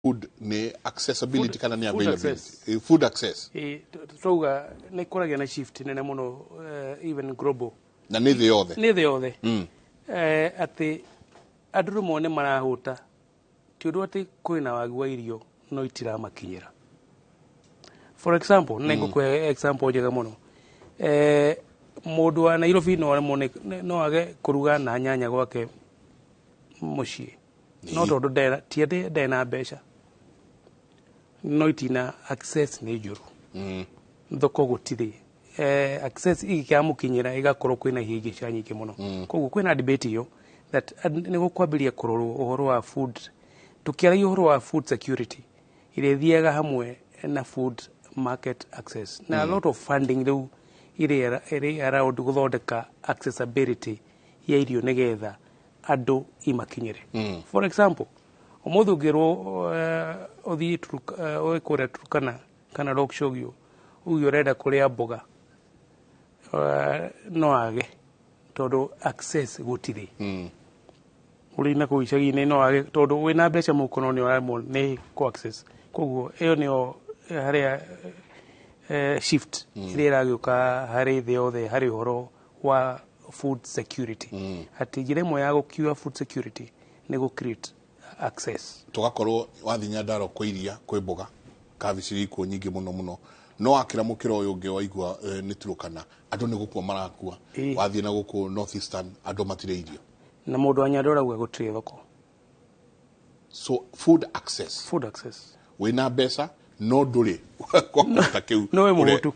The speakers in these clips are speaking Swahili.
food ne accessibility kana ne availability food access toga ne koragia na shift nene muno even global na ne the other ati andũ mone marahuta ti ũndũ ati kwina wagi wa irio no itiramakinyira. For example ngũkũhe example njega muno mũndũ wa Nairobi no age kũruga na nyanya gwake muciĩ no tondũ tiende ndena mbeca no itina access nĩ njũru thoko gũtirĩ access igĩkĩamũkinyĩra igakorwo kwĩna ihĩngĩ cia nyingĩ mũno koguo kwĩna debate iyo that nĩ gũkwambĩrĩria kũrorwo ũhoro wa food tũkĩaragia ũhoro wa food security ĩrĩa ĩthiaga hamwe na food market access na a lot of funding rĩu ĩrĩ around gũthondeka accessibility ya irio nĩgetha andũ imakinyĩre. For example ũmũthĩ ũngĩrwo ũthiĩ kũrĩa Turkana kana Lokshogio uge ũrenda kũrĩa mboga no age tondũ access gũtirĩ ũrĩ na kũu icagi-inĩ no age tondũ wĩna mbeca mũhuko nĩ kũ access koguo ĩyo nĩyo harĩa shift ĩrĩa ĩragĩũka harĩ thĩ yothe harĩ ũhoro wa food security ati njĩra ĩmwe ya gũkiuga food security nĩ gũ create access tugakorwo wathi Nyandarua kwa iria kwĩ mboga kabici ikuo nyingĩ mũno no akĩra mũkĩra ũyũ ũngĩ waigua nĩ Turkana andũ nĩ gũkua marakua wathi na gũkũ North Eastern andũ matirĩ irio na mũndũ wa Nyandarua auga gũtirĩ thoko so food access wĩna mbeca no ndũrĩ kwa kũruta kĩu no mũndũ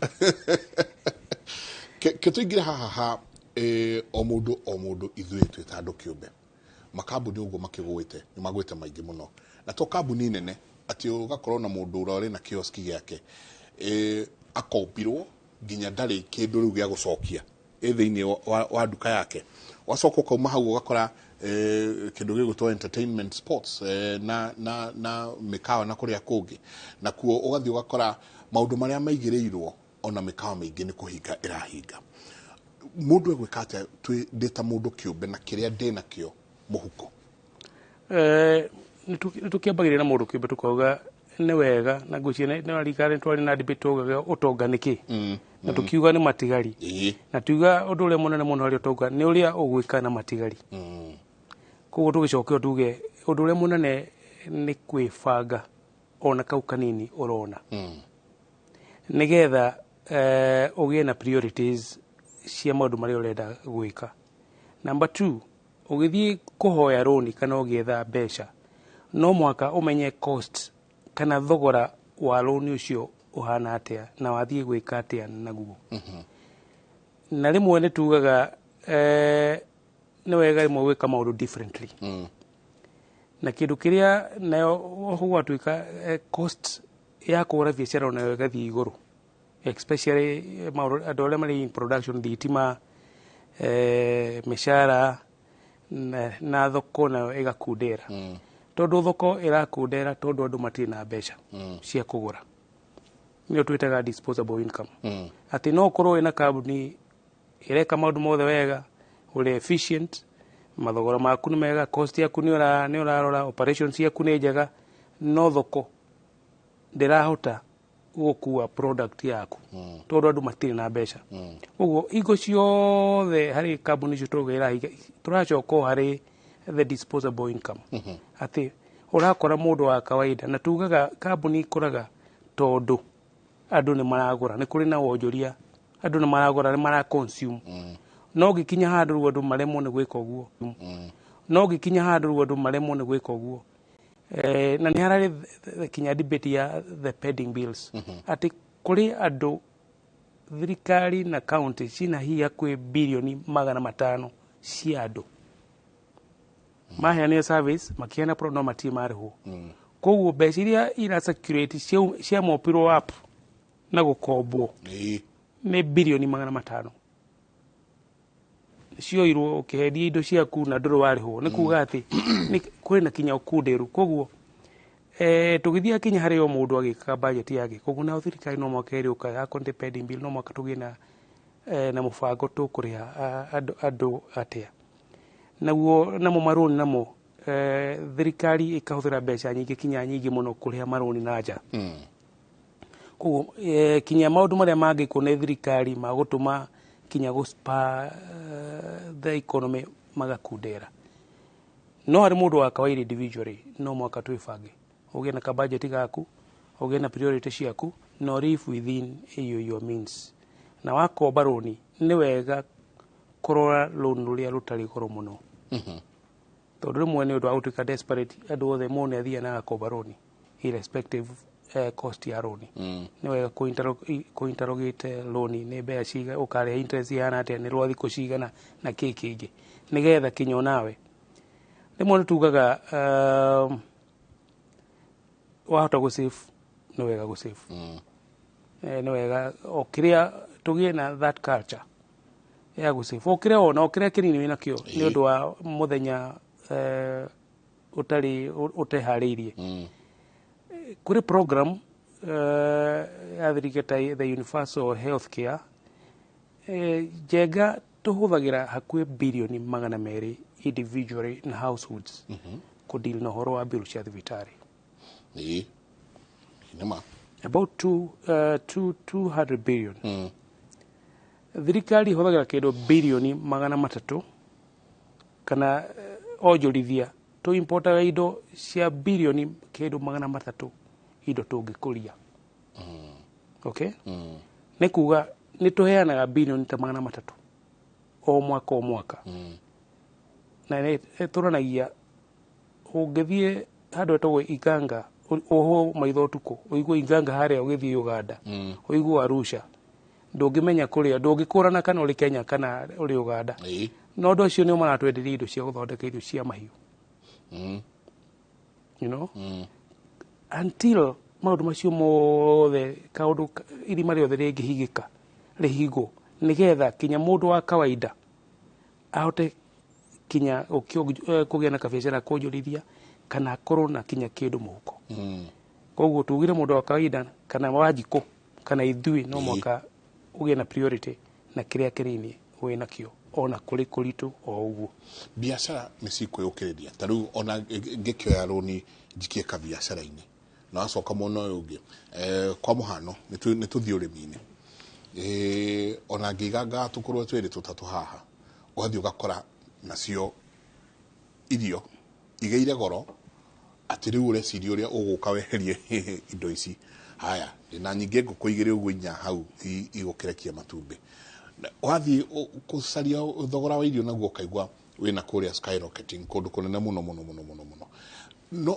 kĩtũingĩre haha o mũndũ ithuĩ twĩta andũ kĩũmbe makambuni ũguo makĩgwĩte nĩ magwĩte maingĩ mũno na to kambuni nene atĩ ũgakorwo na mũndũ ũrĩa na kioski gĩake akombirwo nginya ndarĩ kĩndũ rĩu gĩa gũcokia thĩinĩ wa nduka yake wacoka ukauma hau ugakora kĩndũ gĩgũtwo entertainment sports na mĩkawa na kũrĩa kũngĩ na kuo ũgathiĩ ugakora maũndũ marĩa maigĩrĩirwo ona mĩkawa mĩingĩ nĩ kũhinga ĩrahinga mũndũ egwĩka atĩa ndĩta mũndũ kĩũmbe na kĩrĩa ndĩna kĩo mũhuko nĩtũkĩambagĩrĩria na mũndũ kĩũmbe tũkauga nĩ wega na ngũciĩ nĩ warikari twarĩ na debate tugaga ũtonga nĩkĩ na tũkiuga nĩ matigari na tuga ũndũ ũrĩa mũnene mũno harĩ ũtonga nĩ ũrĩa ũgwĩka na matigari koguo tũgĩcokia tuge ũndũ ũrĩa mũnene nĩ kwĩbanga ona kau kanini ũrona nĩgetha ũgĩe na priorities cia maũndũ marĩa ũrenda gwĩka. Number 2 ũgĩthiĩ kũhoya rũni kana ũgĩetha mbeca no mwaka ũmenye cost kana thogora wa rũni ũcio ũhana atĩa na wathiĩ gwĩka atĩa naguo na rĩmwe nĩ tugaga nĩ wega rĩmwe gwĩka maũndũ differently na kĩndũ kĩrĩa nayo gwatuĩka cost ya kũgũra biacara nayo ĩgathiĩ igũrũ especially andũ arĩa marĩ in production thitima mĩcara na thoko nayo ĩgakundera tondũ thoko ĩrakundera tondũ andũ matirĩ na mbeca cia kũgũra nĩyo twĩtaga disposable income atĩ no ũkorwo wĩna kambuni ĩreka maũndũ mothe wega ũrĩ efficient mathogora maku nĩ mega cost yaku nĩ ũrarora operations yaku nĩ njega no thoko ndĩrahota gũkua product yaku tondũ andũ matirĩ na mbeca ũguo ingo ciothe harĩ kambuni icio tũracoka harĩ the disposable income atĩ ũrakora mũndũ wa kawaida na tugaga kambuni ikũraga tondũ andũ nĩ maragũra nĩ kũrĩ na wonjoria andũ nĩ maragũra nĩ mara consume no gĩkinya handũ rĩu andũ maremwo nĩ gwĩka ũguo no gĩkinya handũ rĩu andũ maremwo nĩ gwĩka ũguo na nĩ hararĩ kinya debate ya the pending bills atĩ kũrĩ andũ thirikari na county cina hiya kwĩ bilioni 500 cia andũ maheanire service makiana no matirĩ marĩhwo koguo mbeca iria ira circulate cia mopirwo up na gũkombwo nĩ bilioni 500 cioirwo ũkĩhendia indo ciaku na ndũrĩ warĩhwo nĩ kuga atĩ kũrĩ na kinya ũkunderu koguo tũgĩthiĩ kinya harĩ o mũndũ agĩka budget yake koguo na thirikari no mwaka ĩrĩũka ya pending bill no mwaka tũgĩe na mũbango tũkũrĩha andũ atĩa naguo namo marũni namo thirikari ikahuthira mbeca nyingi kinya nyingi muno kuriha maroni na nja koguo kinya maundu maria mangikwo ni thirikari magutuma kinya guspa the economy magakundera no hari mundu wa kawaida individually no mwaka twibange ugie na budget gaku ugie na priority ciaku no live within your means na wakomba roni ni wega kurora loan ruria rutari goro muno tondu rimwe ni undu wa gutuika desperate andu othe mone athia na akomba roni irrespective cost ya roni ni wega kuinterrogate roni ni mbea ciga ukareha interest yana atia ni rwa thiku cigana na kingi nigetha kinyo nawe rimwe nitugaga wahota gusave ni wega gusave ni wega okiria tugie na that culture ya gusave okiria ona okiria kinini wina kio ni undu wa muthenya utari utehariirie kuri program ya thirikari the universal healthcare jega tuhuthagira hakuhi bilioni 200 individually na households kudeal na horo wa bill cia thibitari Nema. About 200 billion thirikari huthagira kindu bilioni 300 kana onjorithia to importa indo cia bilioni kindu 300 indo tungikuria okay ni kuga ni tuheanaga bilioni ta 300 o mwaka na ni turanagia ungithie handu etagwo Iganga oho maitho tuko uigwe Iganga haria ugithie Uganda uigwe Arusha ndungimenya kuria ndungikurana kana uri Kenya kana uri Uganda no ndo cio ni maratwenderia indo cia guthondeka irio cia mahiu you know until maundu macio mothe kaundu irima riothe ringihigika rihigo nigetha kinya mundu wa kawaida ahote kinya kugia na kabiashara kunjurithia kana akorwo na kinya kindu muhuko koguo tugire mundu wa kawaida kana wajiko kana ithui no mwaka ugie na priority na kiria kinini wina kio ona kuri kuritu o uguo biashara micikwiyukiriria tariu ona ngikioya roni njikie ka biashara-ini na acoka muno ungi kwa muhano nituthie urimi-ini ona ngiganga tukorwo twiri tutatu haha ugathie ugakora nacio irio igeire goro ati riu ureciria uria uguka weherie indo ici haya na nyingi nguku igire uguo inya hau igukirekia matumbi wathie kucaria thogora wa irio naguo kaigwa wina kuria skyrocketing kundu kunene muno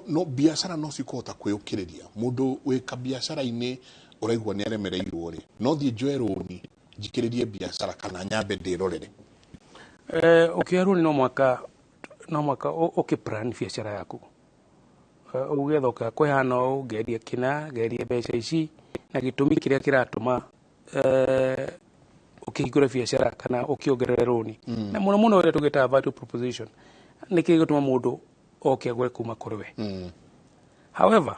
no biashara no cikota kwiyukiriria mundu wika biashara-ini uraigwa ni aremereirwo ri no thie njoe roni njikiririe biashara kana nyambe ndirorere ukioya roni no mwaka ukiplan biashara yaku ugethoka kwihana ungeria kina geria mbeca ici na gitumi kiria kiratuma ukihingura biashara kana ukiongerera roni na muno ria tugita value proposition niki gutuma mundu oke agure kuma kuri we however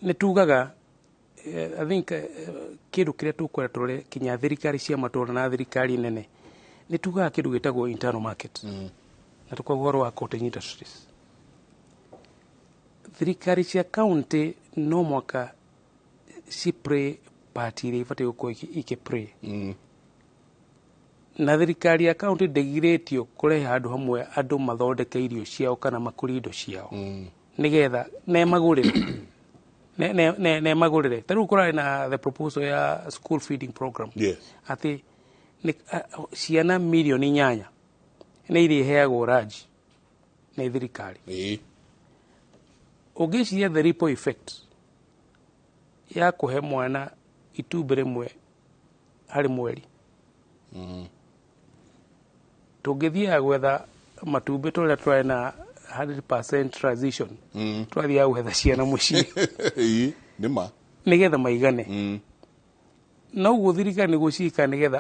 nitugaga I think kindu kiria tukwera turore kinya thirikari cia matura na thirikari nene nitugaga kindu gitagwo internal market na tukagoro wa cottage industries thirikari cia county no mwaka cipre party iria ibatiĩ gũkorwo ikĩpray na thirikari ya county ndĩgirĩtio kũrehe handũ hamwe andũ mathondeke irio ciao kana makũrie indo ciao nĩgetha nemagũrĩre ta rĩu kũrarĩ na the proposal ya school feeding program atĩ ciana milioni 8 nĩ irĩheagwo ranji nĩ thirikari ũngĩciria the ripple effect ya kũhe mwana itumbĩ rĩmwe harĩ mweri tũngĩthiaga gwetha matumbĩ tũrĩa tũrarĩ na 100% transition twathiaga gwetha ciana mũciĩ nĩgetha maigane na ũguo thirikari nĩguo ciĩkaga nĩgetha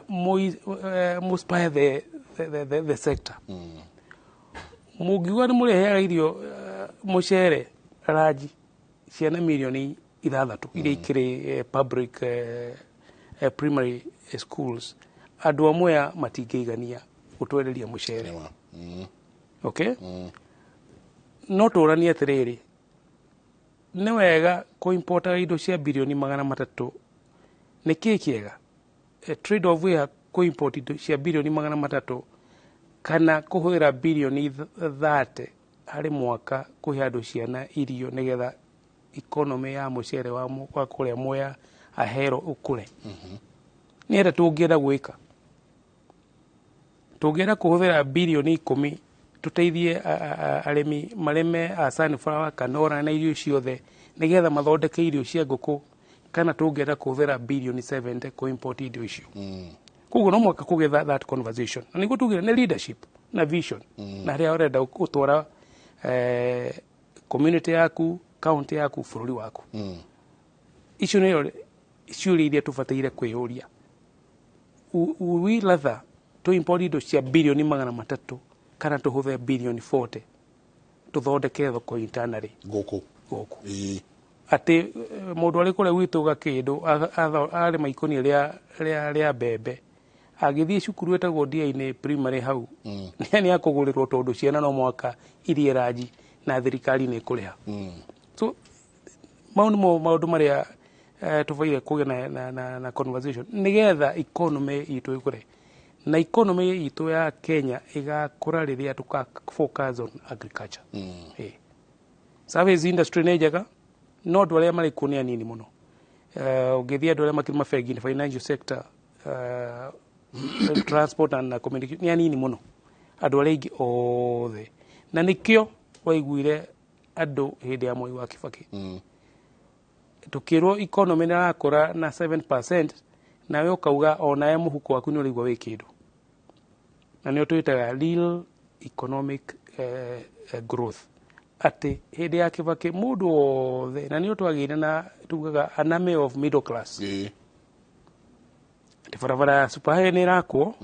mũspire the sector mũngiuga nĩ mũrĩheaga irio mũcere ranji ciana milioni 6 iria ikĩrĩ public primary schools andũ amwe matingĩigania gũtwenderia mũcere okay no tũranie atĩrĩrĩ nĩ wega kũimporta indo cia bilioni 300 nĩ kĩĩ kĩega trade off ya kũimport indo cia bilioni 300 kana kũhũthĩra bilioni 30 harĩ mwaka kũhe andũ ciana irio nĩgetha economy ya mũcere wa kũrĩa Mwea Ahero ũkũre nĩenda tũngĩenda gwĩka tũngĩenda kũhũthĩra bilioni 10 tũteithie arĩmi marĩme a sunflower kanora na irio ciothe nĩgetha mathondeke irio cia ngũkũ kana tũngĩenda kũhũthĩra bilioni 70 kũimport indo icio koguo no mwaka kũgetha that conversation na nĩguo tugire nĩ leadership na vision na harĩa ũrenda gũtwara community yaku county yaku bũrũri waku icio nĩ ciũria iria tũbataire kwĩyũria we rather to import indo cia bilioni 300 kana tũhũthĩre bilioni 40 tũthondeke thoko internally gũkũ atĩ mũndũ arĩ kũrĩa gwitũ gakĩndũ arĩ maikũnia rĩa mbembe agĩthiĩ cukuru ĩtagwo DI-inĩ primary hau nĩ akũgũrĩrwo tondũ ciana no mwaka irie ranji na thirikari nĩ kũrĩha so maũndũ marĩa tũbataire kũgĩa na conversation nĩgetha economy itũ ĩkũre na economy itũ ya Kenya ĩgakũra rĩrĩa tũka focus on agriculture service industry nĩ njega no andũ arĩa marĩ kuo nĩ anini mũno ũngĩthiĩ andũ arĩa makĩrĩ mabengi financial sector transport and communication nĩ anini mũno andũ arĩa aingĩ othe na nĩkĩo waiguire andũ hĩndĩ ya Mwai wa Kibaki tukirwo economy nĩ rakũra na 7% nawe ũkauga onaye mũhuko waku nĩ ũrĩgwa wĩ kĩndũ na nĩ twĩtaga real economic growth atĩ hĩndĩ ya Kibaki mũndũ wothe na nĩ twagĩire na tugaga an army of middle class atĩ barabara ya superhighway nĩ rakwo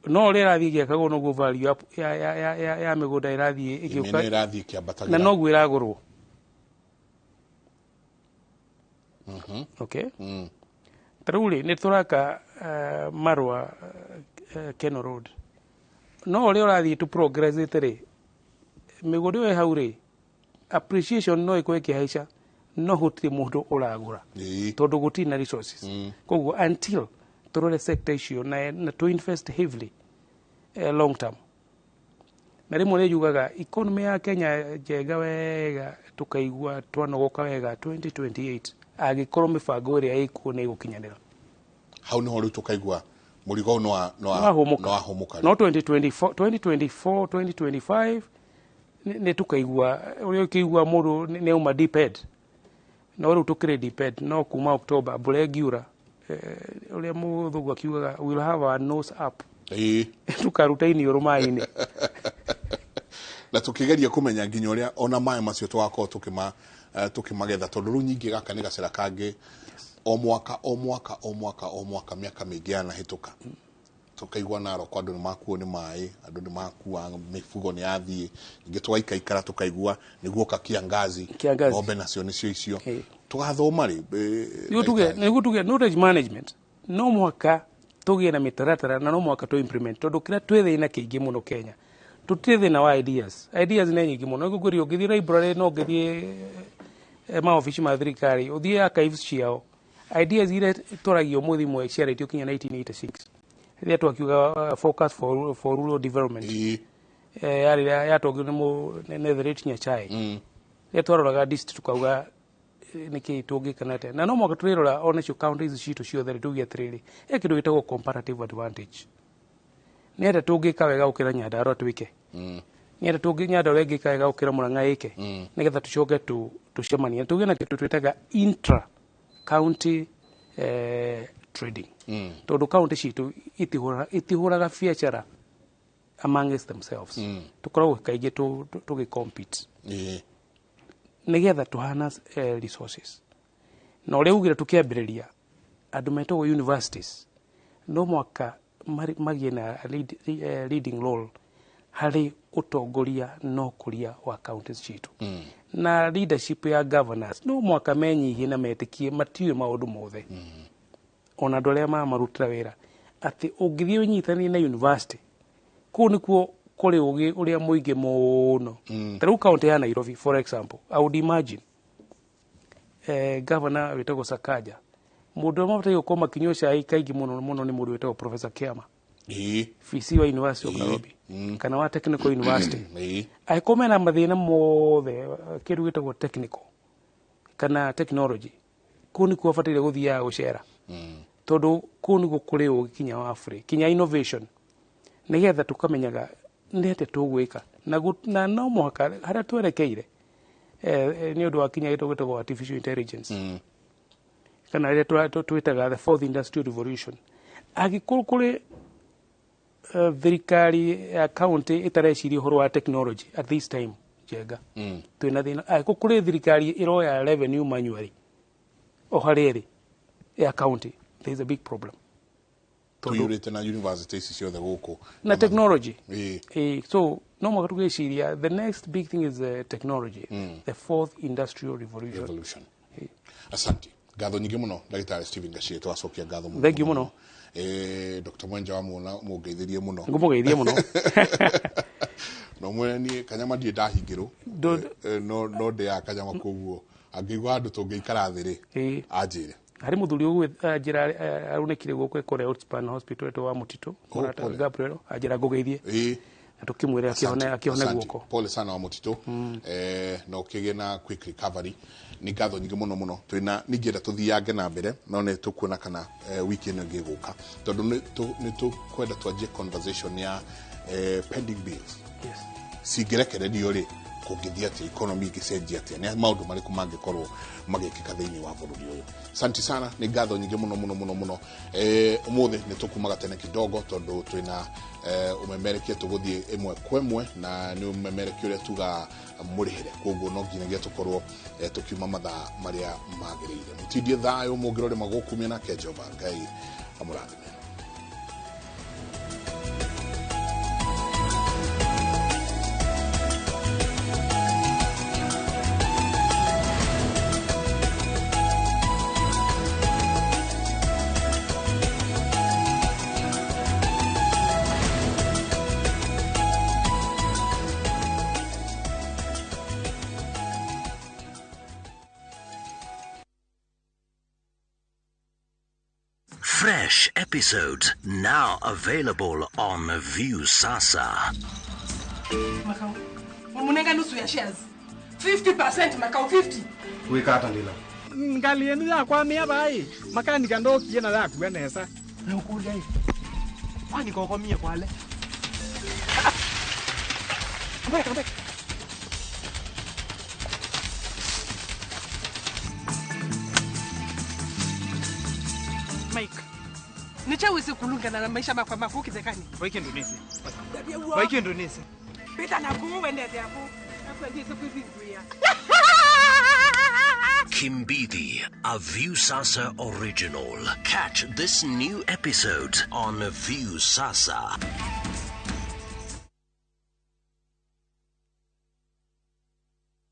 no ũrĩa ĩrathiĩ ĩgĩakagwo noguo value ya mĩgũnda ĩrathiĩ ĩgĩũka na noguo ĩragũrwo okay tarĩu rĩ nĩ tũraka Marua Keno Road no ũrĩa ũrathiĩ tu progress rĩ mĩgũnda ĩyo hau rĩ appreciation no ĩkorwo ĩkĩhaica no gũtirĩ mũndũ ũragũra tondũ gũtirĩ na resources koguo until tũrore sector icio na to invest heavily long term na rĩmwe nĩ yugaga economy ya Kenya njega wega tũkaigua twanogoka wega 2028 agĩkorwo mĩbango ĩrĩa ĩkuo nĩ ĩgũkinyanĩra hau nĩho rĩu tũkaigua mũrigo no wahũmũka no 2024 2025 nĩ tũkaigua ũrĩa ũkĩigua mũndũ nĩ auma deep end no rĩu tũkĩrĩ deep end no kuma October mbura ĩngiura ũrĩa mũthũngũ akiugaga we'll have our nose up tukaruta iniũrũ maĩ-inĩ na tũkĩgeria kũmenya nginya ũrĩa ona maĩ macio tũgakorwo tũkĩmagetha tondũ rĩu nyingĩ gaka nĩ gacĩra kangĩ o mwaka mĩaka mĩingĩ yanahĩtũka tũkaigua Narok andũ nĩ makuo nĩ maĩ andũ nĩ makua mĩfugo nĩ yathiĩ ingĩ tũgaikaikara tũkaigua nĩguo kiangazi ng'ombe nacio nĩcio icio tũgathoma rĩ nĩguo tuge knowledge management no mwaka tũgĩe na mĩtaratara na no mwaka tũ implement tondũ kĩrĩa twĩ thĩna kĩingĩ mũno Kenya tũtirĩ thĩna wa ideas nĩ nyingĩ mũno ũngĩkũria ũngĩthiĩ library no ũngĩthiĩ maobici ma thirikari ũthiĩ archives ciao ideas iria twaragio mũthĩ mwe ciarĩtio kinya 1986 rĩrĩa twakiuga focus for rural development yatongio nĩ the rate Nyachai rĩrĩa twaroraga district tukauga nĩkĩ tũngĩka na na no mwaka tũrĩrora ona cio counties citũ ciothe tuge atĩrĩrĩ kĩndũ gĩtagwo comparative advantage nĩenda tũngĩka wega gũkĩra Nyandarua twĩke nĩenda Nyandarua ĩngĩka wega gũkĩra Murang'a ĩke nĩgetha tũcoke tũcemanie tũgĩe na kĩndũ twĩtaga intra county trading tondũ county citũ itihũraga biacara amongst themselves tũkoragwo kaingĩ tũgĩcompete nĩgetha tũhana resources na ũrĩa ugire tũkĩambĩrĩria andũ metagwo universities no mwaka magĩe na leading role harĩ ũtongoria na ũkũria wa counties citũ na leadership ya governors no mwaka menyihie na metĩkie matiũĩ maũndũ mothe ona andũ arĩa mamarutĩra wĩra atĩ ũngĩthiĩ ũnyitanie na university kũu nĩkuo kuri ugi uria muingi muno taru county ya Nairobi for example I would imagine governor witego Sakaja mundu mabatayo koma kinyosha kaigi muno ni mundu witego Professor Kiama FCC wa University of Nairobi kana wa Technical University aikomena mathina mothe kiru witego technical kana technology kuni kuafatire guthia gucera tondu kuni gukuri ugikinya wa free kinya innovation nigetha tukamenyaga ndete tugwika na no mwaka hara twerekeire ni undu wa kinya gito gitagwo artificial intelligence kana ile twitaga the fourth industrial revolution agikuri thirikari ya county itareciria uhoro wa technology at this time jega twina thina agikuri thirikari iroya revenue manually o hariri ya county there is a big problem tuyurite na universities ciothe guku na technology so no mwaka tugeciria the next big thing is technology the fourth industrial revolution asante gatho nyingi muno ndagitari Steven Gashie twacokia gatho muno thank you muno Dr. Mwenja wa muona mugeithirie muno ngumugeithie muno no mwene kanyama die ndahingiro no de akanyama koguo angigwa andu tungeikara thiri anjire hari muthuri ugu ajira arunekire guko ekore Outspan Hospital to wa Mutito Murata Gabriel ajira ngugeithie tukimwira akihone guko pole sana wa Mutito no kigena quick recovery ni gatho nyingi muno twina ningienda tuthiange na mbere no ne tukuona kana wiki ino ngiguka tondu ni tukwenda twanjie conversation ya pending bills singerekererio ri kungithia ati economy gicenjia ati ni maundu mariku mangikorwo magikika thiini wa bururi uyu santi sana ni gatho nyingi muno umuthi ni tukumaga tene kidogo tondu twina umemerekia tuguthie imwe kwemwe na ni umemerekia uria tuga murihire koguo no nginyagia tukorwo tukiuma mathaa maria magirire mutindie thayo mungirore magukumia na Jehova Ngai amurathime. Fresh episodes now available on View Sasa. Makao. Munenga nusu ya shares. 50% makao 50. Wikata ndila. Ngalienu ya kwa mia bai. Makani kando kiena la kuenesa. Na ukuja hivi. Kwani koko mia kwale. Mbona Mike. Nicha wisi kulunga na maisha makwa mafuki zekani. Waiki Indonesia. Waiki Indonesia. Beta na kuwendete hapo. Hapo ndiye kuzizuia. Kimbidi, a View Sasa original. Catch this new episode on View Sasa.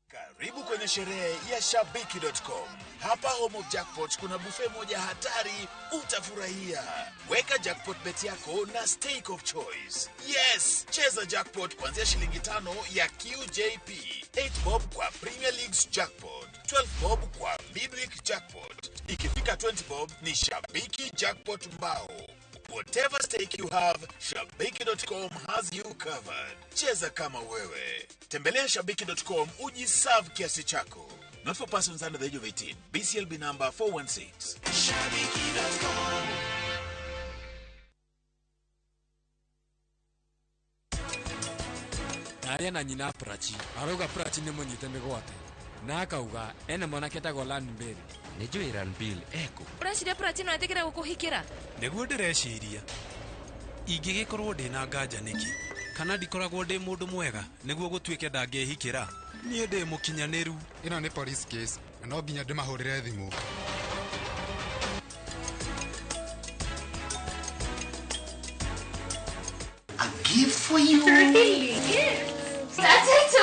Karibu kwenye sherehe ya Shabiki.com. Hapa home of jackpot kuna buffet moja hatari utafurahia. Weka jackpot bet yako na stake of choice. Yes, cheza jackpot kuanzia shilingi 5 ya QJP, 8 bob kwa Premier League's jackpot, 12 bob kwa Midweek jackpot. Ikifika 20 bob ni Shabiki jackpot mbao. Whatever stake you have, Shabiki.com has you covered. Cheza kama wewe. Tembelea Shabiki.com ujiserve kiasi chako. Not for persons under the age of 18. BCLB number 416. Shabiki.com. Naria na nyina prachi. Arauga prachi ni munyite migwate. Na akauga ene mwanake etagwo Landbill. Nĩ njũĩ Landbill eko. Ũreciria prachi no etikira gukuhikira? Nĩguo ndĩreciria. Ingĩgĩkorwo ndĩna nganja nĩki? Kana ndikoragwo ndĩ mũndũ mwega nĩguo gũtuĩke ndangĩhikira? Niĩ ndĩ mũkinyanĩru. Ĩno nĩ police case. No nginya ndĩmahũrĩre thimũ. A gift for you. Really? That's it,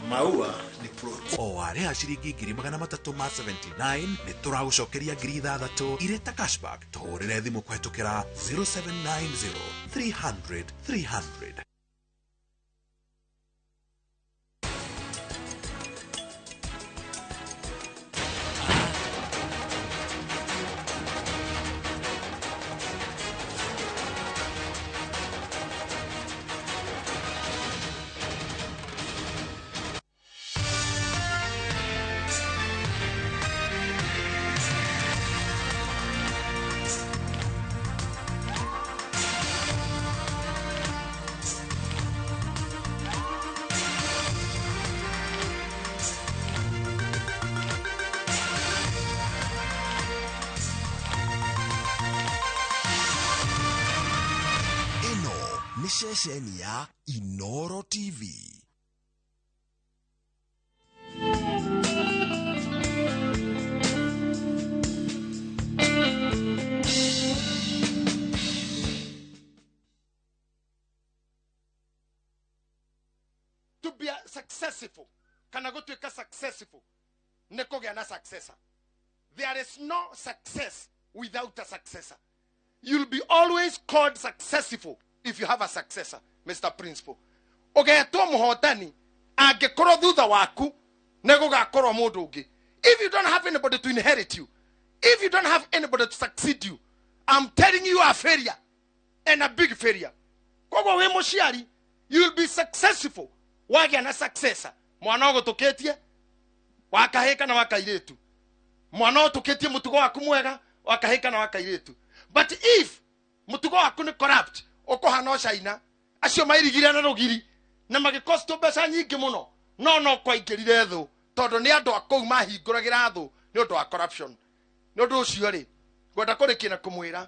Maua nĩ bũrũri. O warĩha ciringi 379 nĩ tũragũcokeria 6,000 irĩ ta cashback. Tũhũrĩre thimũ kũhetũkĩra 0790 300 300. Ceceni ya Inoro TV. To be successful, kana gũtuĩka successful, nĩ kũgĩa na successor. There is no success without a successor. You'll be always called successful if you have a successor, Mr. Principal. Ũgetwo mũhotani angĩkorwo thutha waku nĩ gũgakorwo mũndũ ũngĩ. If you don't have anybody to inherit you, if you don't have anybody to succeed you, I'm telling you a failure and a big failure. Koguo wĩ mũciari, you'll be successful wagĩa na successor. Mwana ũgũtũkĩtie wakahĩka na wakairĩtu. Mwana ũtũkĩtie mũtugo waku mwega wakahĩka na wakairĩtu. But if mũtugo waku nĩ corrupt, okohana ocaina acio mairigire na rugiri na magikosto mbeca nyingĩ mũno no kwaingĩrire thũ tondũ nĩ andũ akũu mahingũragĩra thũ nĩ ũndũ wa corruption. Nĩ ũndũ ũcio rĩ ngwenda kũrĩkia na kũmwĩra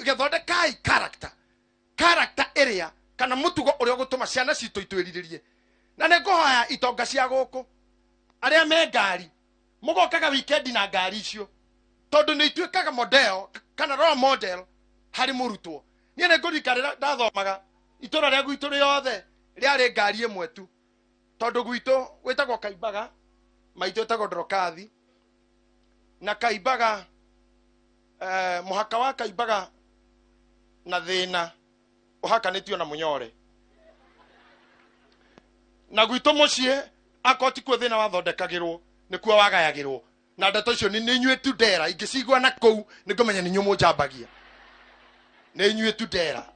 gethondekai character ĩrĩa kana mũtugo ũrĩa ũgũtũma ciana citũ itwĩrirĩrie. Na nĩ ngũhoya itonga cia gũkũ arĩa me ngari mũgokaga weekend na ngari icio tondũ nĩ ituĩkaga model kana role model harĩ mũrutwo. Niĩ nĩ ngũrikarĩra ndathomaga itũra rĩa gwitũ rĩothe rĩarĩ ngari ĩmwe tu tondũ gwitũ gwĩtagwo Kaimbaga, maitũ ĩtagwo Ndorokathi na Kaimbaga mũhaka wa Kaimbaga na thĩna ũhakanĩtio na Mũnyore na gwitũ mũciĩ akoti kuo thĩna wathondekagĩrwo nĩkuo wagayagĩrwo na ndeto icio nĩ inyuĩ tu ndera ingĩcigua na kũu nĩ ngũmenya nĩ inyuĩ mũnjambagia nĩ inyuĩ tu ndera.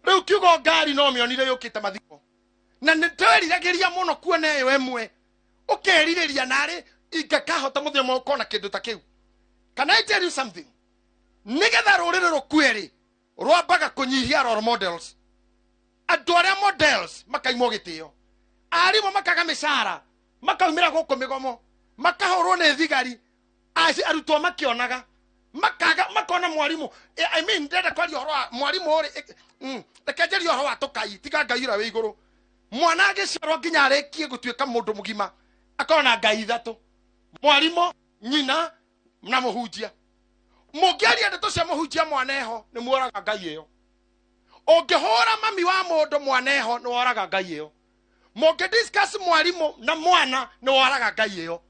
Rĩu kiugo ngari no mĩonire yũkĩte mathiko na nĩ tweriragĩria mũno kuona ĩyo ĩmwe ũkerirĩria narĩ ingĩkahota mũthenya ũkona kĩndũ ta kĩu. Can I tell you something? Nĩgetha rũrĩrĩ rũkue rĩ rwambaga kũnyihia role models. Andũ arĩa models makaimwo gĩtĩo, arimũ makaga mĩcara makaumĩra gũkũ mĩgomo makahũrwo nĩ thigari arutwo makĩonaga makona mwarimu. I mean ndenda kwaria ũhoro wa mwarimu ũrĩ rekenjeria ũhoro wa tũkai tiga Ngai ũrĩa wĩ igũrũ. Mwana agĩciarwo nginya arĩkie gũtuĩka mũndũ mũgima akona Ngai ithatũ, mwarimu, nyina na mũhunjia. Mũngĩaria ndeto cia mũhunjia mwaneho nĩ muoraga Ngai ĩyo. Ũngĩhũra mami wa mũndũ mwaneho nĩ woraga Ngai ĩyo. Mũngĩdiscuss mwarimu na mwana nĩ woraga Ngai ĩyo.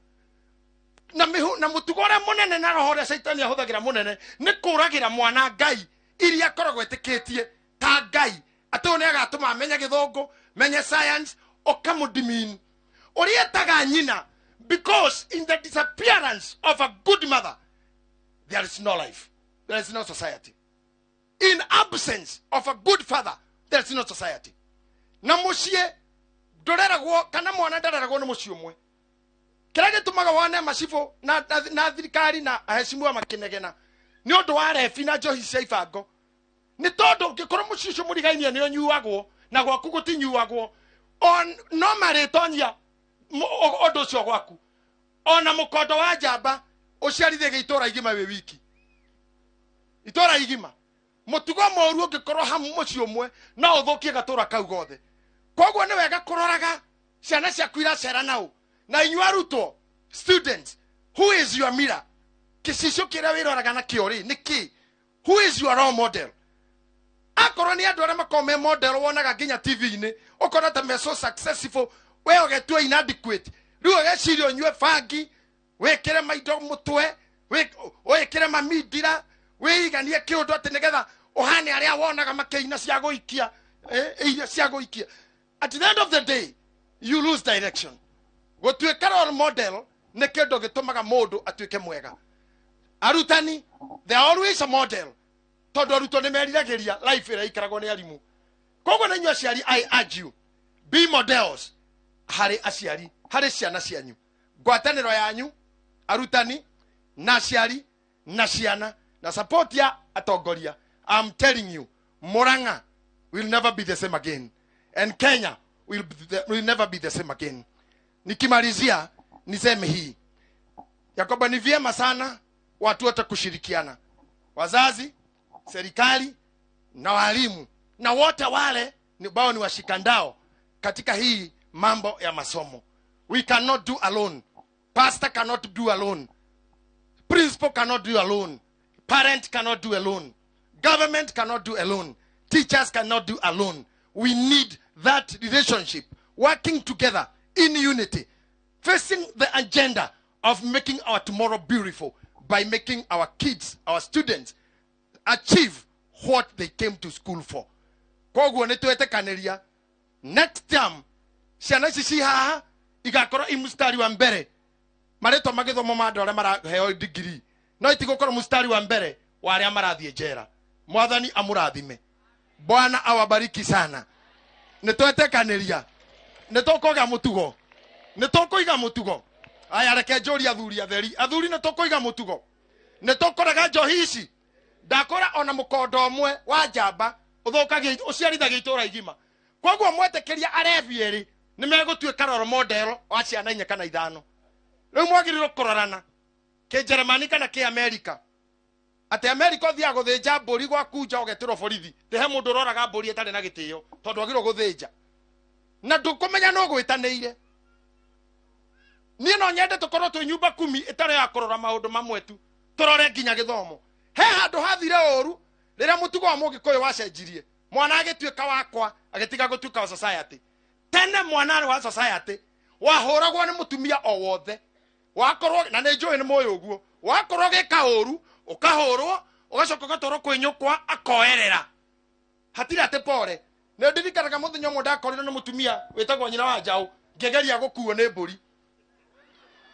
Na mũtugo ũrĩa mũnene na roho ũrĩa Saitani ahũthagĩra mũnene nĩ kũragĩra mwana Ngai iria akoragwo etĩkĩtie ta Ngai atĩ nĩ agatũma amenye gĩthũngũ menye science ũkamũdimin ũrĩa etaga nyina. Because in the disappearance of a good mother there is no life, there is no society. In absence of a good father there is no society. Na mũciĩ ndũreragwo kana mwana ndareragwo nĩ mũciĩ ũmwe. Kĩrĩa gĩtũmaga wone macibũ na thirikari na ahecimu wa makĩnegena nĩ ũndũ wa rebi na njohi cia ibango. Nĩ tondũ ngĩkorwo mũciĩ ũcio mũrigainie nĩ ũnyuagwo na gwaku gũtinyuagwo no marĩtonyia ũndũ ũcio gwaku. Ona mũkondo wa njamba ũciarithagia itũra igima wĩ wiki. Itũra igima mũtugo mũru ũngĩkorwo hamu mũciĩ ũmwe no ũthũkie gatũra kau gothe. Koguo nĩ wega kũroraga ciana ciaku iracera nao. Na inyuĩ arutwo students, who is your mirror? Kĩcicio kĩrĩa wĩroraga na kĩo rĩ nĩ kĩ? Who is your role model? Akorwo nĩ andũ arĩa makorwo me model wonaga nginya TV-inĩ ũkona ta me so successful we ogetua inadequate riu ogeciria nyue fangi wekere maido mutwe wekere mamidira weiganie kiundu ati nigetha ohane aria wonaga makeina cia guikia iria cia guikia. At the end of the day you lose direction. Gutuika role model ne kindu gitumaga mundu atuike mwega. Arutani they are always a model. Tondu aruto ni meriragiria life ira ikaragwo ni arimu. Koguo na nyua ciari I urge you be models hari aciari hari ciana cianyu. Ngwataniro yanyu arutani na ciari na ciana na support ya atongoria. I'm telling you, Murang'a will never be the same again, and Kenya will never be the same again. Nikimalizia niseme hii ya kwamba ni vyema sana watu wote kushirikiana, wazazi, serikali na walimu na wote wale ambao ni washikandao katika hii mambo ya masomo. We cannot do alone. Pastor cannot do alone. Principal cannot do alone. Parent cannot do alone. Government cannot do alone. Teachers cannot do alone. We need that relationship, working together in unity, facing the agenda of making our tomorrow beautiful by making our kids, our students, achieve what they came to school for. Koguo nitwetekaneria next time ciana ici haha igakorwo imustari wa mbere mareto magithomo mando aria maraheo degree no itigukora mustari wa mbere wa aria marathie njera. Mwathani amurathime. Bwana awabariki sana. Nitwetekaneria nitukoiga mutugo nitukoiga mutugo aya reke njuri athuri atheri athuri nitukoiga mutugo nitukoraga njohi ici ndakora ona mukondo omwe wa njamba uthukagia uciarithagia itura igima. Koguo mwetekeria arebieri ni megutuika role model wa ciana 4 kana 5. Riu mwagirirwo kurorana ke Germany kana ke America. Ate America thia guthinja mburi gwa kunja ogetirwo borithi tehe mundu roraga mburi etare na gitio tondu agirwo guthinja na ndukumenya no gwitaniire. Nie no nyende tukorwo twi nyumba 10 itare ya kurora maundu mamwe tu turore nginya githomo. He handu hathire oru rira mutugo wa mugikuyu wacenjirie mwana agituika wakwa agitiga gutuika wa society. Tene mwana wa society wahuragwo ni mutumia o wothe wakorwo na ne njoi ni moyo uguo wakorwo gika oru ukahurwo ugacoka gatoro kwinyukwa akoerera hatira ate pore ne ndirikanaga muthenya mwe ndakorire ni mutumia wetagwo nyina wa njau ngegeria gukuo ni mburi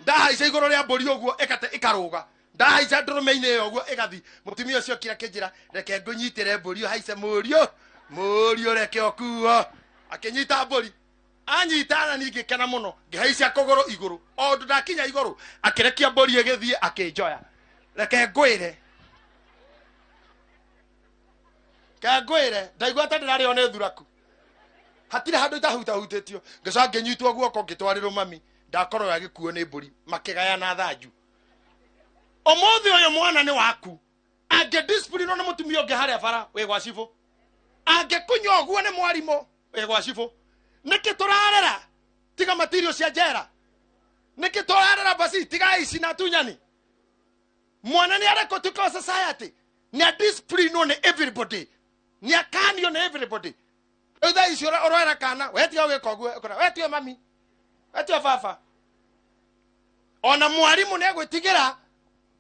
ndahaica iguru ria mburi uguo ekate ikaruga ndahaica ndurume-ini iyo uguo igathi mutumia ucio kira kinjira reke ngunyitire mburi haice murio reke okuo akinyita mburi anyitana ningi kana muno ngihaica kuguru iguru o ndakinya iguru akirekia mburi igithie akinjoya reke ngwire kagwire ndaigua ta ndirari one thuraku hatire handu itahutahutitio ngicoka nginyitwo guoko ngitwarirwo mami ndakorwo agikuo ni mburi makigaya na thanju. Omothi uyu mwana ni waku ange discipline no mutumia ungi haria bara we gwa cibu ange kunywa guo ni mwarimo we gwa cibu niki turarera tiga material cia njera niki turarera basi tiga ici na tunyani mwana ni areko tuko society ni a discipline on everybody ni a can on everybody either is your oroera kana wetio gikogu wetio mami wetio fafa ona mwarimu ne gwitigira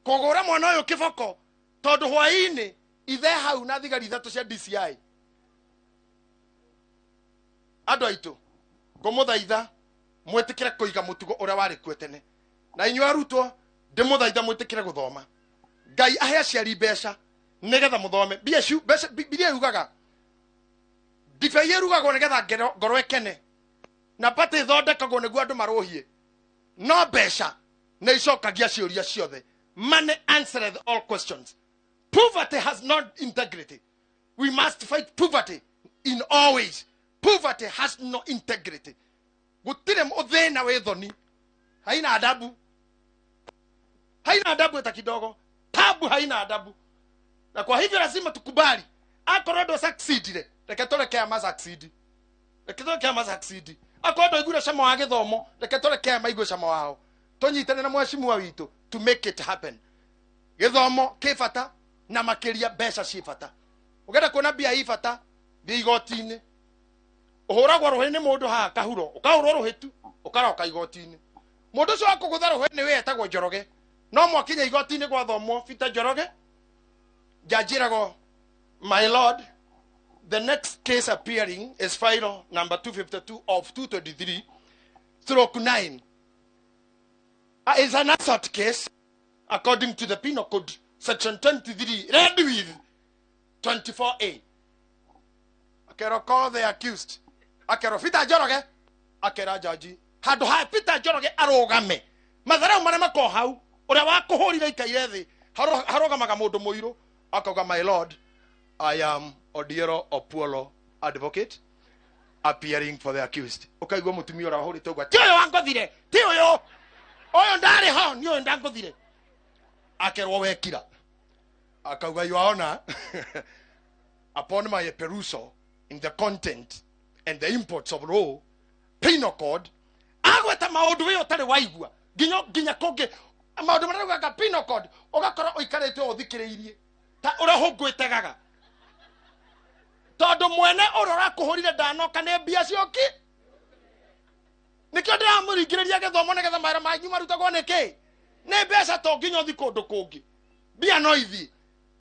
kugura mwana uyu kiboko tondu hwaini ithe hau na thigari 3 cia DCI andu aitu ngomuthaitha mwetikire kuiga mutugo uria wari kwetene na inyu arutwo ndimuthaitha mwetikire guthoma Ngai ahe aciari mbeca nigetha muthome biria yugaga ndibei irugagwo nigetha ngoro ekene na pate ithondekagwo niguo andu maruhie no mbeca na icokagia ciuria ciothe. Money answereth all questions. Poverty has not integrity. We must fight poverty in all ways. Poverty has no integrity. Gutire uthina we thoni haina adabu hata kidogo. Tabu haina adabu. Na kwa hivyo lazima tukubali akorodo succeed reke toreke ama succeed reke toreke ama succeed akorodo igure shama wa githomo reke toreke ama igure shama wao tonyitane na mwashimwa witu to make it happen. Githomo kifata na makiria besha cifata ugenda kuona bia ifata bia igotini uhuragwa ruhini mundu ha kahuro ukahurwo ruhitu ukaroka igoti-ini mundu ucio akugutha ruhe ni we etagwo Njoroge no mwakinya igoti-ini gwathomwo Peter Njoroge jajirago my lord the next case appearing is file number 252 of 223/9 is an assault case according to the penal code section 23 read with 24A. Akero call the accused. Akero Peter Njoroge. Akera jaji. Hado ha Peter Njoroge arogame. Mathara mane mako hau. Uria wa kuhurira ikaire thi. Harogamaga mundu muiru. Akauga my lord, I am Odiero Opuolo advocate appearing for the accused. Ukaigwa mutumia ora huri togwa. Ti uyo wangothire. Ti uyo. Oyo ndari ho. Ni uyo ndangothire. Akerwo wekira. Akauga your honor. Upon my perusal in the content and the imports of law, penal code, agweta maundu we utari waigua ginya koge maundu marauga ka penal code ugakora uikarete uthikiriirie ta urahungwite gaga tondu mwene urora kuhurire ndanoka ne mbia cioki nikio ndiramuringiriria githomo nigetha mawira manyu marutagwo niki ne mbeca to nginya uthi kundu kungi mbia no ithi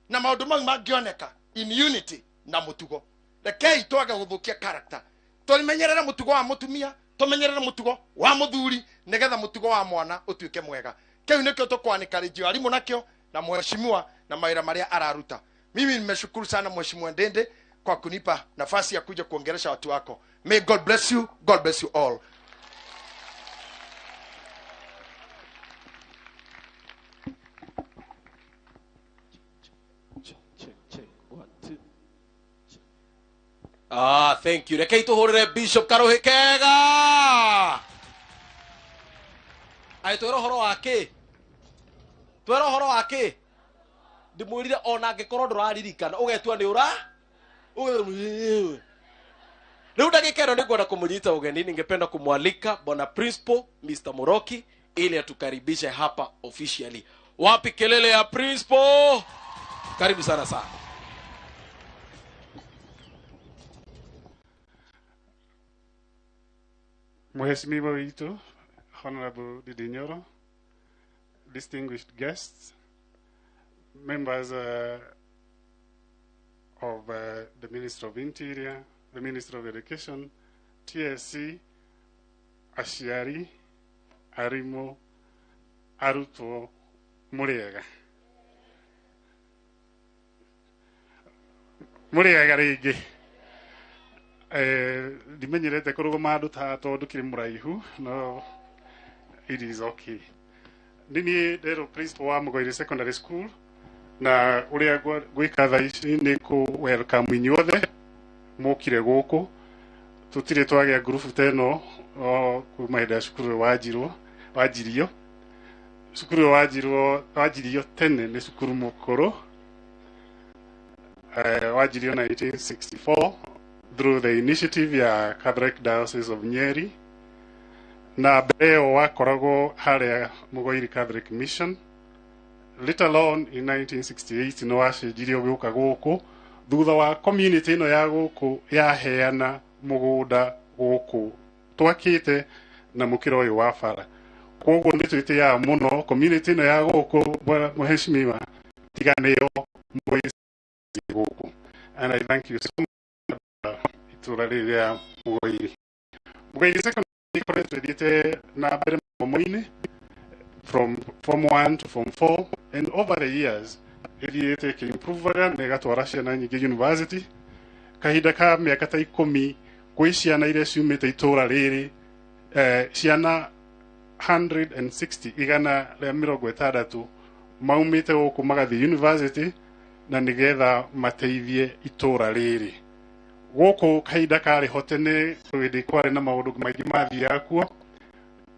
na maundu mau mangioneka in unity na mutugo rekei twage guthukia character tumenyerere mutugo wa mutumia tumenyerere mutugo wa muthuri nigetha mutugo wa mwana utuike mwega kiu nikio tukwanika rijio alimu nakio na mheshimiwa na mawira maria araruta. Mimi nimeshukuru sana mheshimiwa Ndende kwa kunipa nafasi ya kuja kuongelesha watu wako. May God bless you. God bless you all. Thank you. Rekei tuhurire Bishop Karuhi kega. Ai twero horo wake. Twero horo wake. Ndimwirire ona angikorwo nduraririkana ugetua ni ura. Leo ndagikero ningwenda kumunyita ugeni, ningependa kumwalika bwana principal Mr. Moroki ili atukaribishe hapa officially. Wapi kelele ya principal? Karibu sana sana. Mheshimiwa wetu, Honorable Didi Nyoro, distinguished guests, members of the Ministry of Interior, the Ministry of Education, TSC, Ashiari, Arimo, Aruto, Muriega. Muriega rigi. Dimenyerete kurugama andu ta tondu kiri muraihu no it is okay. Nini ndero principal wa Mugoire Secondary School na uria gwika thaici ni ku welcome inyuothe mukire guku tutire twagia group teno kuma hida cukuru wajirio cukuru wajirio tene ni cukuru mukuru wajirio 1964 through the initiative ya Catholic Diocese of Nyeri na mbeo wakoragwo haria Mugoiri Catholic Mission. Later on in 1968 no wacenjirio guka guku thutha wa community no ya guku yaheana mugunda guku twakite na mukiro uyu wa bara koguo ni twite ya muno community no ya guku mheshimiwa tiganeo Mugoiri guku, and I thank you so much. Ituraria Mugoiri Secondary College na mbere momoine from Form 1 to Form 4, and over the years it take improvement na gatwara ciana nyingi university kahinda ka miaka ta 10 kwi ciana iria ciumite itura riri ciana 160 igana ria 60 maumite guku magathi university na nigetha mateithie itura riri guku kahinda kari hotene twindi kwari na maundu maingi mathia kuo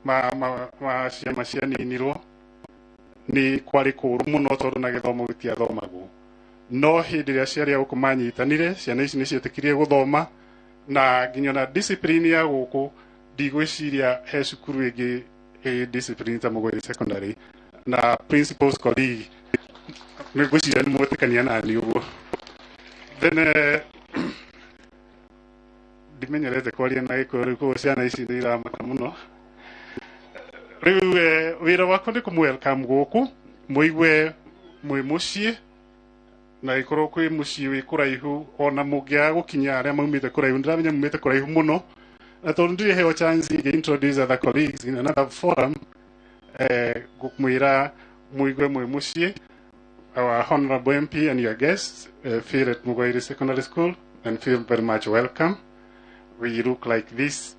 ma ciama cianinirwo ni kwari kuru muno tondu na githomo gitiathomagwo no hindi ria ciari guku manyitanire ciana ici ni cietikirie guthoma na nginya na discipline ya guku ndigwiciria he cukuru ingi discipline ta Mugoiri Secondary na principals colleague ngwiciria ni mwetikania nani uguo then dimenyerete kwaria na gikuru ko ciana ici ndiramaka muno riu wira wakwa ni kumwelcome guku muigwe mwi mucii na ikorwo kwi mucii wi kuraihu ona mungia gukinya aria maumite kuraihu ndiramenya maumite kuraihu muno na tondu ndiri heo chance ge introduce other colleagues in another forum gukumwira muigwe mwi mucii our honorable MP and your guests feel at Mugairi Secondary School and feel very much welcome. We look like this,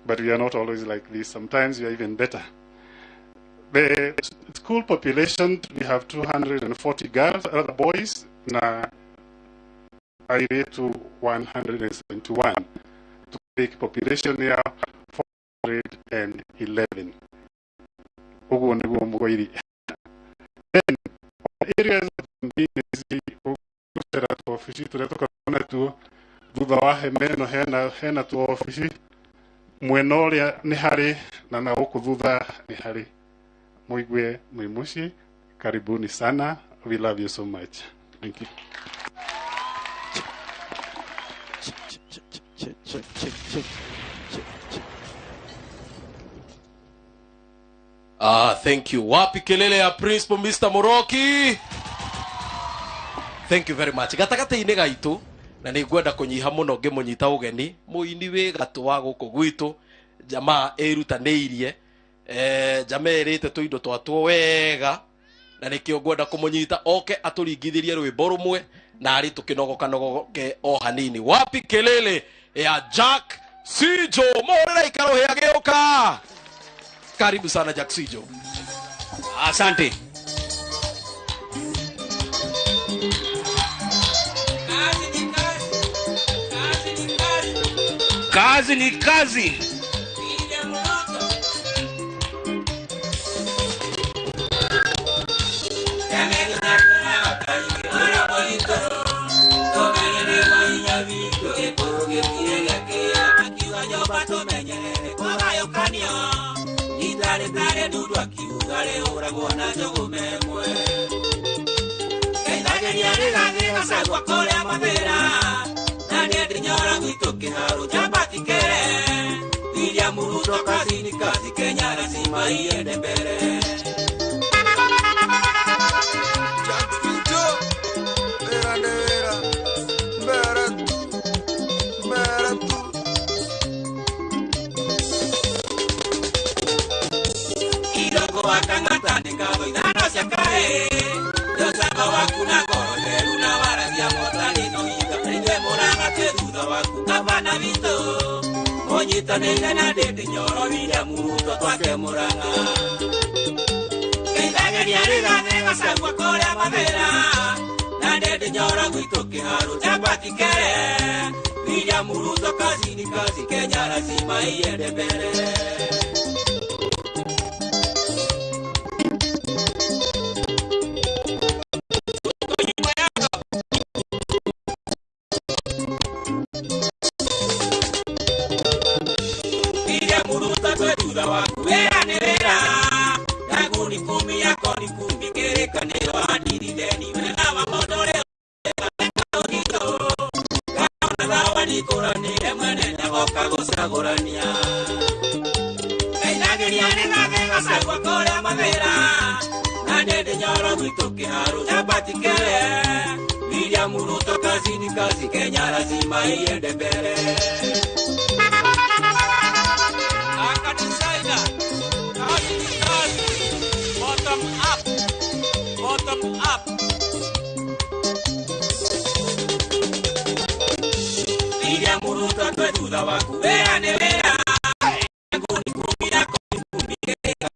but we are not always like this. Sometimes we are even better. The school population, we have 240 girls, other boys, na I rate to 171. To make population here 411. Then, areas of the office tunatoka kuona tu thutha wa hemeno hena tu office mwena uria ni hari na na huku thutha ni hari. Muigwe mwimushi, karibuni sana. We love you so much. Thank you. Thank you. Wapi kelele ya Principal Mr. Moroki? Thank you very much. Gatagata-inĩ gaitũ na nĩ ngwenda kũnyiha mũno ngĩmũnyita ũgeni mũini wĩ gatũ wa gũkũ gwitũ jamaa ĩrutanĩirie jamaa ĩrĩte tũindo twatwo wega na nĩkĩo ngwenda kũmũnyita oke atũringithĩrie rwĩmbo rũmwe na arĩ tũkĩnogoke o hanini. Wapi kelele ya Jack Sijo? Morera ikaro hĩa gĩũka. Karibu sana Jack Sijo. Asante. Kazi ni kazi. Nyora gwito kiharo cha batikere William Ruto kazi ni kazi Kenya lazima iende mbele. Idogo wakangata ndingabo idano siakae Yosanga wakuna korode luna warazia motani no ika Nige moranga teruda waku Kabana vito Monyita nene na dede nyoro William Ruto twake moranga Keidage niariga nega sangwa kore amavera Na dede nyoro gwito kiharo chapati kere William Ruto kazi ni kazi Kenya lazima iende mbele. William Ruto kazi ni kazi Kenya lazima iende mbele. Akadisaida kazi ni kazi bottom up bottom up. William Ruto twetuda waku vera nevera nguni kumi yako kumi keka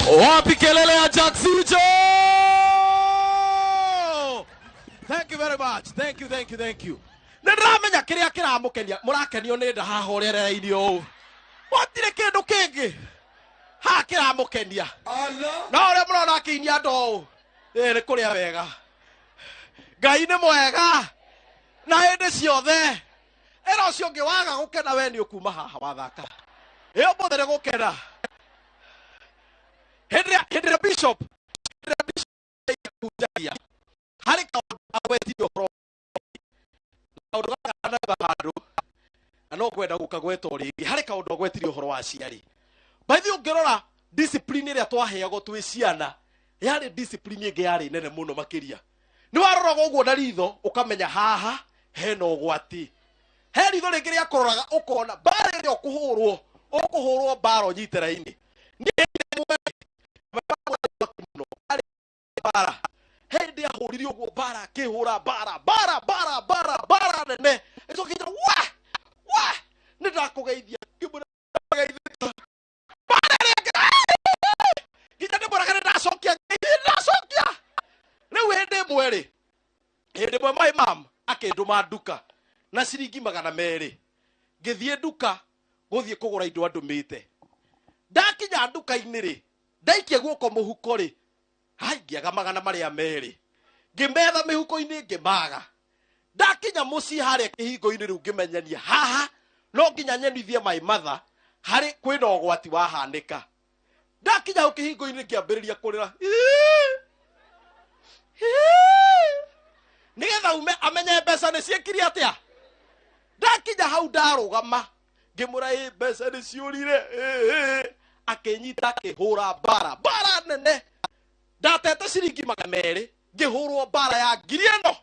Wapi kelele ya Jaxijo? Thank you very much. Thank you. Nĩndĩramenya kĩrĩa kĩramũkenia mũrakenio nĩ nda haha ũrĩerereirio. Watire kĩndũ kĩngĩ. Ha kĩramũkenia. No ũrĩa mũrona akĩinia ndoo. Nĩ kũrĩa wega. Ngai nĩ mwega. Na hĩndĩ ciothe. Ĩra ũcio ũngĩ waga gũkena we nĩ ũkuma haha wathaka. Ĩyo mũthĩ nĩ gũkena. Hĩndĩ bishop. Harĩ kaũndũ agwetirio horo. Kaũndũ gaka handũ. Na no kwenda gũkagweta rĩngĩ. Harĩ kaũndũ agwetirio horo wa ciari. Baithĩ ũngĩrora discipline ĩrĩa twaheagwo twĩ ciana. Yarĩ discipline ĩngĩ yarĩ nene mũno makĩria. Nĩ waroraga ũguo na ritho ũkamenya haha hena ũgwati. He ritho rĩngĩ rĩa kũroraga ũkona bara ĩrĩa ũkũhũrwo bara ũnyitĩra-inĩ. Bara. Hĩndĩ ahũrire ũguo bara akĩhũra bara nene. Ĩcokĩte wa nĩ ndakũgeithia. Bara rĩngĩ. Nginya ndĩmũraga ndacokia. Rĩu hĩndĩ ĩmwe my mom akĩndũma nduka na ciringi 200. Ngĩthiĩ nduka gũthiĩ kũgũra indo andũmĩte. Ndakinya nduka-inĩ rĩ, ndaikia guoko mũhuko rĩ, ngĩaga 200. Ngĩmetha mĩhuko-inĩ ngĩmaga. Ndakinya mũciĩ harĩa kĩhingo-inĩ rĩu ngĩmenyania haha no nginya nyenithie my mother harĩ kwĩna ũgwati wahanĩka. Ndakinya hau kĩhingo-inĩ ngĩambĩrĩria kũrĩra. Nĩgetha ume amenye mbeca nĩ ciĩkire atĩa. Ndakinya hau ndarũgama ngĩmũra mbeca nĩ ciũrire. Akĩnyita akĩhũra bara nene. Ndatete ciringi 200 ngĩhũrwo bara ya 1,000.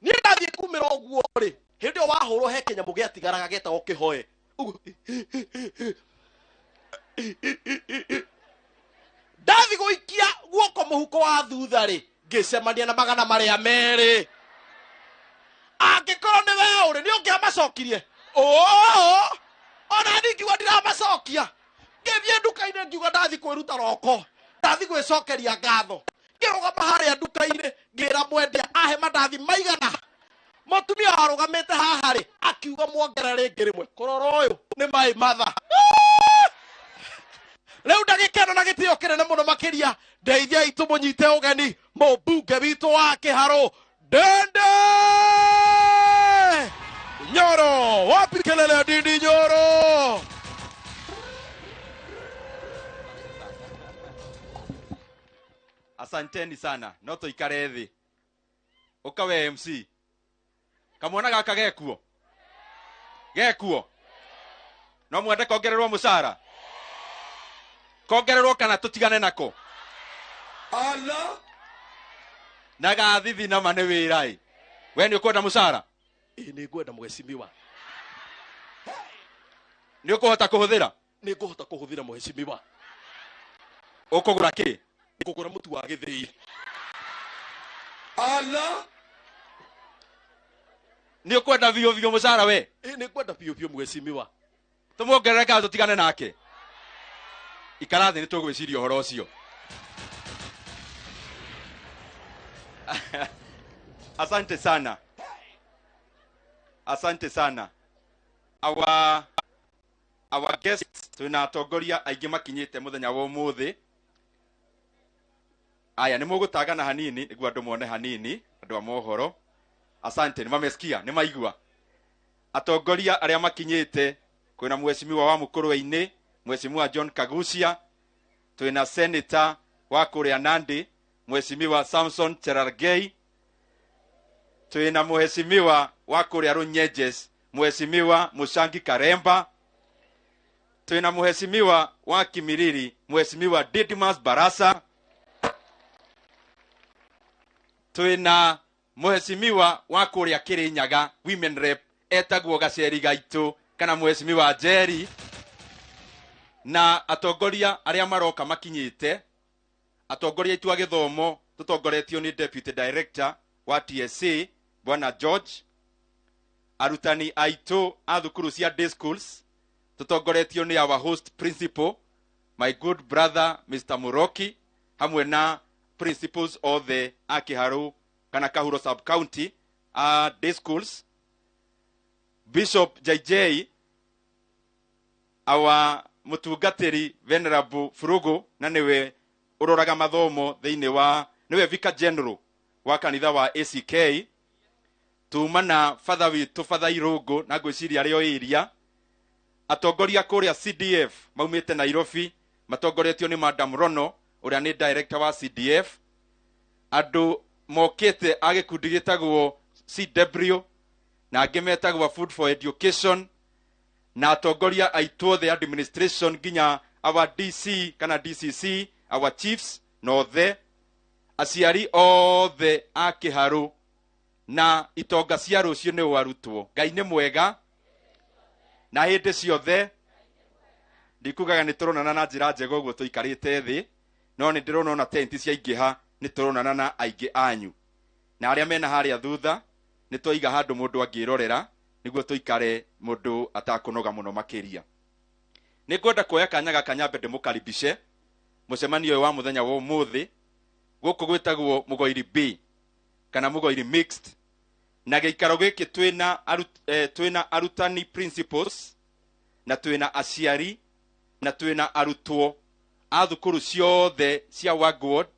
Niĩ ndathiĩ kumĩra ũguo rĩ, hĩndĩ ĩyo wahũrwo he kĩnyamũ gĩatigaraga getagwo kĩhoe. Ndathi gũikia guoko mũhuko wa thutha rĩ, ngĩcemania na 200. Angĩkorwo nĩ we ũrĩ nĩ ũngĩamacokirie. Ona niĩ ngiuga ndiramacokia. Ngĩthiĩ nduka-inĩ ngiuga ndathi kwĩruta roko. Ndathi gwĩcokeria ngatho. Ngĩrũgama harĩa nduka-inĩ ngĩra mwendia ahe mandathi 100. Mũtumia warũgamĩte haha rĩ, akiuga muongerere rĩngĩ rĩmwe. Kũrora ũyũ nĩ my mother. Rĩu ndagĩkeno na gĩtĩo kĩnene mũno makĩria. Ndeithiai tũmũnyite ũgeni mũmbunge witũ wa Kĩharũ Ndende Nyoro. Wapi kelele Ndindi Nyoro? Asanteni sana. No tuikare thĩ. Ukawe MC. Kamwana gaka gekuo. No mwende kongererwo mũcara. Kongererwo kana tutigane nako. Na gathithi na mane wĩra. We nĩ ũkwenda mũcara? Nĩ ngwenda mheshimiwa. Nĩ ũkũhota kũhũthĩra? Nĩ ngũhota kũhũthĩra mheshimiwa. Ũkũgũra kĩ? Ngũgũra mũtu wa gĩthĩi. Nĩ ũkwenda biũ mũcara we? Nĩ ngwenda biũ mheshimiwa. Tũmuongerere kana tũtigane nake? Ikara thĩ nĩ tũgwĩciria ũhoro ũcio. Asante sana. Our guests twina atongoria aingĩ makinyĩte mũthenya wa ũmũthĩ. Aya nĩ mũgũtagana hanini nĩguo andũ mone hanini, andũ a mohoro. Asante, nĩ mamesikia, nĩ maigua. Atongoria arĩa makinyĩte, kwĩna mheshimiwa wa Mũkũrwe-inĩ, Mheshimiwa John Kagucia, twina senator wa kũrĩa Nandi, Mheshimiwa Samson Cherargei, twina mheshimiwa wa kũrĩa Runyenjes, Mheshimiwa Mushangi Karemba, twina mheshimiwa wa Kimiriri, Mheshimiwa Didmas Barasa, twina mheshimiwa wa kũrĩa Kirinyaga, women rep etagwo Gaceri Gaitũ kana mheshimiwa Jerry, na atongoria arĩa maroka makinyĩte. Atongoria itu a gĩthomo tutongoretio ni deputy director wa TSA Bwana George, arutani aitu a thukuru cia day schools tutongoretio ni our host principal my good brother Mr. Muroki hamwe na principals of the Akiharu kana Kahuro sub county day schools, Bishop JJ, our mutungatiri Venerable Furugo na niwe uroraga mathomo thiini wa niwe Vicar General wa kanitha wa ACK, tumana father witu Father Irungu na gwiciria ario iria, atongoria kuria CDF maumite Nairobi matongoretio ni Madam Rono uria ni director wa CDF, andu mokite agikundi gitagwo CW na angĩ metagwo Food for Education, na atongoria aitu the administration ginya our DC kana DCC, our chiefs no the aciari othe a Kiharu na itonga cia rucio ni warutwo. Ngai ni mwega na hindi ciothe. Ndikugaga ni turonana na njira njega uguo tuikarite thi, no ni ndirona ona tenti cia ingiha ni turonana na aingi anyu, na aria mena haria thutha ni toiga handu mundu angirorera niguo tuikare mundu atakunoga muno makiria. Ni kwenda kuoya kanya gaka nyambe ndimukaribishe mucemanio wa muthenya wa umuthi guku gwitagwo Mugoiri B kana Mugoiri mixed, na giikaro giki twina arutani principals na twina aciari na twina arutwo a thukuru ciothe cia Wagward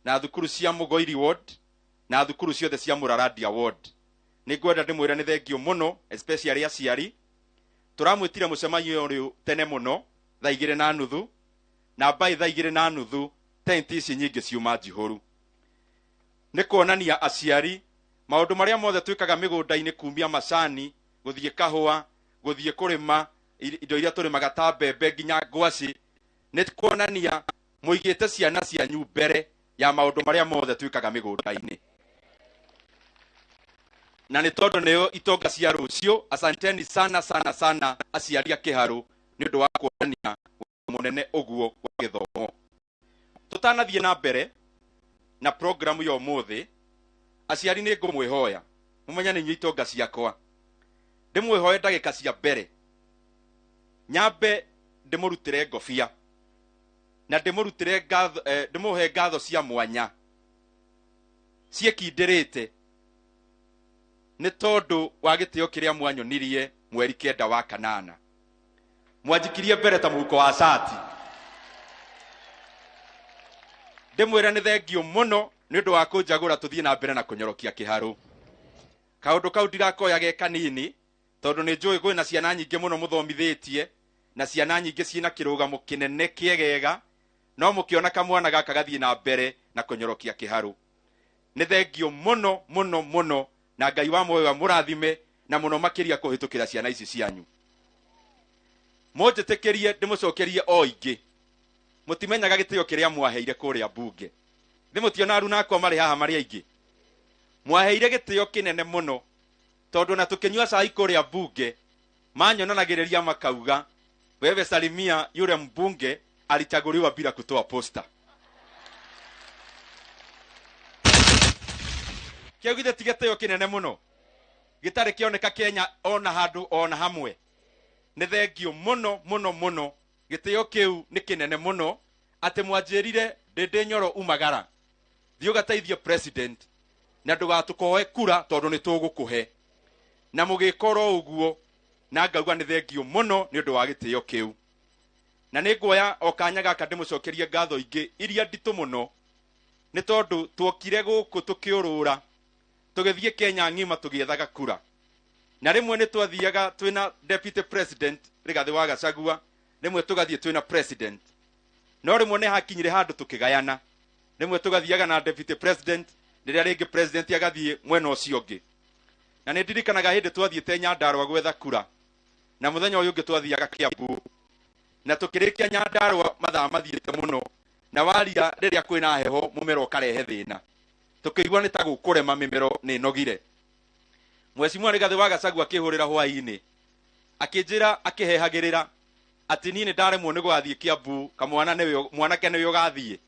na thukuru cia Mugoiri ward na thukuru ciothe cia Muraradia ward. Ni ngwenda ndimwira ni thengio muno, especially aciari. Turamwitire mucemanio uyu tene muno thaa 2:30 na by thaa 2:30 tenti ici nyingi ciuma njihuru. Ni kuonania aciari maundu maria mothe twikaga migunda-ini kumia macani, guthie kahua, guthie kurima indo iria turimaga ta mbembe nginya ngwaci, ni kuonania muigite ciana cianyu mbere ya maundu maria mothe twikaga migunda-ini. Na ni tondu niyo itonga cia rucio. Asanteni sana sana sana aciari a Kiharu ni undu wa kuonania munene uguo wa githomo. Tutanathie na mbere na programu ya umuthi, aciari ni ngumwihoya mumenya ni itonga ciakwa, ndimwihoye ndagika cia mbere nyambe ndimurutire ngofia na ndimurutire ngatho, ndimuhe ngatho cia mwanya ciekindirite ni tondu wa gitio kiria mwanyonirie mweri 9 wa kanana. Mwanjikirie mbere ta muhuko wa sati. Ndimwira ni thengio muno ni undu wa kunjagura tuthie na mbere na kunyorokia Kiharu. Kaundu kau ndirakoya ge kanini tondu ni njui kwina ciana nyingi muno muthomithitie na ciana nyingi ciina kirugamo kinene kiegega, no mukiona kamwana gaka gathie na mbere na kunyorokia Kiharu. Ni thengio muno muno muno, na Ngai wa moyo murathime na muno makiria kuhitukira ciana ici cianyu. Mujitekerie ndimucokerie o ingi mutimenyaga gitio kiria mwaheire kuria bunge. Ndimutiona aruna akwa mari haha mari aingi mwaheire gitio kinene muno, tondu na tukinyua cai kuria bunge manyonanagireria makauga wewe salimia yule mbunge alichaguliwa bila kutoa posta. Kiau githe tigitio kinene muno gitari kioneka Kenya ona handu ona hamwe. Ni thengio muno muno muno, gitio kiu ni kinene muno ati mwanjirire ndindi nyoro umagara thio gateithie president na ndugatukoe kura tondu ni tugukuhe, na mugikoro uguo na ngauga ni thengio muno ni undu wa gitio kiu. Na ni ngwoya o kanya gaka ndimucokerie ngatho ingi iria nditu muno, ni tondu twokire guku tukiurura tugithie Kenya ngima tugiethaga kura, na rimwe ni twathiaga twina deputy president Rigathi wa Gachagua, rimwe tugathie twina president, no rimwe ni hakinyire handu tukigayana, rimwe tugathiaga na deputy president riria ringi president agathie mwena ucio ungi. Na ni ndirikanaga hindi twathiete Nyandarua gwetha kura, na muthenya uyu ungi twathiaga Kiambu, na tukirikia Nyandarua mathaa mathiete muno, na waria riria kwina heho mumero karehe thina, tukigwa ni ta gukurema mimero ni nogire. Mheshimiwa Rigathi wa Gachagua akihurira hwaini akinjira akihehagirira ati ni ndaremwo ni gwathie Kiambu, kamwana niwe mwanake niwe ugathie,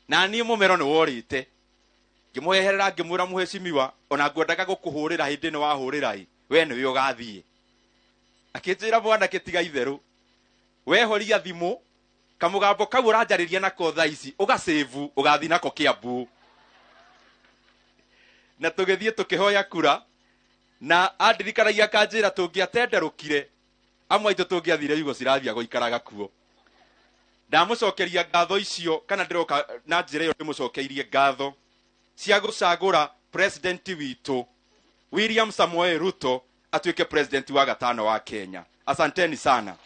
na ni mumero ni worite. Ngimuheherera ngimwira muheshimiwa ona ngwendaga gukuhurira hindi ni wahurira we niwe ugathie. Akinjira mwanake tiga itheru, wehoria thimu kamugambo kau uranjariria nako thaa ici ugasave ugathi nako Kiambu na tugithie tukihoya kura na andirikanagia kanjira tungiatenderukire amwe itu tungiathire yugo cirathia guikaraga kuo ndamucokeria ngatho icio kana ndiroka na njira iyo ndimucokeirie ngatho cia gucagura president witu William Samoei Ruto atuike president wa gatano wa Kenya. Asanteni sana.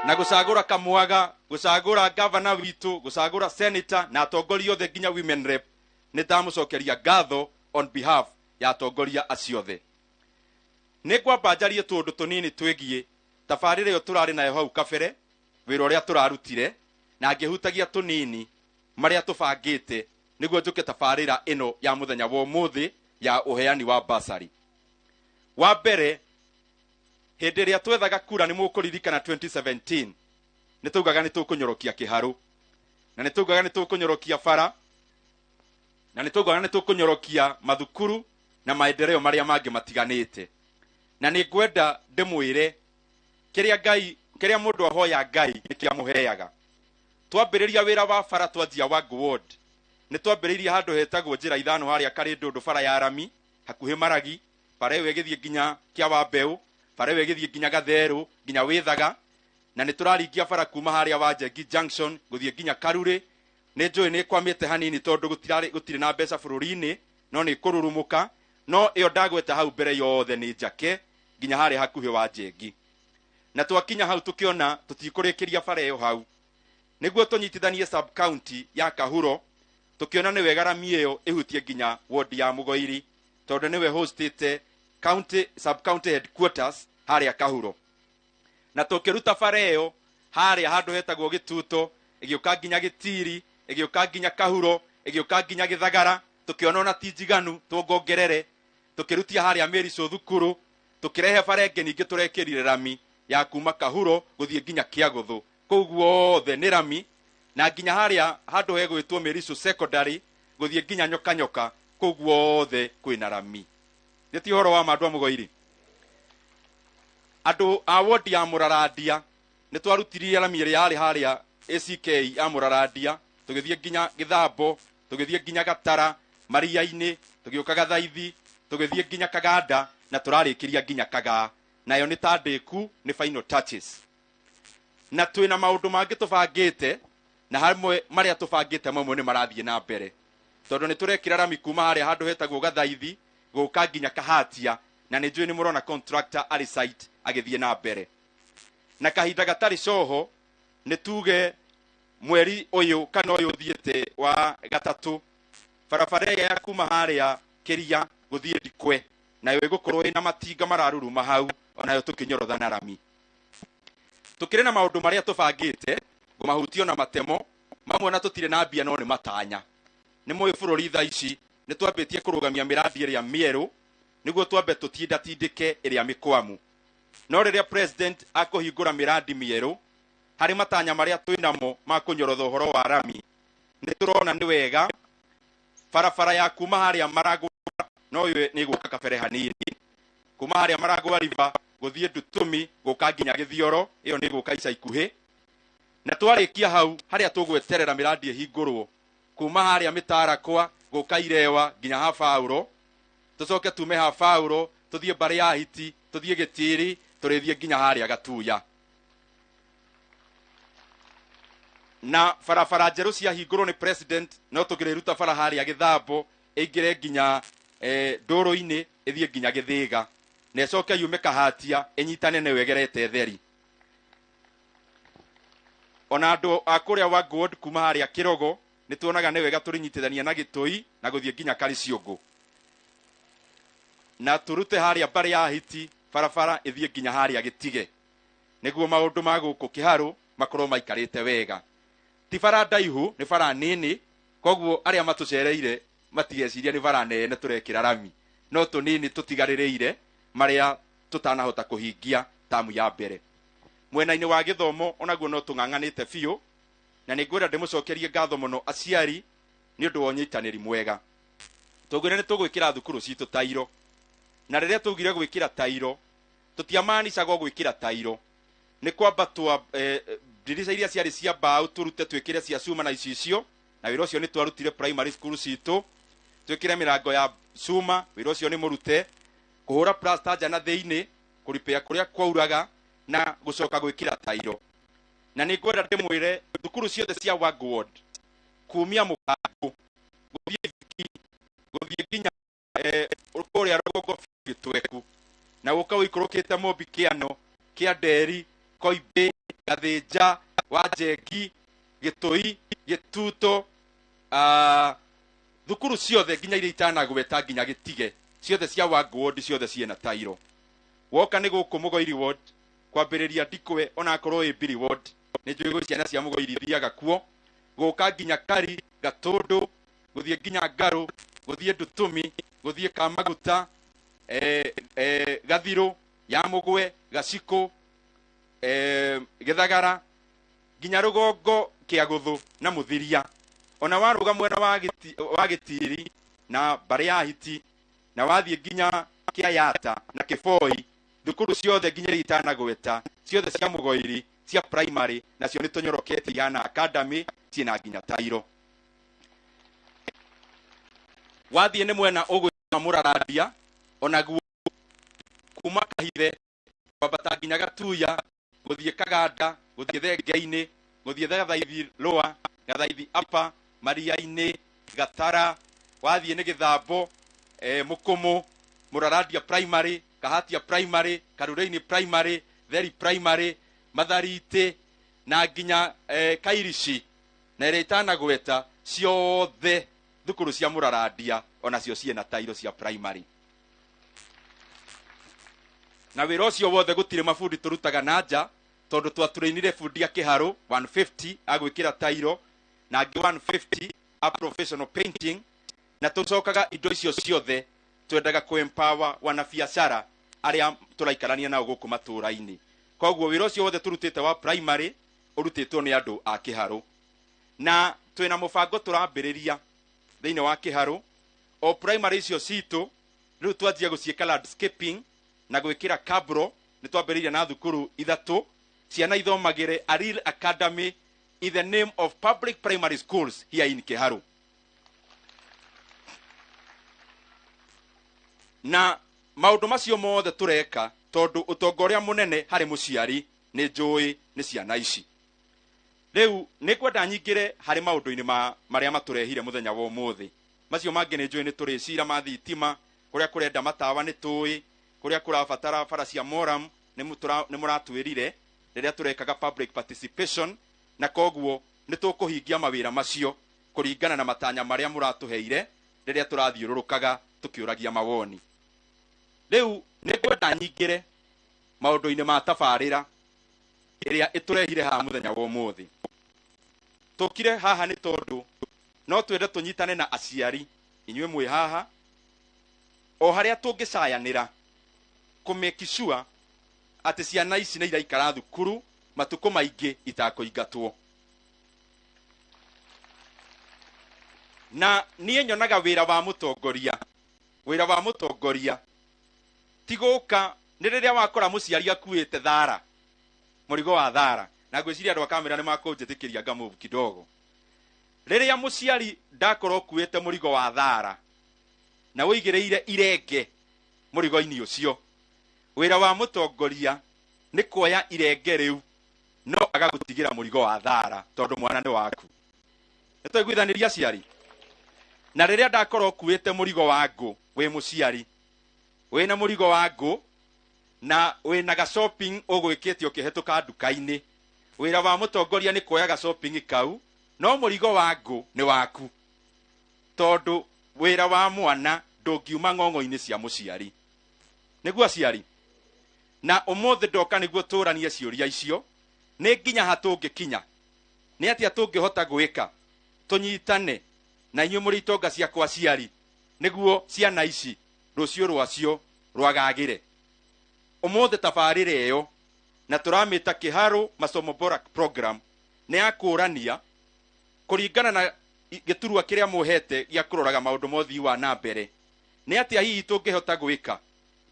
Na gucagura Kamwaga, gucagura governor witu, gucagura senator na atongoria othe nginya women rep nitamucokeria ngatho on behalf ya atongoria acio othe. Nĩ kwamba njarie tũndũ tũnini twĩgie tabarĩra ĩyo tũrarĩ nayo hau kabere wĩra ũrĩa tũrarutire na ngĩhutagia tũnini marĩa tũbangĩte nĩguo njũke tabarĩra ĩno ya mũthenya wa ũmũthĩ ya ũheani wa basari. Wa mbere hĩndĩ ĩrĩa twethaga kura nĩ mũkũririkana 2017 nĩ taugaga nĩ tũkũnyorokia kĩharũ na nĩ taugaga nĩ tũkũnyorokia bara na nĩ taugaga nĩ tũkũnyorokia mathukuru na maendeleo marĩa mangĩ matiganĩte. Na nĩ ngwenda ndĩmwĩre kĩrĩa mũndũ ahoya Ngai nĩkĩamũheaga. Twambĩrĩria wĩra wa bara twanjia wa Ward nĩ twambĩrĩirie handũ hetagwo njĩra ithano harĩa karĩ ndũndũ bara ya Rami hakuhĩ Maragi, bara ĩyo ĩgĩthiĩ nginya Kĩawambeu, bara ĩyo ĩgĩthiĩ nginya Gatherũ nginya Wĩthaga, na nĩ tũraringia bara kuma harĩa Wanjengi Junction gũthiĩ nginya Karurĩ. Nĩ njũĩ nĩ kwamĩte hanini tondũ gũtirĩ na mbeca bũrũri-inĩ no nĩ kũrurumuka, no ĩyo ndagweta hau mbere yothe nĩ njake nginya harĩa hakuhĩ Wanjengi. Na twakinya hau tũkĩona tũtikũrĩkĩria bara ĩyo hau nĩguo tũnyitithanie sub county ya Kahuro, tũkĩona nĩ wega Rami ĩyo ĩhutie nginya ward ya Mũgoiri tondũ nĩwe hostete county sub county headquarters harĩa Kahuro. Na tũkĩruta bara ĩyo harĩa handũ hetagwo Gĩtuto ĩgĩũka nginya Gĩtiri ĩgĩũka nginya Kahuro ĩgĩũka nginya Gĩthagara, tũkĩona ona ti njiganu tũngongerere, tũkĩrutia harĩa Mĩrico thukuru, tũkĩrehe bara ĩngĩ ningĩ tũrekĩrire Rami ya kuma Kahuro gũthiĩ nginya Kĩagũthũ. Kũu guothe nĩ Rami na nginya harĩa handũ hegwĩtwo Mĩrico secondary gũthiĩ nginya Nyokanyoka, kũu guothe kwĩna Rami. Nĩ ti ũhoro wa andũ a Mũgoiri. Andũ a ward ya Mũrarandia nĩ twarutirie Rami ĩrĩa yarĩ harĩa ACK ya Mũrarandia, tũgĩthiĩ nginya Gĩthambo, tũgĩthiĩ nginya Gatara, Maria-inĩ, tũgĩũka Gathaithi, tũgĩthiĩ nginya Kaganda na tũrarĩkĩria nginya Kagaa. Nayo nĩ tandĩku nĩ final touches. Na twĩna maũndũ mangĩ tũbangĩte na hamwe marĩa tũbangĩte mamwe nĩ marathiĩ na mbere tondũ nĩ tũrekĩra Rami kuma harĩa handũ hetagwo Gathaithi gũka nginya Kahatia, na nĩ njũĩ nĩ mũrona contractor arĩ site agĩthiĩ na mbere. Na kahinda gatarĩ coho nĩ tuge mweri ũyũ kana ũyũ ũthiĩte wa gatatũ barabara ya kuma harĩa Kĩria gũthiĩ Ndikwe nayo ĩgũkorwo ĩna matinga mararuruma hau onayo tũkĩnyorotha na Rami. Tũkĩrĩ na maũndũ marĩa tũbangĩte ngũmahutio na matemo mamwe na tũtirĩ na mbia no nĩ matanya. Nĩ mũĩ bũrũri thaa ici nĩ twambĩtie kũrũgamia mĩradi ĩrĩa mĩerũ nĩguo twambe tũtindatindĩke ĩrĩa mĩkwamu. No rĩrĩa president akũhingũra mĩradi mĩerũ harĩ matanya marĩa twĩnamo ma kũnyorotha ũhoro wa Rami, nĩ tũrona nĩ wega barabara ya kuma harĩa Maragwa no yo nĩ gũka kabere hanini, kuma harĩa Maragwa river gũthiĩ Ndutũmi gũka nginya Gĩthioro, ĩyo nĩ gũka ica ikuhĩ. Na twarĩkia hau harĩa tũgweterera mĩradi ĩhingũrwo kuma harĩa Mĩtarakwa gũka Irewa nginya Habaũrũ, tũcoke tume Habaũrũ tũthiĩ Mbarĩ ya Hiti tũthiĩ Gĩtĩri tũrĩthiĩ nginya harĩa Gatuya. Na barabara njerũ cia hingũrwo nĩ president no tũkĩrĩruta bara harĩa Gĩthambo ĩingĩre nginya Ndũrũ-inĩ ĩthiĩ nginya Gĩthĩga na ĩcoke yume Kahatia ĩnyitane na wegerete theri. Ona andũ a kũrĩa wa God kuma harĩa Kĩrogo nĩ tuonaga nĩ wega tũrinyitithania na Gĩtũi na gũthiĩ nginya Kariciũngũ, na tũrute harĩa Mbarĩ ya Hiti barabara ĩthiĩ nginya harĩa Gĩtige nĩguo maũndũ ma gũkũ Kĩharũ makorwo maikarĩte wega. Ti bara ndaihu, nĩ bara nini, koguo arĩa matũcereire matigeciria nĩ bara nene tũrekĩra Rami, no tũnini tũtigarĩrĩire marĩa tũtanahota kũhingia tamu ya mbere. Mwena-inĩ wa gĩthomo onaguo no tũng'ang'anĩte biũ, na nĩ ngwenda ndĩmũcokerie ngatho mũno aciari nĩ ũndũ wa ũnyitanĩri mwega. Tũgwĩre nĩ tũgwĩkĩra thukuru citũ tairo, na rĩrĩa tũgire gwĩkĩra tairo tũtiamanicaga gwĩkĩra tairo, nĩ kwamba ndirica iria ciarĩ cia mbaũ tũrute twĩkĩre cia cuma na icicio, na wĩra ũcio nĩ twarutire primary school citũ twĩkĩre mĩrango ya cuma, wĩra ũcio nĩ mũrute, kũhũra plaster nja na thĩinĩ, kũripĩa kũrĩa kwauraga na gũcoka gwĩkĩra tairo. Na nĩ ngwenda ndĩmwĩre thukuru ciothe cia Wagward kumia mũkango gũthiĩ Viki, gũthiĩ nginya kũrĩa rũgongo Gĩtweku, na gũka ũikũrũkĩte Mũmbi Kĩano, Kĩanderi, Koimbe, Gathĩnja, Wanjengi, Gĩtũi, Gĩtuto, thukuru ciothe nginya iria itanagweta nginya Gĩtige, ciothe cia Wagward ciothe ciena tairo. Woka nĩ gũkũ Mũgoiri ward, kwambĩrĩria Ndikwe ona korwo ĩ Mbiri ward, nĩ njũĩ ciana cia Mũgoiri thiaga kuo, gũka nginya Kari, Gatũndũ, gũthiĩ nginya Ngaru, gũthiĩ Ndutumi, gũthiĩ Kamaguta, Gathirũ, Yamũgwe, Gacikũ, Gĩthagara, nginya rũgongo Kĩagũthũ na Mũthiria. Ona warũga mwena wa Gĩtiri na Mbarĩ ya Hiti, na wathiĩ nginya Kĩayata na Kĩboi, thukuru ciothe nginya iria itanagweta, ciothe cia Mũgoiri, cia primary, nacio nĩ tũnyoroketie yana academy, ciĩna nginya tairo. Wathiĩ nĩ mwena ũgwĩka Mũrarandia, onaguo kuma Kahithe, kwambata nginya Gatuya, gũthiĩ Kaganda, gũthiĩ Thengei-inĩ, gũthiĩ Gathaithi Lower, Gathaithi Upper, Maria-inĩ, Gatara, wathiĩ nĩ Gĩthambo, Mũkũmũ, Mũrarandia primary, Kahatia primary, Karũrĩ-inĩ primary, Theri primary, Mathariti na nginya Kairici, na ĩrĩa itanagweta ciothe thukuru cia Mũrarandia onacio ciena tairo cia primary. Na wĩra ũcio wothe gũtirĩ mabundi tũrutaga na nja, tondũ twatũrĩinire bundi ya Kĩharũ 150 agwĩkĩra tairo, na angĩ 150 a professional painting, na tũcokaga indo icio ciothe twendaga kũ-empower wanabiacara arĩa tũraikarania nao gũkũ matũũra-inĩ. Koguo wĩra ũcio wothe tũrutĩte wa primary ũrutĩtwo nĩ andũ a Kĩharũ, na twĩna mũbango tũrambĩrĩria thĩinĩ wa Kĩharũ. O primary icio citũ rĩu twanjia gũciĩka landscaping na gwĩkĩra cabro. Nĩ twambĩrĩirie na thukuru ithatũ, ciana ithomagĩre a real academy in the name of public primary schools here in Kĩharũ. Na maũndũ macio mothe tũreka tondũ ũtonga ũrĩa mũnene harĩ mũciari nĩ njũĩ nĩ ciana ici. Rĩu nĩ kwenda nyingĩre harĩ maũndũ-inĩ marĩa matũrehire mũthenya wa ũmũthĩ. Macio mangĩ nĩ njũĩ nĩ tũrĩ cira ma thitima, kũrĩa kũrenda matawa nĩ tũĩ, kũrĩa kũrabatara bara cia moram nĩ mũratwĩrire rĩrĩa tũrekaga public participation, na koguo nĩ tũkũhingia mawĩra macio kũringana na matanya marĩa mũratũheire rĩrĩa tũrathiũrũrũkaga tũkĩũragia mawoni. Rĩu nĩ kwenda nyingĩre maũndũ-inĩ ma tabarĩra ĩrĩa ĩtũrehire haha mũthenya wa ũmũthĩ. Tũkire haha nĩ tondũ no twende tũnyitane na aciari, inyuĩ mwĩ haha, o harĩa tũngĩcayanĩra kũ-make sure atĩ ciana ici nĩ iraikara thukuru matukũ maingĩ itakũingatwo. Na niĩ nyonaga wĩra wa mũtongoria ti gũka nĩ rĩrĩa wakora mũciari akuĩte thara, mũrigo wa thara, na ngwĩciria andũ a kamera nĩ makũnjĩtĩkĩria ngamove kidogo. Rĩrĩa mũciari ndakorwo kuĩte mũrigo wa thara na ũigĩrĩire irenge mũrigo-inĩ ũcio, wĩra wa mũtongoria nĩ kuoya irenge rĩu no agagũtigĩra mũrigo wa thara tondũ mwana nĩ waku. Nĩ twaiguithanĩria aciari? Na rĩrĩa ndakorwo kuĩte mũrigo wa ngũ, wĩ mũciari wĩna mũrigo wa ngũ na wĩna ga shopping ũgwĩkĩte ũkĩhetũka nduka-inĩ, wĩra wa mũtongoria nĩ kuoya ga shopping kau, no mũrigo wa ngũ nĩ waku, tondũ wĩra wa mwana ndũngiuma ng'ong'o-inĩ cia mũciari. Nĩguo aciari? Na ũmũthĩ ndoka nĩguo tũranie ciũria icio, nĩ nginya ha tũngĩkinya, nĩ atĩa tũngĩhota gwĩka tũnyitane na inyuĩ mũrĩ itonga ciakwa aciari, nĩguo ciana ici rũciũ rwacio rwagagĩre. Ũmũthĩ tabarĩra ĩyo na tũramĩta Kĩharũ Masomo Bora program nĩ ya kũrania kũringana na gĩturwa kĩrĩa mũhete gĩa kũroraga maũndũ mothii wa na mbere, nĩ atĩa hihi tũngĩhota gwĩka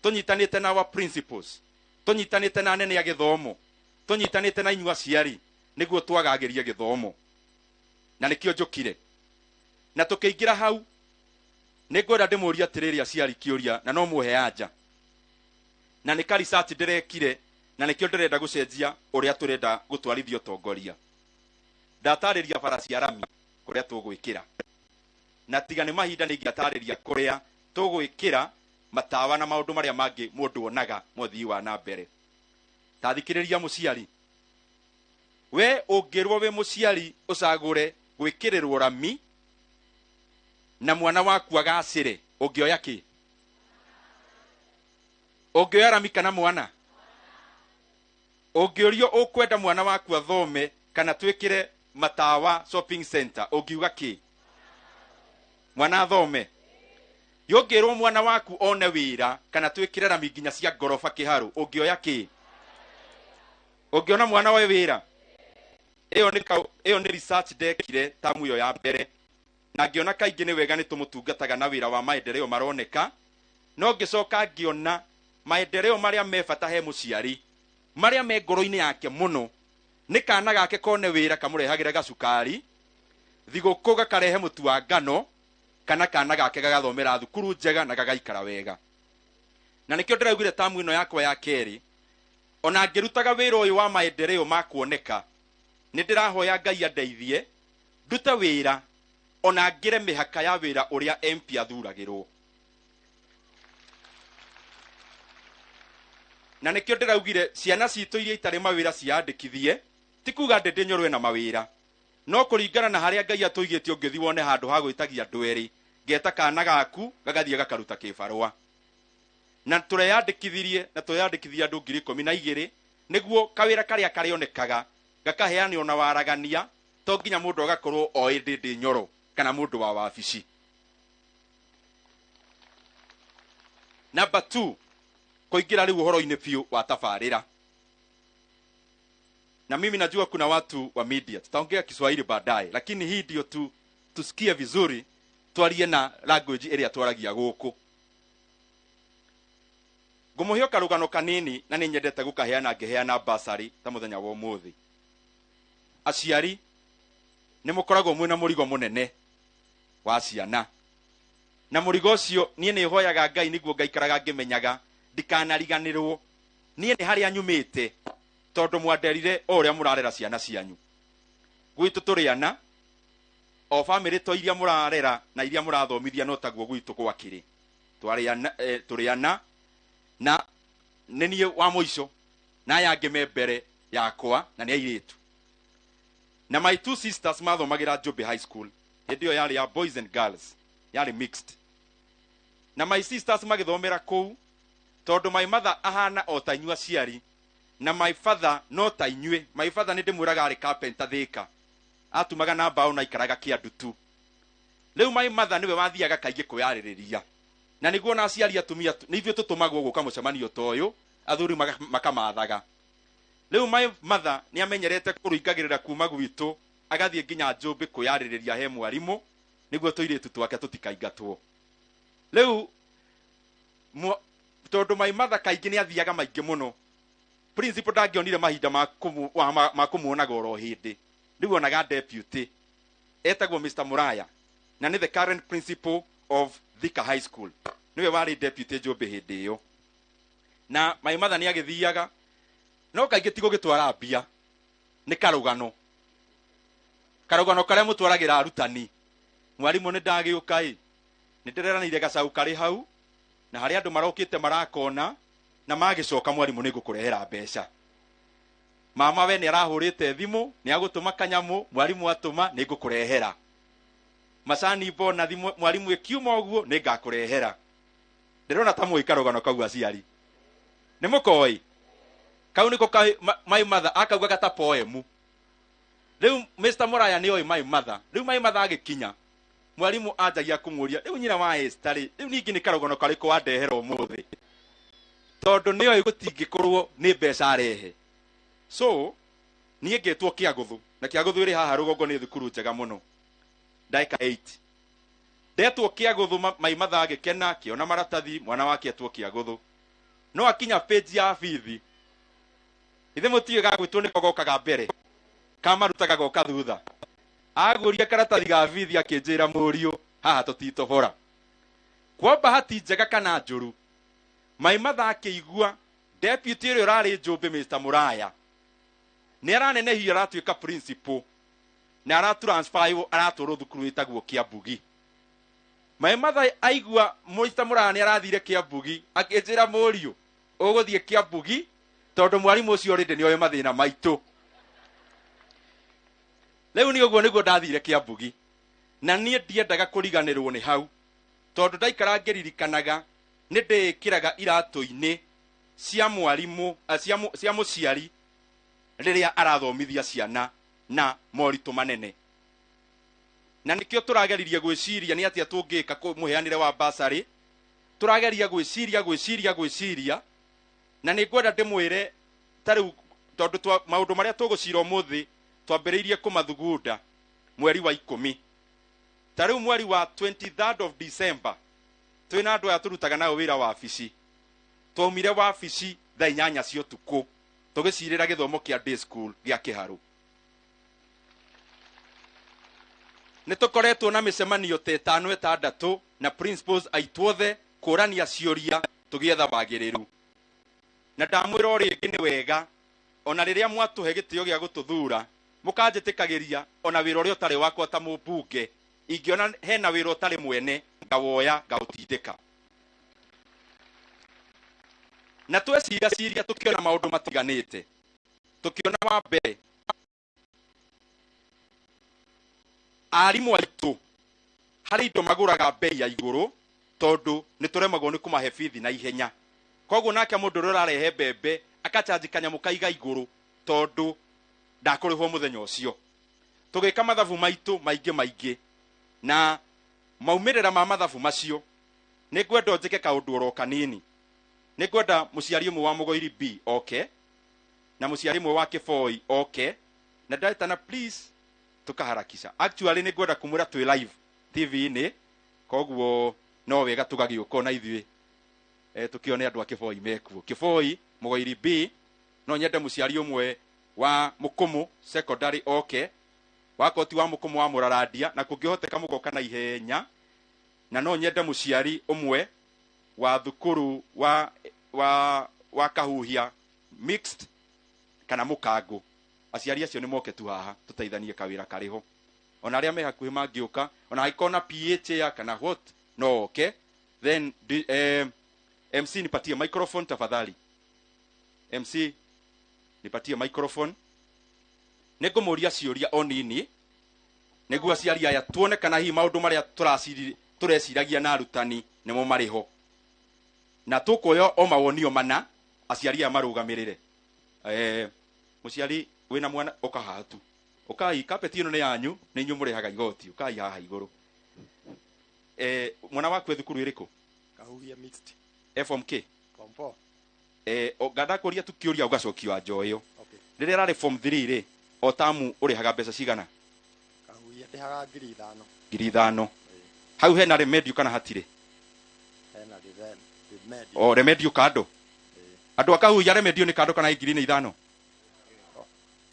tũnyitanĩte na our principals, tũnyitanĩte na anene a gĩthomo, tũnyitanĩte na inyuĩ aciari, niguo twagagirie githomo na nikio njukire na tukiingira hau ningwenda ndimuria atiriri aciari kiuria na no muhe anja na ni research ndirekire na nikio ndirenda gucenjia uria turenda gutwarithio tongoria ndatariria farasi arami kuria tugwikira na tiga ni mahinda ni ngiatariria kuria tugwikira matawa na maundu maria mangi mundu onaga muthii wa na mbere tathikiriria muciari we ungirwo we muciari ucagure gwikirirwo rami na mwana waku agacire ungioya ki ungioya rami kana mwana ungiorio ukwenda mwana waku athome kana twikire matawa shopping center ungiuga ki mwana athome yongirwo mwana waku one wira kana twikire rami nginya cia ngorofa kiharu ungioya ki ungiona mwana we wira iyo ni research dekire tamu yo ya mbere na ngiona kaingi ni wega ni tumutungataga na wira wa maendeleo maroneka no ngicoka ngiona maendeleo maria mebata he muciari maria me ngoro-ini yake muno ni kana gake kone wira kamurehagire gacukari thiguku gakarehe mutu wa ngano kana kana gake gagathomera thukuru njega na gagaikara wega na nikio ndiraugire tamu ino yakwa ya keri ona ngirutaga wira uyu wa maendeleo makuoneka ni ndirahoya Ngai andeithie nduta wira ona ngire mihaka ya wira uria MP athuragirwo na nikio ndiraugire ciana citu iria itari mawira ciandikithie tikuga ndinyorwe na mawira no kuringana na haria Ngai atuigite ungithi wone handu ha gwitagia andu eri ngeta kana gaku gagathie gakaruta kibarua na tureyandikithirie na tuyandikithia andu 12,000 niguo kawira karia karionekaga gakaheani ona waragania to nginya mundu agakorwo oindi nyoro kana mundu wa wabici. Number 2 kuingira riu uhoro-ini piu wa tabarira na mimi najua kuna watu wa media tutaongea Kiswahili baadaye lakini hii ndio tu tusikie vizuri twarie na language area twaragia guku ngumuhio karugano kanini na ninyendete gukaheana ngeheana basari ta muthenya wa umuthi aciari ni mukoragwo mwina murigo munene wa ciana na murigo ucio nie ni hoyaga Ngai niguo ngaikaraga ngimenyaga ndikanariganirwo nie ni haria nyumite tondu mwanderire uria murarera ciana cianyu gwitu turiana o family to iria murarera na iria murathomithia no taguo gwitu gwakiri turiana na nenie wa muico na yange membere yakwa na ni airitu na my 2 sisters mathomagira Jobe High School ndio yari ya boys and girls yari mixed na my sisters magithomera kou tondu my mother ahana o tanyua ciari na my father no tainyue my father ni ndimwiraga ari carpenter thika atumaga na mbao na ikaraga kiandu tu riu my mother niwe wathiaga kaingi kuyaririria na niguo na aciari atumia nithio tutumagwo guka mucemanio toyo athuri makamathaga riu my mother ni amenyerete kuruingagirira kuma gwitu agathie nginya Jobe kuyaririria he mwarimu niguo tuiritu twake tutikaingatwo riu tondu my mother kaingi ni athiaga maingi muno principal ndangionire mahinda ma kumuonaga oro hindi riu onaga deputy etagwo Mr. Muraya na ni the current principal of Thika High School niwe wari deputy Jobe hindi iyo na my mother ni agithiaga no kaingi tigo gitwara mbia ni karugano karia mutwaragira arutani mwarimu ni ndagiukai ni ndireranire gacau kari hau na hari andu marokite marakona na magicoka mwarimu ni gukurehera mbeca mama we ni arahurite thimu ni agutuma kanyamu mwarimu atuma ni gukurehera macani bona thimu mwarimu ekiuma uguo ni ngakurehera ndirona ta muikarugano kau aciari ni mukoi kau niko my mother akauga gata poemu riu Mr. Muraya ni oi my mother riu my mother agikinya mwarimu anjagia kumuria riu nyina wa Esther riu ningi ni karugano kariko wandehera umuthi tondu ni oi gutingikorwo ni mbeca arehe so nie ngetwo kiaguthu na kiaguthu iri haha rugongo ni thukuru njega muno ndaika 8 ndetwo kiaguthu my mother agikena kiona maratathi mwana wake etwo kiaguthu no akinya page ya bithi ithe mutiga gwitwo ni kogokaga mbere kama rutaga goka thutha aguria karatathi ga bithi akinjira murio haha tutitohora kwa bahati njega kana njuru mai mathake igua deputy ĩrĩa ũrarĩ njũmbĩ Mr Muraya nĩ aranenehia aratuĩka principal na aratransfer aratũrwo thukuru wĩtagwo Kĩambugi mai matha aigua Mr Muraya nĩ arathire Kĩambugi akĩnjĩra mũriũ ũgũthiĩ Kĩambugi tondũ mwarimũ ũcio already nĩ oĩ mathĩna maitũ rĩu nĩ ũguo nĩguo ndathire Kĩambugi na niĩ ndiendaga kũriganĩrwo nĩ hau tondũ ndaikara ngĩririkanaga nĩ ndĩkĩraga iratũ-inĩ cia mwarimũ cia mũciari rĩrĩa arathomithia ciana na moritũ manene na nĩkĩo tũrageririe gwĩciria nĩ atĩa tũngĩka mũheanĩre wa basarĩ tũrageria gwĩciria na nĩ ngwenda ndĩmwĩre tarĩu tondũ maũndũ marĩa tũgũcira ũmũthĩ twambĩrĩirie kũmathugunda mweri wa 10 tarĩu mweri wa 23rd of December twĩna andũ aya tũrutaga nao wĩra wa wabici twaumire wabici thaa 8 cia ũtukũ tũgĩcirĩra gĩthomo kĩa day school gĩa Kĩharũ nĩ tũkoretwo na mĩcemanio ta 5-6 na principals aitwothe kũrania ciũria tũgĩetha wagĩrĩru na ndamwĩra rĩngĩ nĩ wega ona rĩrĩa mwatũhe gĩtĩo gĩa gũtũthura mũkanjĩtĩkagĩria ona wĩra ũrĩa ũtarĩ wakwa ta mũmbunge ingĩona hena wĩra ũtarĩ mwene ngawoya ngaũtindĩka na tweciria tũkĩona maũndũ matiganĩte tũkĩona wa mbere arimũ aitũ harĩ indo magũraga bei ya igũrũ tondũ nĩ tũremagwo nĩ kũmahe bithi na ihenya koguo nake mũndũ ũrĩa ũrarehe mbembe akacanji kanyamũ kaiga igũrũ tondũ ndakũrĩhwo mũthenya ũcio tũgĩka mathabu maitũ maingĩ na maumĩrĩra ma mathabu macio nĩ ngwenda njĩke kaũndũ oro kanini nĩ ngwenda mũciari ũmwe wa Mũgoiri B oke na mũciari ũmwe wa Kĩboi oke na ndetana please tukaharakisha actually nĩ ngwenda kumwĩra twĩ live TV-inĩ koguo no wega tũgagĩũka na ithuĩ tukione andũ a Kĩboi mekuo Kĩboi Mũgoiri B no nyende mũciari ũmwe wa Mũkũmũ secondary oke wakoti wa Mũkũmũ wa Mũraradia na kũngĩhoteka mũgoka na ihenya na no nyende mũciari ũmwe wa thukuru wa Kahuhia mixed kana Mũkangũ aciari acio nĩ moke tu haha tũteithanie kawĩra karĩho ona arĩa me hakuhĩ mangĩũka ona aikona PHA kana what no okay then MC nipatie microphone tafadhali MC nipatie microphone nĩngũmũria ciũria onini nĩguo aciari aya tuone kana hihi maũndũ marĩa tũreciragia na arutani nĩmo marĩho na tũkuoya o mawonio mana aciari aya marũgamĩrĩre mũciari wĩna mwana ũkahaha tu ũkai kapeti ĩno nĩ yanyu nĩ inyuĩ mũrĩhaga igoti ũkai haha igũrũ mwana waku thukuru ĩrĩkũ Kahuhia mixed form K form 4 nganda kũria tukĩũria ũgacokio njo ĩyo rĩrĩa rarĩ form 3 rĩ o tamu ũrĩhaga mbeca cigana Kahuhia ndĩhaga 5,000 hau hena remedio kana hatirĩ hena remedio remedio kando andũ akahuhia remedio nĩ kando kana ngiri nĩ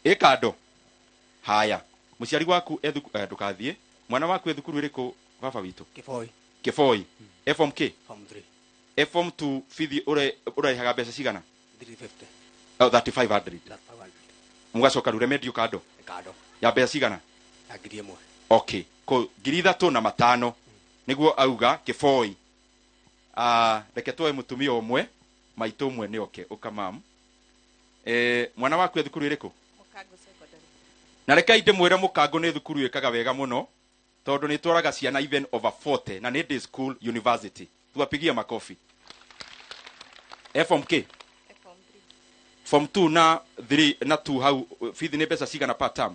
5 kando haya mũciari waku ndũkathiĩ mwana waku thukuru ĩrĩkũ baba witũ Kĩboi form K form 3 form 2 fithi ũrĩhaga mbeca cigana 350 3500 mũgacoka remedio kando ya mbeca cigana ngiri 1 okay ko ngiri 3,500 nĩguo auga Kĩboi reke twoe mũtumia ũmwe maitũ ũmwe nĩ oke ũkamam mwana waku thukuru ĩrĩkũ na reke ndĩmwĩre Mũkangũ nĩ thukuru ĩkaga wega mũno tondũ nĩ tũraga ciana even over 40 na nĩ day school university tuwapigie makofi form K form 2 na 3 na 2 hau fithi nĩ mbeca cigana per term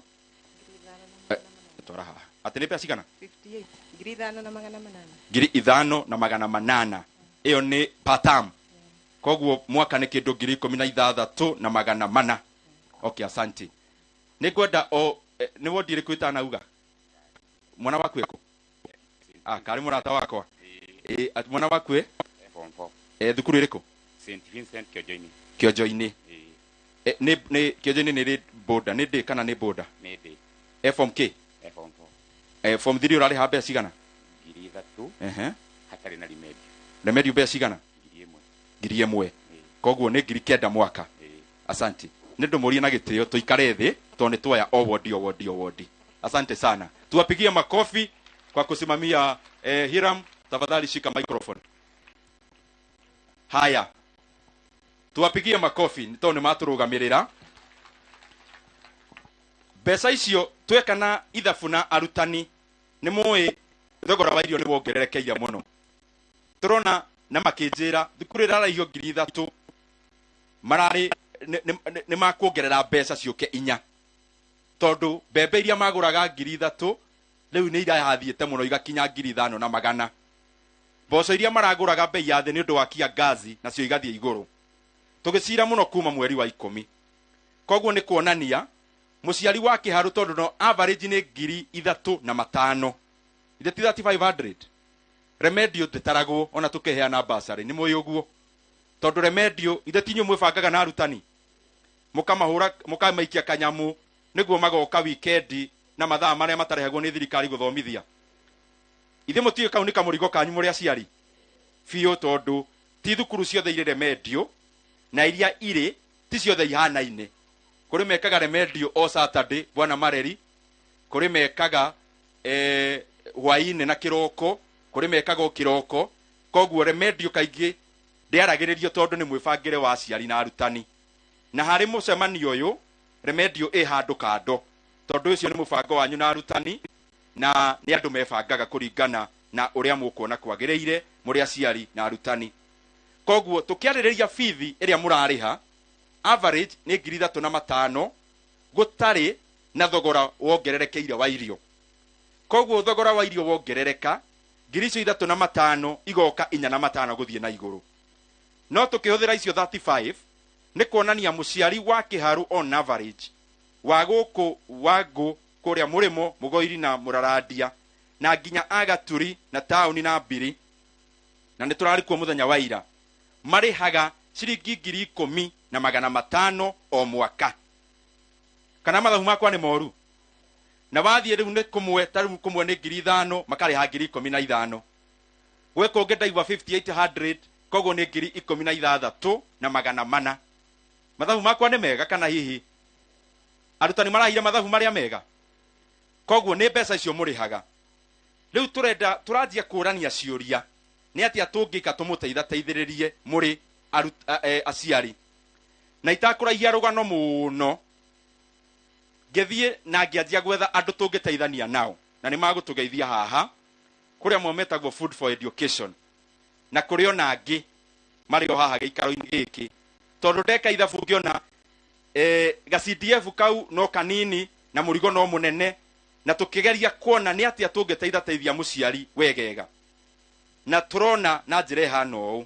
tũraha atĩ nĩ mbeca cigana 5,800 ĩyo nĩ per term koguo mwaka nĩ kĩndũ 16,400 okay asante nĩ ngwenda nĩ wondi ĩrĩkũ ĩtanauga mwana waku eko karĩ mũrata wakwa mwana waku thukuru ĩrĩkũ St Vincent Kĩonjo-inĩ Ni kiojeni ni boda ni de kana ni boda. Ni de. Form K. Form 4. Form 3 urari ha mbeca cigana? 3,000. Hatarĩ na remedio. Remedio mbeca cigana? 1,000. Koguo ni 9,000 mwaka. Asante. Nĩ ndũmũrie na gĩtĩo tuikare thĩ tondũ nĩ tuoya wodi. Asante sana. Tuwapigie makofi kwa kusimamia Hiram, tafadhali shika microphone. Haya. Tuwapigie makofi nĩ tondũ nĩ matũrũgamĩrĩra. Mbeca icio twekana ithabu na arutani nĩ mũĩ thogora wa irio nĩ wongererekeire mũno. Tũrona na makĩnjĩra thukuru ĩraraihio 3,000 mararĩ nĩ makuongerera mbeca ciũke 4 tondũ mbembe iria magũraga 3,000 rĩu nĩ irahathiĩte mũno igakinya 5,100. Mboco iria maragũraga bei ya thĩ nĩ ũndũ wa kiangazi nacio igathiĩ igũrũ. Tũgĩcira mũno kuma mweri wa 10. Koguo nĩ kuonania mũciari wa kĩharu tondũ no average nĩ 3,500. Ithe ti 3,500. Remedio ndetaragwo ona tũkĩheana basarĩ nĩ mũĩ ũguo. Tondũ remedio ithe tinyo mwĩbangaga na arutani. Mũkamaikia kanyamu nĩguo magoka weekend na mathaa marĩa matarehagwo nĩ thirikari gũthomithia. Ithe mũtiĩ kau nĩ kamũrigo kanyu mũrĩ aciari. Biũ tondũ ti thukuru ciothe irĩ remedio na iria irĩ ti ciothe ihanaine. Kũrĩ mekaga remedio o Saturday bwana Mareri. Kũrĩ mekaga hwaĩ-inĩ na kĩroko. Kũrĩ mekaga o kĩroko. Koguo remedio kaingĩ ndĩaragĩrĩrio tondũ nĩ mwĩbangĩre wa aciari na arutani. Na harĩ mũcemanio ũyũ remedio handũ kando tondũ ũcio nĩ mũbango wanyu na arutani na nĩ andũ mebangaga kũringana na ũrĩa mũkuona kwagĩrĩire mũrĩ aciari na arutani. Koguo tũkĩarĩrĩria bithi ĩrĩa mũrarĩha average nĩ 3,500 gũtarĩ na thogora wongererekeire wa irio. Koguo thogora wa irio wongerereka 3,500 igoka 4,500 gũthiĩ na igũrũ. No tũkĩhũthĩra icio 35 nĩ kuonania mũciari wa kĩharu on average wa gũkũ Wangũ kũrĩa Mũrĩmo Mũgoiri na Mũrarandia na nginya Agaturi na taũni na Mbiri na nĩ tũrarĩ kuo mũthenya wa ira marĩhaga ciringi 10,500 o mwaka. Kana mathabu makwa nĩ moru? Na wathiĩ rĩu nĩ kũmwe tarĩu kũmwe nĩ 5,000 makarĩha 15,000. Gwĩ kũngĩ ndaigua 5,800 koguo nĩ 16,400. Mathabu makwa nĩ mega kana hihi arutani marahire mathabu marĩa mega? Koguo nĩ mbeca icio mũrĩhaga. Rĩu tũranjia kũrania ciũria nĩ atĩa tũngĩka tũmũteithĩrĩrie mũrĩ aciari. Na itakũraihia rũgano mũno ngĩthiĩ na ngĩanjia gwetha andũ tũngĩteithania nao na nĩ magũtũgeithia haha kũrĩa mo metagwo Food for Education na kũrĩ ona angĩ marĩ o haha gĩikaro-inĩ gĩkĩ tondũ ndeka ithabu ngĩona ga CDF kau no kanini na mũrigo no mũnene na tũkĩgeria kuona nĩ atĩa tũngĩteithia mũciari wegega na tũrona na njĩra ĩhana ũũ.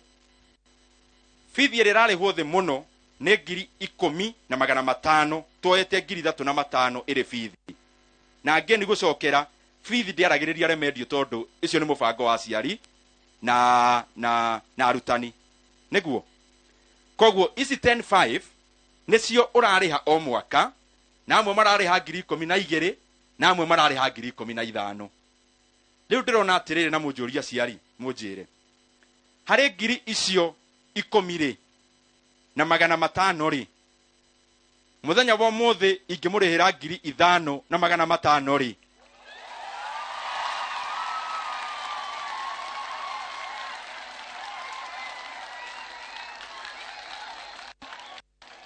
Bithi ĩrĩa ĩrarĩhwo thĩ mũno nĩ 10,500 tuoyete 3,500 ĩrĩ bithi. Na ngeni gũcokera bithi ndĩaragĩrĩria remedio tondũ icio nĩ mũbango wa aciari na arutani. Nĩguo. Koguo ici 10,500 nĩcio ũrarĩha o mwaka na amwe mararĩha 12,000 na amwe mararĩha 15,000. Rĩu ndĩrona atĩrĩrĩ na mũnjũria aciari mũnjĩre harĩ 10,000 icio 10,500 rĩ mũthenya wa ũmũthĩ ingĩmũrĩhĩra 5,500 rĩ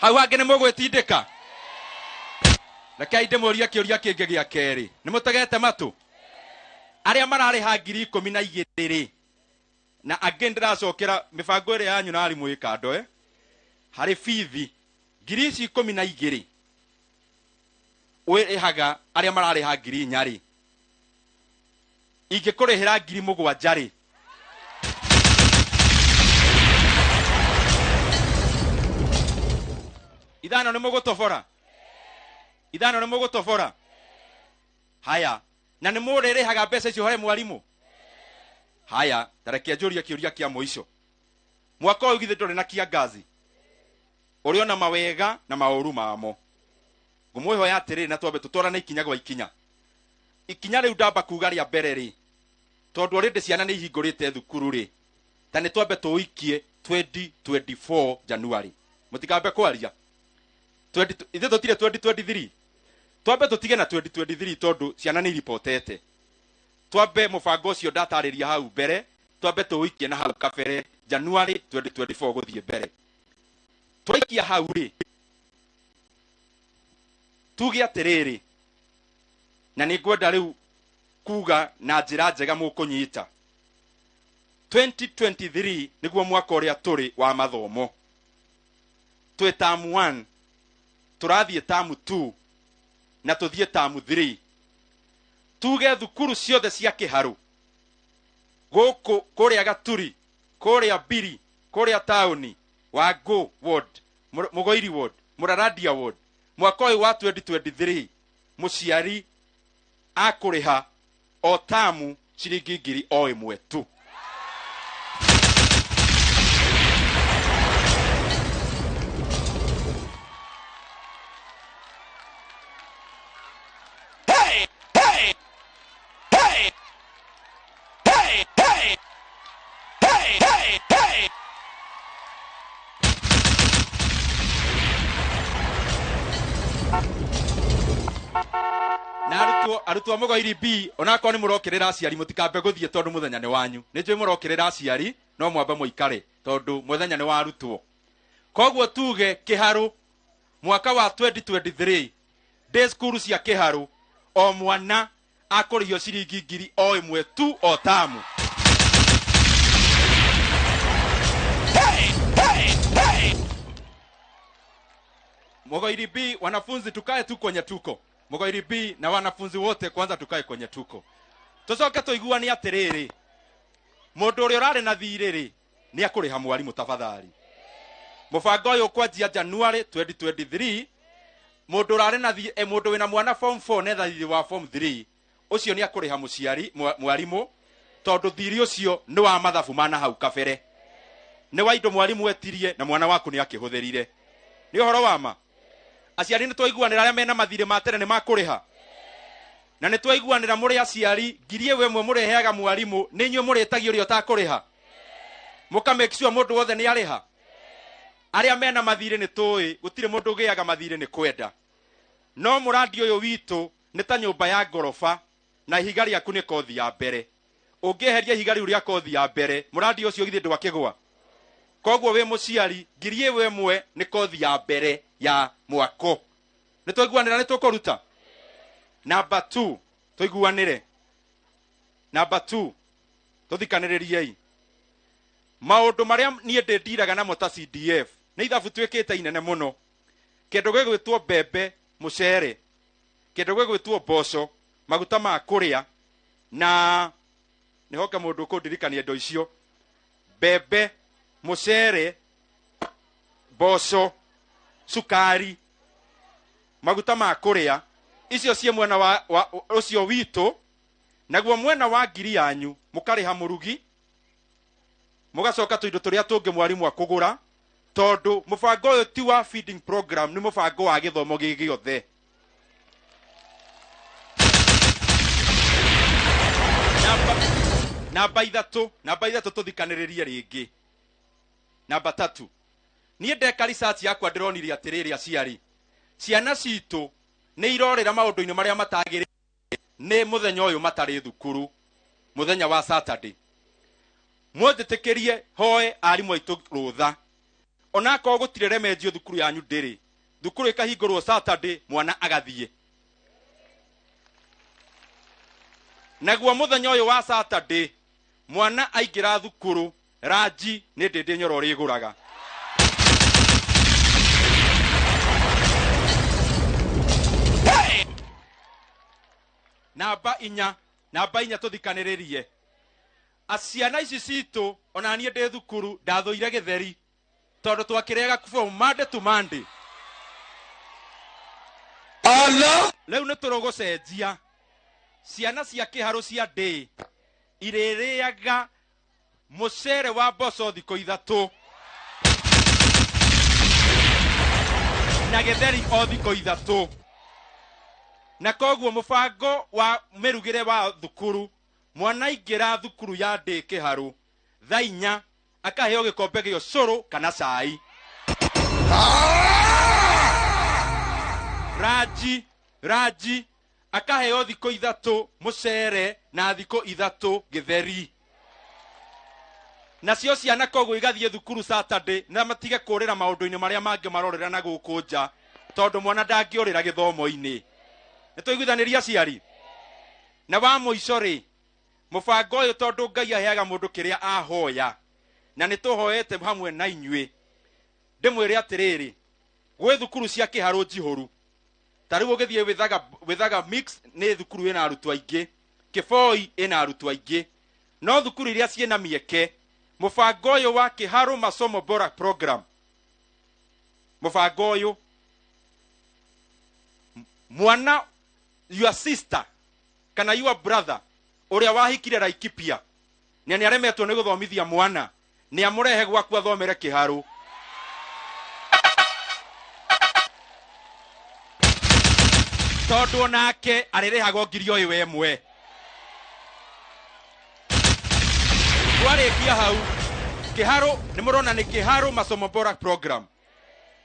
hau hangĩ nĩ mũgwĩtindĩka. Rekei ndĩmũrie kĩũria kĩngĩ gĩa kerĩ. Nĩ mũtegete matũ? Arĩa mararĩha 12,000 rĩ na angĩ ndĩracokera mĩbango ĩrĩa yanyu na arimũ ĩkando harĩ bithi 12,000 ũrĩhaga arĩa mararĩha 4,000 rĩ ingĩkũrĩhĩra 7,000 rĩ ithano nĩ mũgũtobora? Ithano nĩ mũgũtobora? Haya, na nĩ mũrĩrĩhaga mbeca icio harĩ mwarimũ? Haya, tareke njũrie kĩũria kĩa mũico. Mwaka ũyũ githĩ ndũrĩ na kiangazi? uriona mawega na mauru mamo ngumwihoya atiriri na twambe tutwarane ikinya gwa ikinya ikinya riu ndamba kuga ria mbere ri tondu already ciana ni ihingurite thukuru ri ta ni twambe tuikie 2024 January mutikambe kwaria ithe tutire 2023 twambe tutige na 2023 tondu ciana ni reportete twambe mubango ucio ndatariria hau mbere twambe tuikie na hau kabere January 2024 guthie mbere twaikia hau ri tuge atiriri na ni ngwenda riu kuga na njira njega mukunyita 2023 niguo mwaka uria turi wa mathomo twi term 1 turathie term 2 na tuthie term 3 tuge thukuru ciothe cia kiharu guku kuria Gaturi kuria Biri kuria tauni Wangu ward Mugoiri ward Muraradia ward mwaka uyu wa 2023 muciari akuriha o tamu ciringi ngiri o imwe tu arutwo Mugoiri B onako ni murokirira aciari mutikambe guthie tondu muthenya ni wanyu ni njui murokirira aciari no mwambe muikare tondu muthenya ni wa arutwo koguo tuge kiharu mwaka wa 2023 day school cia kiharu o mwana akurihio ciringi ngiri o imwe tu o tamu Mugoiri B wanafunzi tukae tu kwenye tuko Mugoiri B na wanafunzi wote kwanza tukae kwenye tuko tucoke tuiguani atiriri mundu uria urari na thiriri ni akuriha mwarimu tafadhali mubango uyu kwanjia January 2023 mundu urari na mundu wina mwana form 4 netha thiri wa form 3 ucio ni akuriha muciari mwarimu tondu thiri ucio ni wa mathabu mana hau kabere ni wa indo mwarimu etirie na mwana waku ni akihuthirire ni uhoro wa ma aciari ni twaiguanira aria mena mathire ma tene ni makuriha na ni twaiguanira muri aciari ngiri ewe mwe mureheaga mwarimu ni nywe muretagio rio takuriha muka make sure mundu wothe ni ariha aria mena mathire ni toi gutire mundu giaga mathire ni kwenda no muradi uyu witu ni ta nyumba ya gorofa na ihiga riaku ni kothi ya mbere ungeheria ihiga riu ria kothi ya mbere muradi ucio githie ndwakigwa koguo we muciari ngiri ewe mwe ni kothi ya mbere ya mwako ni twaiguanira ni tukuruta number 2 twaiguanire number 2 tuthikaniririei maundu maria nie ndiraga namo ta CDF ni ithabu twikite inene muno kindu gwigwitwo mbembe mucere kindu gwigwitwo mboco maguta ma kuria na ni hoka mundu kundirikania ndo icio mbembe mucere mboco sukari maguta ma kuria icio cie mwena wa ucio witu naguo mwena wa ngiri yanyu mukariha murugi mugacoka tuindo turia tungi mwarimu akugura tondu mubango uyu ti wa feeding program ni mubango wa githomo gigiothe namba ithatu tuthikaniririe ringi namba 3 nie ndeka research yakwa ndironirie atiriri aciari ciana citu ni irorera maundu-ini maria matagire ni muthenya uyu matari thukuru muthenya wa Saturday mwendetikirie hoe arimu aitu rutha onako gutire remendio thukuru yanyu ndiri thukuru ikahingurwo Saturday mwana agathie naguo muthenya uyu wa Saturday mwana aingira thukuru raji ni ndindi nyoro riguraga namba inya tuthikaniririe aciana ici citu ona nie ndi thukuru ndathuire githeri tondu twakirega from Monday to Monday riu ni turugucenjia ciana cia kiharu cia ndii iririaga mucere wa mboco thiko ithatu na getheri o thiko ithatu na koguo mubango wa merugire wa thukuru mwana ingira thukuru ya ndike haru thainya akaheo gikombe gio curu kana cai raji akaheo thiko ithatu mucere na thiko ithatu githeri nacio ciana koguo igathie thukuru Saturday na matige kurira maundu-ini maria mangi marorera na guku nja tondu mwana ndangiurira githomo-ini nituiguithaniria ciari na wa muico ri mubango uyu tondu Ngai aheaga mundu kiria ahoya na nituhoete hamwe na inyui ndimwire atiriri gwe thukuru cia kiharu njihuru tariu ugithie withaga mix ni thukuru ina arutwo aingi kiboi ina arutwo aingi no thukuru iria ciina mieke mubango uyu wa kiharu masomo bora program mubango uyu mwana your sister kana your brother uria wahikire Laikipia ni aremetwo ni guthomithia mwana ni amurehe gwaku athomere kiharu tondu nake arirehagwo ngiri o iwe mwe twarikia hau kiharu ni murona ni kiharu masomo bora program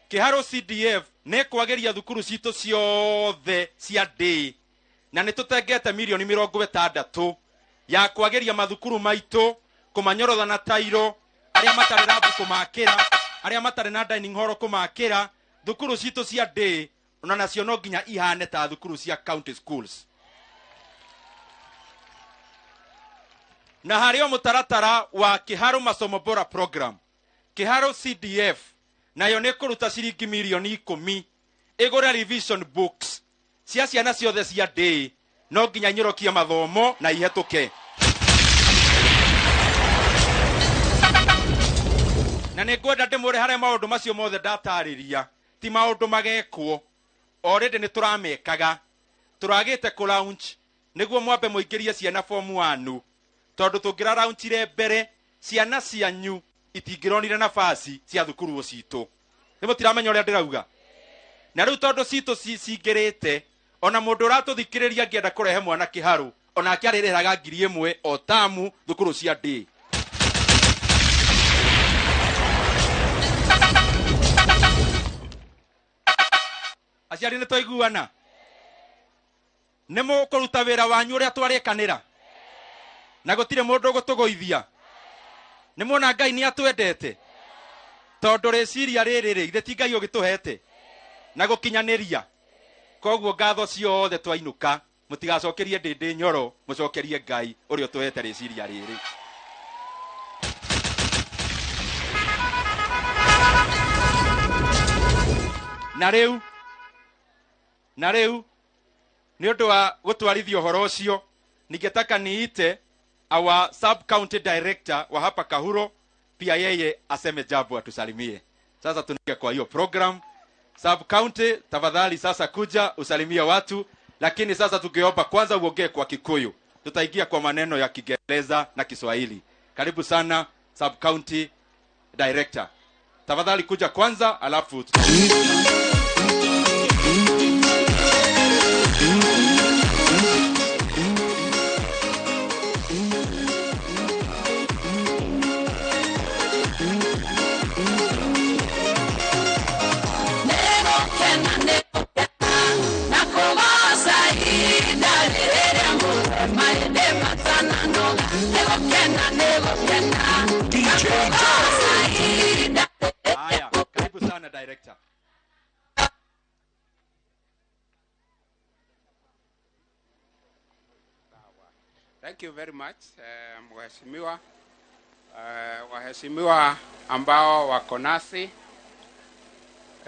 kiharu CDF ne kwageria thukuru citu ciothe cia day na nitutengete milioni 60 ya kwageria mathukuru maitu kumanyorotha na tairo aria matare na buku makira aria matare na dining hall kumakira thukuru citu cia day ona nacio no nginya ihane ta thukuru cia county schools na hario mutaratara wa kiharu masomo bora program kiharu CDF nayo nä kå ruta ciringi milioni 10 igure revision books cia ciana ciothe cia day no nginya nyorokia mathomo na ihetoke na nä ngwenda ndimwire haria maundu macio mothe ndatariria ti maundu magekwo already nä turamekaga turagite ku launch niguo mwambe muingirie ciana form 1 tondu tungira launchire mbere ciana cianyu itingironire nafasi cia thukuru citu nimutiramenya uria ndirauga na riu tondu citu cingirite ona mundu uratuthikiriria ngienda kurehe mwana kiharu ona akiaririraga 1000 o tamu thukuru cia day aciari nitwaiguana nimukuruta wira wanyu uria twarikanira na gutire mundu gutugoithia nimwona Ngai ni atwendete tondu riciria riri ithe ti Ngai ugituhete na gukinyaniria koguo ngatho ciothe twainuka mutigacokerie ndindi nyoro mucokerie Ngai uria utwehete riciria riri na riu ni undu wa gutwarithia uhoro ucio ningetaka niite our sub county director wa hapa Kahuro pia yeye aseme jambo atusalimie. Sasa tunaingia kwa hiyo program. Sub county tafadhali sasa kuja usalimia watu, lakini sasa tukiomba kwanza uongee kwa Kikuyu. Tutaingia kwa maneno ya Kiingereza na Kiswahili. Karibu sana sub county director. Tafadhali kuja kwanza alafu Haya, karibu sana director. Thank you very much, mheshimiwa. Waheshimiwa ambao wako nasi,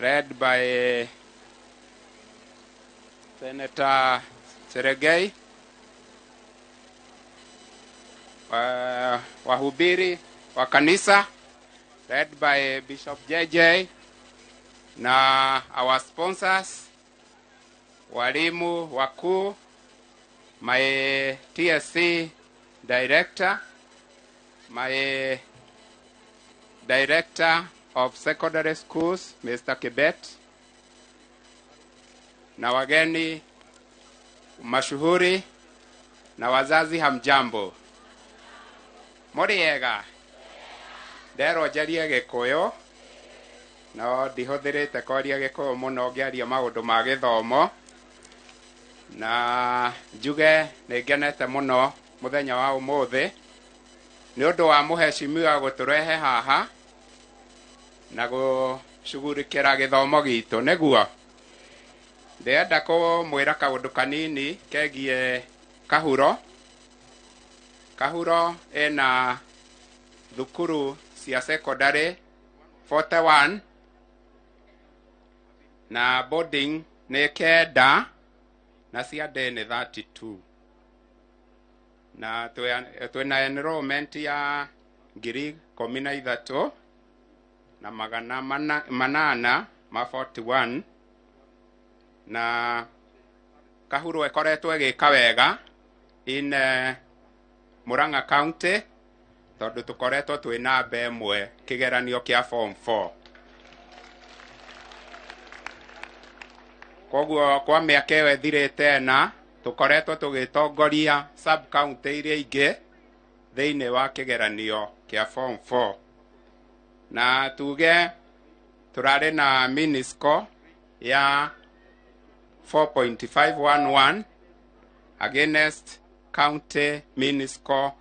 led by Senator Cheregei, wahubiri wa kanisa led by Bishop JJ, na our sponsors, walimu wakuu, my TSC director, my director of secondary schools, Mr. Kibet, na wageni mashuhuri na wazazi, hamjambo? Muriega? Ndero njarie Gikuyu no ndihuthirite kwaria Gikuyu muno ngiaria maundu ma githomo, na njuge ningenete muno muthenya wa umuthi ni undu wa muheshimiwa guturehe haha na gucugurikira githomo gitu. Niguo ndienda kumwira kaundu kanini kegie Kahuro. Kahuro ena thukuru cia secondary 41 na boarding ni 9 na cia day ni 32, na twina enrollment ya 13,000 na magana manana ma 41, na Kahuro ekoretwo egika wega in Murang'a County tondu tukoretwo twina mbemwe kigeranio kia form 4. Koguo kwa miaka ĩyo ĩthirĩte na tukoretwo tugitongoria sub county iria ingĩ thĩinĩ wa kigeranio kia form 4, na tuge turarĩ na mini score ya 4.511 against county mini score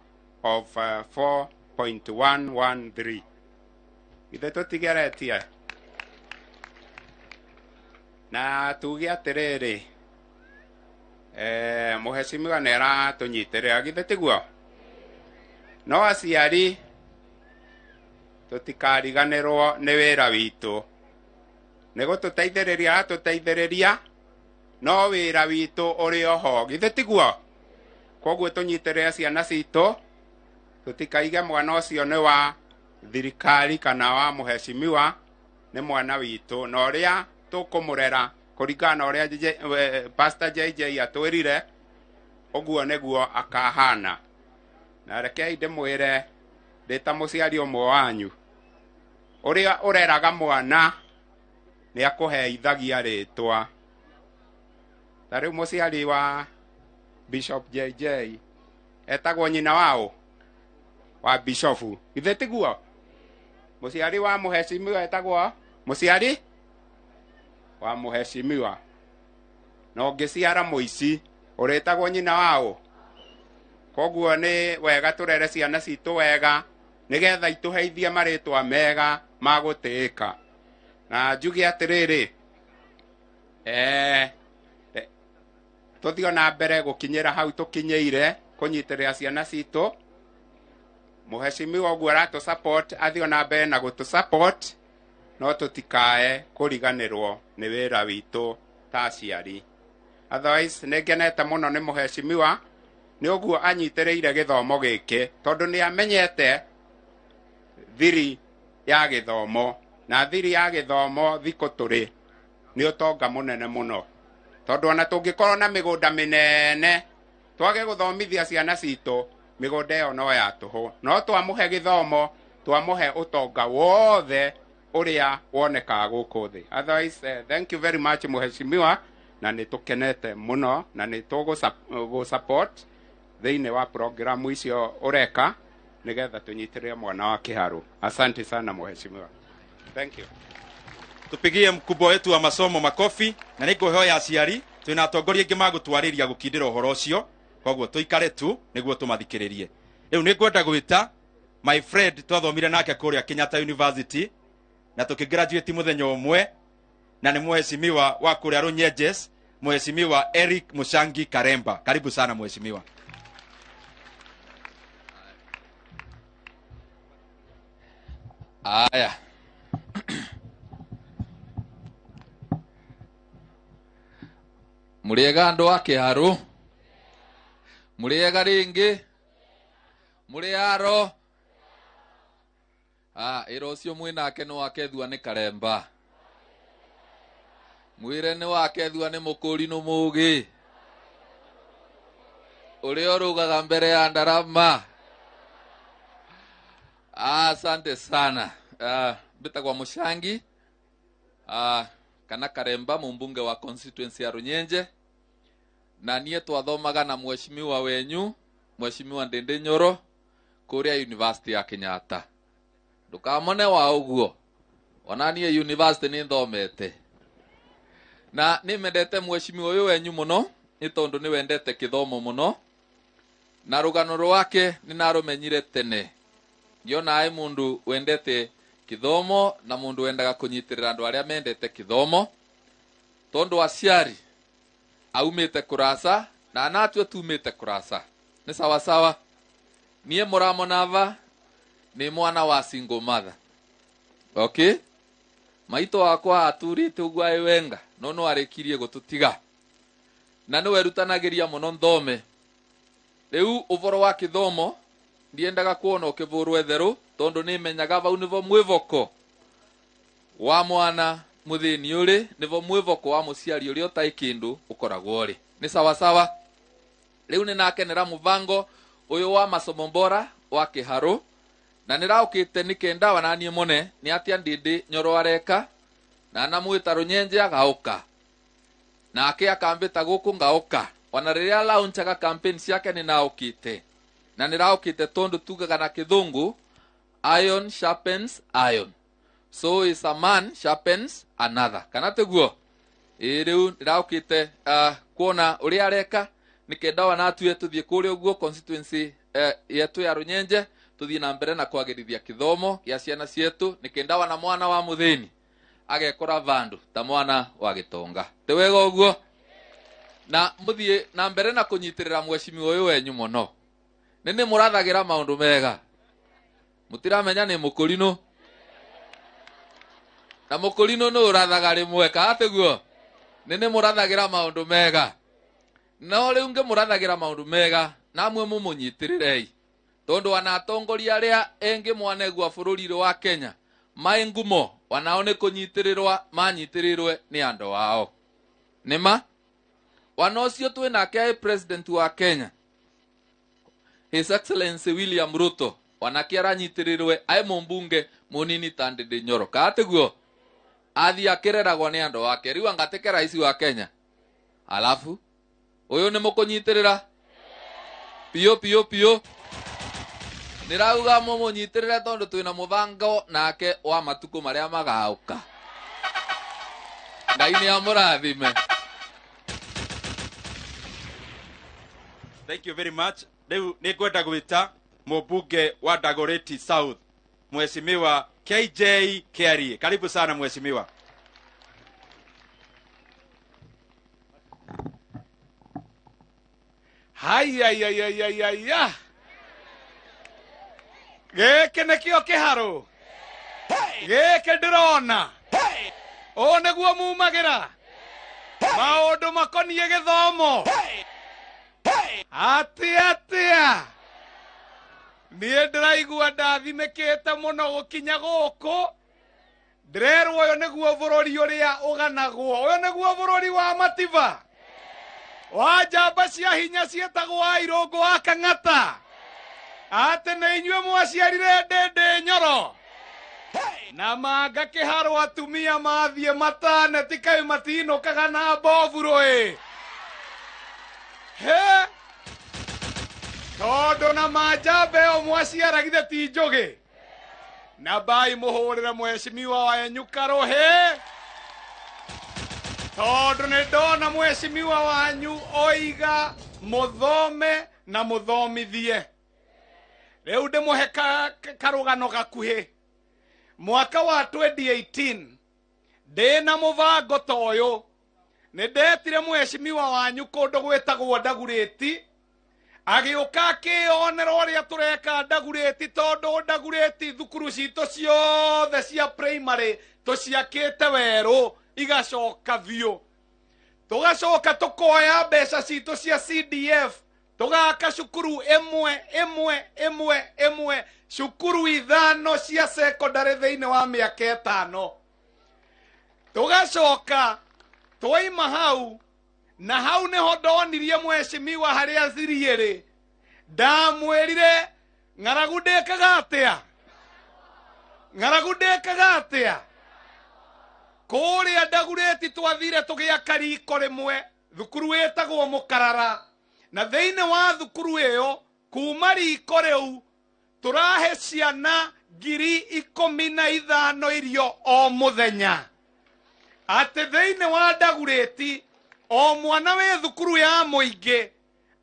of 4.113. Ithe tutigeretie na tuge atiriri muheshimiwa nera tunyitirira githe tiguo. No aciari tutikariganirwo ni wira witu, ni gututeithiriria no wira witu uri oho githe tiguo. Koguo tunyitirire ciana citu, tutikaige mwana ucio ni wa thirikari kana wa muheshimiwa, ni mwana witu na uria tukumurera kuringana na uria Pastor JJ atwirire uguo niguo akahana. Na rekei ndimwire ndita muciari umwe wanyu, uria ureraga mwana ni akuheithagia ritwa. Tariu muciari wa Bishop JJ etagwo nyina wao wa bishofu ithe tiguo. Muciari wa muheshimiwa etagwo muciari wa muheshimiwa, no ngiciara muici uretagwo nyina wao. Koguo ni wega turere ciana citu wega nigetha ituheithie maritwa mega ma gutiika. Na njuge atiriri tuthio na mbere gukinyira hau tukinyeire kunyitirira ciana citu. Muheshimiwa uguo ratu support athio na mbere na gutu support, no tutikae kuriganirwo ni wira witu ta aciari. Otherwise ningenete muno ni muheshimiwa ni uguo anyitiriire githomo giki tondu ni amenyete thiri ya githomo, na thiri ya githomo thiko turi ni utonga munene muno, tondu ona tungikorwo na migunda minene twage guthomithia ciana citu, migunda iyo no yatuhu. No twamuhe githomo, twamuhe utonga wothe uria wonekaga guku thi. Otherwise thank you very much muheshimiwa, na nitukenete muno na nitugu support thiini wa programu icio ureka nigetha tunyitirire mwana wa Kiharu. Asante sana muheshimiwa. Thank you. Tupigie mkubwa wetu wa masomo makofi, na nikuhoya aciari twina atongoria ingi magutwariria gukindira uhoro ucio, koguo tuikare tu niguo tumathikiririe. Riu ningwenda gwita my friend twathomire nake kuria Kenyatta University na tukigraduate muthenya umwe, na ni muheshimiwa wa kuria Runyenjes, muheshimiwa Eric Mushangi Karemba. Karibu sana muheshimiwa. Aya. Muriega andu a Kiharu? Muriega ringi? Muriaro? Ira ucio mwinake ni wakethua ni Karemba. Mwire ni wakethua ni Mukurino Mugi. Uria urugaga mbere ya ndarama. Asante sana. Mbitagwa Mushangi. kana Karemba mumbunge wa constituency ya Runyenje, na niye twathomaga na mheshimiwa wenyu mheshimiwa Ndende Nyoro kuria University ya Kenyatta. Ndukamone wa uguo, onanie university ni thomete, na nimendete mheshimiwa uyu wenyu muno ni tondu ni wendete kithomo muno, na rugano rwake ni narumenyire tene. Ngiona ai mundu wendete kithomo na mundu wendaga kunyitirira andu aria mendete kithomo, tondu aciari aumite kurasa na anatwe tumite kurasa. Ni sawa sawa. Nie muramonava ni mwana wa single mother. Okay? Maito wakwa aturite ugwa wenga no arekirie gututiga. Na no werutanagiria muno nthome. Riu uvoro wa kithomo ndiendaga kuona ukivurwe theru tondu ni menyaga vau nivo mwivoko wa mwana muthini uri nivo mwivoko wa muciari uri utai kindu ukoragwo ri. Ni sawa sawa. Riu ni nakenera muvango uyu wa masomo bora wa Kiharu, na niraukite nikenda wananie mone ni atia Ndindi Nyoro areka na namwita Runyenje agauka na akia kambita guku ngauka. Wana riria launchaga campaign ciake ni naukite na niraukite tondu tugaga na kithungu iron sharpens iron, so is a man sharpens another. Kana teguo riu niraukite kuona uria areka nikenda wana tuye tuthie kuri uguo constituency yetu ya Runyenje tuthie na mbere na kwagirithia kithomo ya ciana cietu nikenda wana mwana wa muthini agekora vandu ta mwana wa Gitonga. Tewega uguo na muthie na mbere na kunyitirira mheshimiwa uyu wenyu muno. Nini murathagira maundu mega, mutiramenya ni mukurino na mukurino no urathaga rimwe ka ateguo. Nini murathagira maundu mega, no riu nge murathagira maundu mega namwe mumunyitirire tondu wana atongoria aria engi mwanegwa bururi wa Kenya mai ngumo wanao ni kunyitirirwa manyitirirwe ni andu wao. Nima wana ucio twinake president wa Kenya His Excellency William Ruto wanakiara nyitirirwe ai mumbunge munini ta Ndindi Nyoro ka ateguo athi akireragwo ni andu wake. Riu angateke rais wa Kenya alafu uyu ni mukunyitirira pio nirauga mumunyitirire tondu twina muvango nake wa matuku maria magauka. Ngai ni amurathime. Thank you very much. Leo ni kwenda gwita mbunge wa Dagoretti South Mheshimiwa KJ Kiarie. Karibu sana mheshimiwa. Haya. Geke nekio Kiharu. Geke ndirona. O niguo mumagira. Maundu makonie githomo. Atia. Nie ndiraigua ndathimikite muno gukinya guku. Ndirerwo uyu niguo bururi uria uganagwo. Uyu niguo bururi wa Mativa. Wa njamba cia hinya cietagwo Irungu wa Kang'ata. Ate na inyue mwaciarire Ndindi Nyoro. Na manga Kiharu atumia mathie matane tikai matinukaga na mbovuro he tondu na majambe o mwaciaragithe ti njugi na bai muhurire mheshimiwa wanyu karuhe tondu ni ndona mheshimiwa wanyu oiga muthome na muthomithie. Riu ndimuhe karugano gakuhi. Mwaka wa 2018 ndina muvango toyo nindetire mheshimiwa wanyu kundu gwitagwo Dagoretti agiuka akionera uria tureka Dagoretti tondu Dagoretti thukuru citu ciothe cia primary tuciakite weru igacoka vio tugacoka tukoya mbeca citu cia CDF tugaka cukuru imwe cukuru ithano cia secondary thiini wa miaka itano tugacoka twaima hau na hau niho ndonirie mheshimiwa haria thiriiri ndamwirire ng'aragu ndikaga atia kuria Ndagureti twathire tugiaka riko rimwe thukuru wetagwo Mukarara, na thiini wa thukuru iyo kuma riko riu turahe ciana 15,000 irio o muthenya. Ati thiini wa Ndagureti o mwana we thukuru ya muingi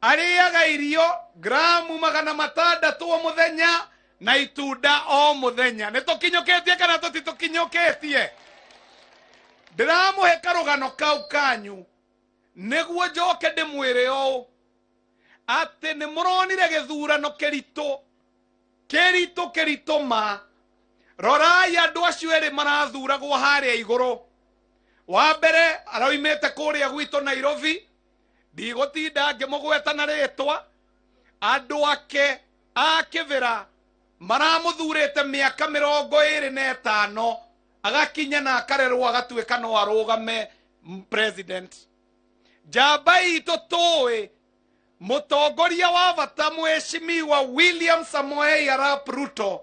ariaga irio gramu 600 o muthenya na itunda o muthenya. Nitukinyuketie kana tutitukinyuketie? Ndiramuhe karugano kau kanyu niguo njoke ndimwire o ati ni muronire githurano kirito ma rorai andu acio eri marathuragwo haria iguru. Wa mbere aroimete kuria gwitu Nairobi, ndigũtinda ngĩmũgweta na rĩtwa. Andũ ake a kĩvĩra maramũthurĩte mĩaka 25 agakinya na akarerwo agatuĩka no arũgame president. Njamba itũ tũĩ mũtongoria wa bata Mheshimiwa William Samoei Arap Ruto,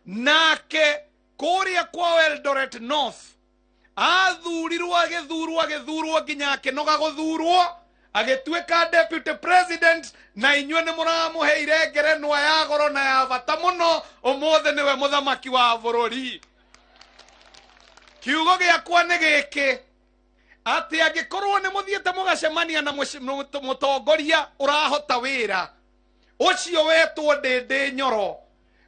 nake kuria kwa Eldoret North agĩthurwo nginya akĩnoga gũthurwo agĩtuĩka deputy president, na inyuĩ nĩ mũramũheire ngerenwa ya goro na ya bata mũno. Ũmũthĩ nĩwe mũthamaki wa bũrũri. Kiugo gĩakwa nĩ gĩkĩ, atĩ angĩkorwo nĩ mũthiĩte mũgacemania na mũtongoria ũrahota wĩra ũcio wetwo Ndĩndĩ Nyoro,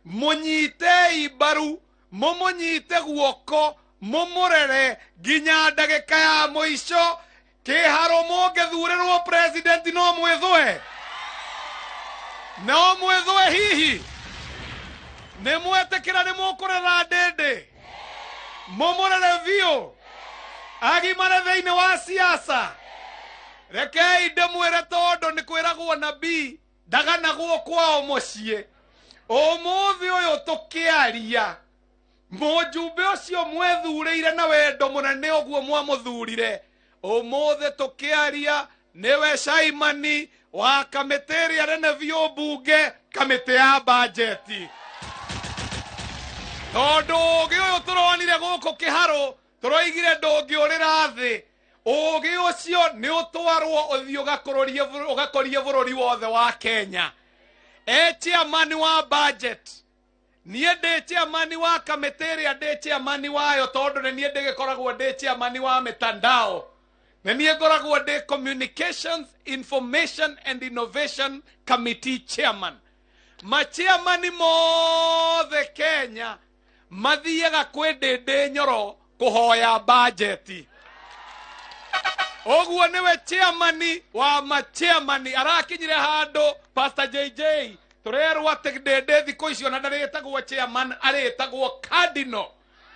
mũnyitei mbaru, mũmũnyite guoko, mumurere nginya ndagika ya muico. Kiharo mũngĩthurĩrwo president no mwĩthũe? No mwĩthũe hihi? Nĩ mwetĩkĩra nĩ mũkũrera Ndĩndĩ? Mũmũrere biũ agimare thĩinĩ wa siasa? Rekei ndĩmwĩre tondũ nĩ kwĩragwo nabii ndaganagwo kwao mũciĩ. Ũmũthĩ ũyũ tũkĩaria mũjumbe ũcio mwethurĩire na wendo mũnene ũguo mwamũthurire, ũmũthĩ tũkĩaria nĩwe Caimani wa kamĩtĩ ĩrĩa nene biũ mbunge, kamĩtĩ ya bajeti. Tondũ ũgĩ ũyũ tũronire gũkũ kĩharũ tũroigire ndũngĩũrĩra thĩ, ũgĩ ũcio nĩ ũtwarwo ũthiĩ ũgakorie bũrũri wothe wa Kenya. Chairman wa budget, niĩ ndĩ chairman wa kamĩtĩ ĩrĩa ndĩ chairman wayo, tondũ nĩ niĩ ndĩgĩkoragwo ndĩ chairman wa mĩtandao, nĩ niĩ ngoragwo ndĩ Communications, Information and Innovation Committee chairman. Machairman mothe Kenya mathiaga kwĩ Ndĩndĩ Nyoro kũhoya bajeti. Ũguo nĩwe chairman wa machairman. Arakinyire handũ Pastor JJ turerwo atĩ Ndĩndĩ thikũ icio na ndarĩtagwo chairman, arĩtagwo cardinal.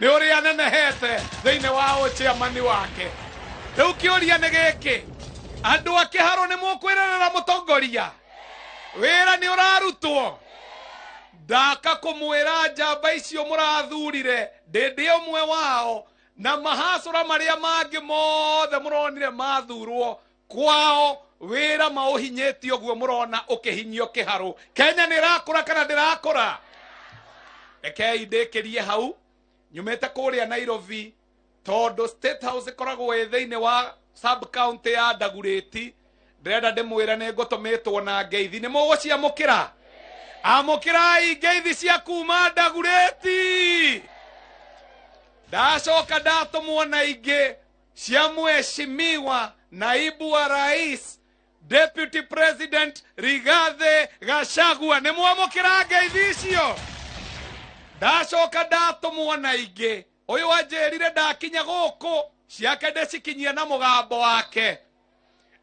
Nĩ ũrĩa anenehete thĩinĩ wa chairman wake. Rĩu kĩũria nĩ gĩkĩ, andũ a kĩharũ nĩ mũkwĩrĩra mũtongoria? Wĩra nĩ ũrarutwo? Ndaka kũmwĩra njamba icio mũrathurire Ndĩndĩ ũmwe wao na mahacũra marĩa mangĩ mothe mũronire mathurwo kwao, wĩra maũhinyĩtio guo mũrona ũkĩhinyio kĩharũ. Kenya nĩ ĩrakũra kana ndĩrakũra? Rekei ndĩkĩrie hau, nyumĩte kũrĩa Nairobi tondũ State House ĩkoragwo ĩ thĩinĩ wa sub county ya Ndagureti. Ndĩrenda ndĩmwĩre nĩ ngũtũmĩtwo na ngeithi. Nĩ mũgũciamũkĩra? Amũkĩrai ngeithi cia kuma Ndagureti. Ndacoka ndatũmwo na ingĩ cia Mheshimiwa Naibu wa Rais Deputy President Rigathi Gachagua. Nĩ mwamũkĩra ngeithi icio? Ndacoka ndatũmwo na ingĩ ũyũ anjĩrire ndakinya gũkũ ciake ndĩcikinyie na mũgambo wake.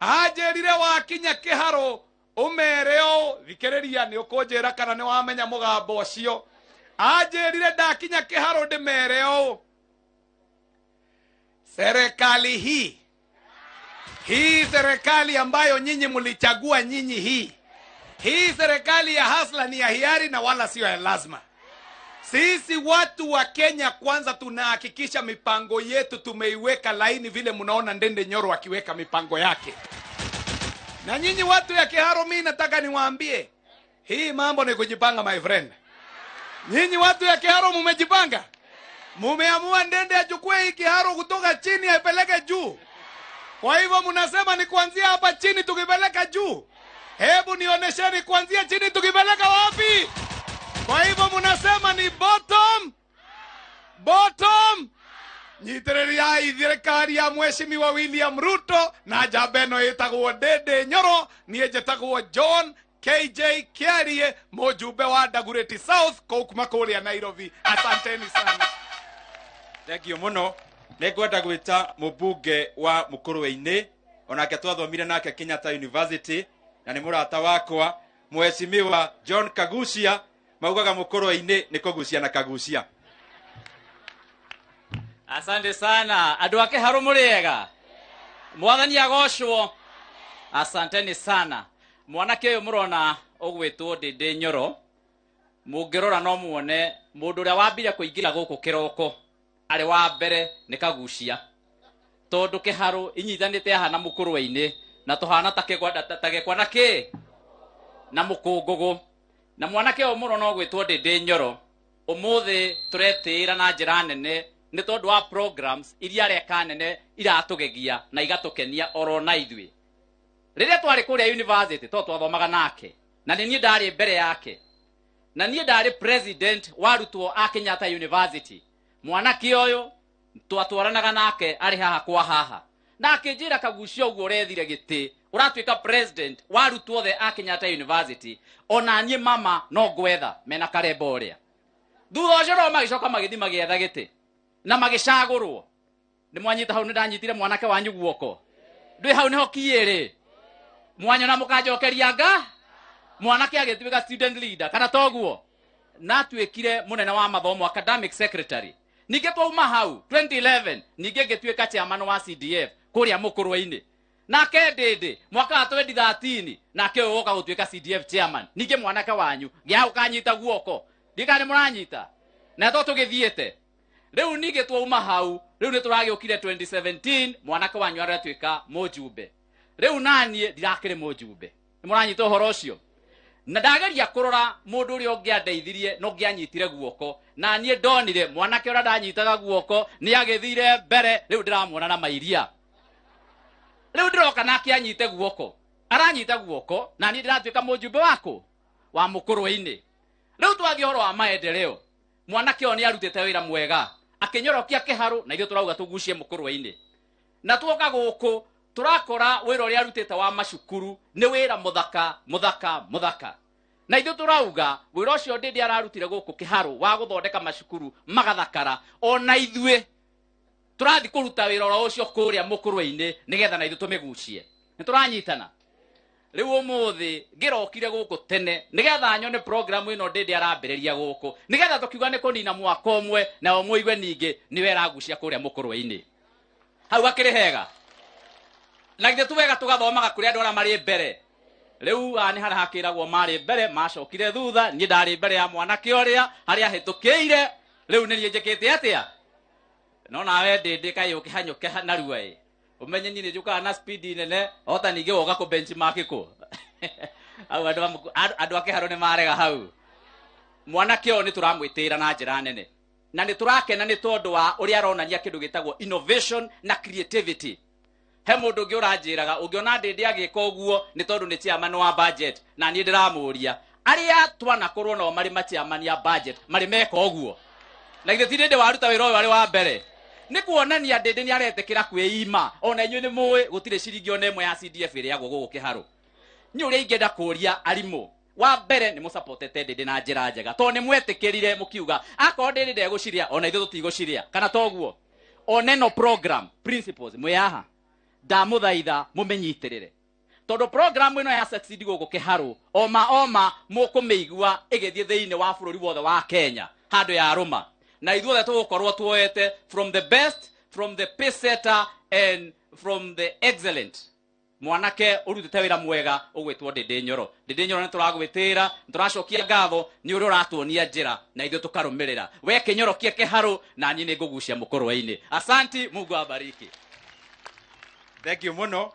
Anjĩrire wakinya kĩharũ ũmere ũũ, thikĩrĩria nĩ ũkũnjĩra kana nĩ wamenya mũgambo ũcio. Anjĩrire ndakinya kĩharũ ndĩmere ũũ, serikali hii serikali ambayo nyinyi mlichagua hii serikali ya hasla ni ya hiari na wala sio ya lazima. Sisi watu wa Kenya kwanza tunahakikisha mipango yetu tumeiweka laini vile mnaona Ndĩndĩ Nyoro akiweka mipango yake. Na nyinyi watu ya Kiharo, mimi nataka niwaambie hii mambo ni kujipanga my friend. Nyinyi watu ya Kiharo mmejipanga? Mumeamua Ndende achukue hii kiharo kutoka chini aipeleke juu. Kwa hivyo mnasema ni kuanzia hapa chini tukipeleka juu. Hebu nionyesheni kuanzia chini tukipeleka wapi? Kwa hivyo mnasema ni bottom. Nyitereriai thirikari ya Mheshimiwa William Ruto na jabeno itagwo Ndende Nyoro, niĩ njĩtagwo John KJ Kiarie, mũjumbe wa Dagoretti South kuma kũrĩa Nairobi. Asanteni sana. Thank you muno. Nĩngwenda gwĩta mũmbunge wa Mũkũrwe-inĩ, onake twathomire nake Kenyatta University na nĩ mũrata wakwa, Mheshimiwa John Kagucia. Maugaga Mũkũrwe-inĩ nĩ kũgucia na kagucia. Asante sana. Andũ ake haru mũrĩega. Mwathani agocwo. Asanteni sana. Mwanake ũyũ mũrona ũgwĩtwo Ndende Nyoro. Mũngĩrora no muone mũndũ ũrĩa wambire kũingĩra gũkũ kĩroko arĩ wa mbere nĩ Kagucia. Tondũ kĩharũ inyitanĩte haha na Mũkũrwe-inĩ na tũhana ta gekwa na kĩ na mũkũngũgũ. Na mwanake ũyũ mũrona ũgwĩtwo Ndende Nyoro ũmũthĩ tũretĩĩra na njĩra nene nĩ tondũ wa programs iria areka nene iratũgegia na igatũkenia oro na ithuĩ. Rĩrĩa twarĩ kũrĩa university twathomaga nake na nĩ niĩ ndarĩ mbere yake na niĩ ndarĩ president wa arutwo a Kenyatta University. Mwanake ũyũ twatwaranaga nake arĩ haha kwa haha na akĩnjĩra Kagucia ũguo ũrethire gĩtĩ ũratuĩka president wa arutwo othe a Kenyatta University, ona niĩ mama no ngwetha mena karembo ũrĩa. Thutha ũcio no magĩcoka magĩthiĩ magĩetha gĩtĩ na magĩcagũrwo. Nĩ mwanyita hau nĩ ndanyitire mwanake wanyu guoko. Ndwĩ hau nĩho kiĩrĩ. Mwanyona mũkanjokeria nga mwanake agĩtuĩka student leader kana toguo. Na tuĩkire mũnene wa mathomo academic secretary. Ningĩ twauma hau 2011 ningĩ ngĩtuĩka chairman wa CDF kũrĩa Mũkũrwe-inĩ. Nake Ndende mwaka wa 2013 nake ũgoka gũtuĩka CDF chairman. Ningĩ mwanake wanyu ngĩhau kanyita guoko. Ndikane mũranyita. Na to tũgĩthiĩte. Rĩu ningĩ twauma hau, rĩu nĩ tũragĩũkire 2017 mwanake wanyu aratuĩka mũjumbe. Rĩu naniĩ ndirakĩrĩ mũjumbe. Nĩ mũranyita ũhoro ũcio. Na ndageria kũrora mũndũ ũrĩa ũngĩandeithirie no ngĩanyitire guoko na niĩ ndonire mwanake ũrĩa ndanyitaga guoko nĩ agĩthire mbere, rĩu ndĩramuona na mairia. Rĩu ndĩroka nake anyite guoko. Aranyita guoko na niĩ ndĩratuĩka mũjumbe wako wa Mũkũrwe-inĩ. Rĩu twathiĩ ũhoro wa maendeleo. Mwanake ũyũ nĩ arutĩte wĩra mwega. Akĩnyorokia kĩharũ na ithuĩ tũrauga tũgucie Mũkũrwe-inĩ. Na tuoka gũkũ turakora wĩra ũrĩa arutĩte wa macukuru nĩ wĩra mũthaka. Na ithuĩ tũrauga wĩra ũcio Ndende ararutire gũkũ kĩharũ wa gũthondeka macukuru magathakara, ona ithuĩ tũrathiĩ kũruta wĩra ũcio kũrĩa Mũkũrwe-inĩ nĩgetha na ithuĩ tũmĩgucie. Nĩ tũranyitana. Rĩu ũmũthĩ ngĩrokire gũkũ tene nĩgetha nyone program ĩno Ndende arambĩrĩria gũkũ nĩgetha tũkiuga nĩ kũnina mwaka ũmwe na mũigwe ningĩ nĩwe aragucia kũrĩa Mũkũrwe-inĩ. Hau akĩrĩ hega. Na githĩ tuwega tũgathomaga kũrĩ andũ arĩa marĩ mbere. Rĩu nĩ harĩa hakĩragwo marĩ mbere macokire thutha, niĩ ndarĩ mbere ya mwanake ũrĩa harĩa hĩtũkĩire. Rĩu nĩ niĩ njĩkĩte atĩa? No nawe Ndende kaĩ ũkĩhanyũke narua ĩ. Umenye nini njukaga na speed nene ota ningĩ woga ku benchmark kũ. Au andũ ake haro nĩ marega hau. Mwanake ũyũ nĩ tũramwĩtĩĩra na njĩra nene. Na nĩ tũrakena nĩ tondũ wa ũrĩa aronania kĩndũ gĩtagwo innovation na creativity. He mũndũ ũngĩ ũranjĩraga ũngĩona Ndende agĩka ũguo nĩ tondũ nĩ chairman wa budget na niĩ ndĩramũria arĩa twanakorwo nao marĩ chairman ya budget marĩ meka ũguo. Na githĩ ti Ndende waruta wĩra ũyũ arĩ wa mbere. Nĩ kuonania Ndende nĩ aretekĩra kwĩima, ona inyuĩ nĩ mũĩ gũtirĩ ciringi ona ĩmwe ya CDF ĩrĩa yagwo gũkũ kĩharũ. Nĩ ũrĩa ingĩenda kũria arimũ. Wa mbere nĩ mũsupportete Ndende na njĩra njega tondũ nĩ mwetĩkĩrire mũkiuga akorwo Ndende ndegũciria ona ithuĩ tũtigũciria kana toguo. Oneno program principles mwĩyaha ndamũthaitha mũmenyitĩrĩre tondũ program ĩno ya succeed gũkũ kĩharũ oma mũkũmĩigua ĩgĩthiĩ thĩinĩ wa bũrũri wothe wa Kenya handũ ya arũma. Na ithuothe tũgũkorwo tuoete from the best, from the pace setter and from the excellent. Mwanake ũrutĩte wĩra mwega ũgwĩtwo Ndende Nyoro. Ndende Nyoro nĩ tũragwĩtĩĩra, nĩ tũracokia ngatho nĩ ũrĩa ũratuonia njĩra na ithuĩ tũkarũmĩrĩra. We kĩnyorokie kĩharũ na niĩ nĩ ngũgucia Mũkũrwe-inĩ. Asanti, Mungu abariki. Thank you muno.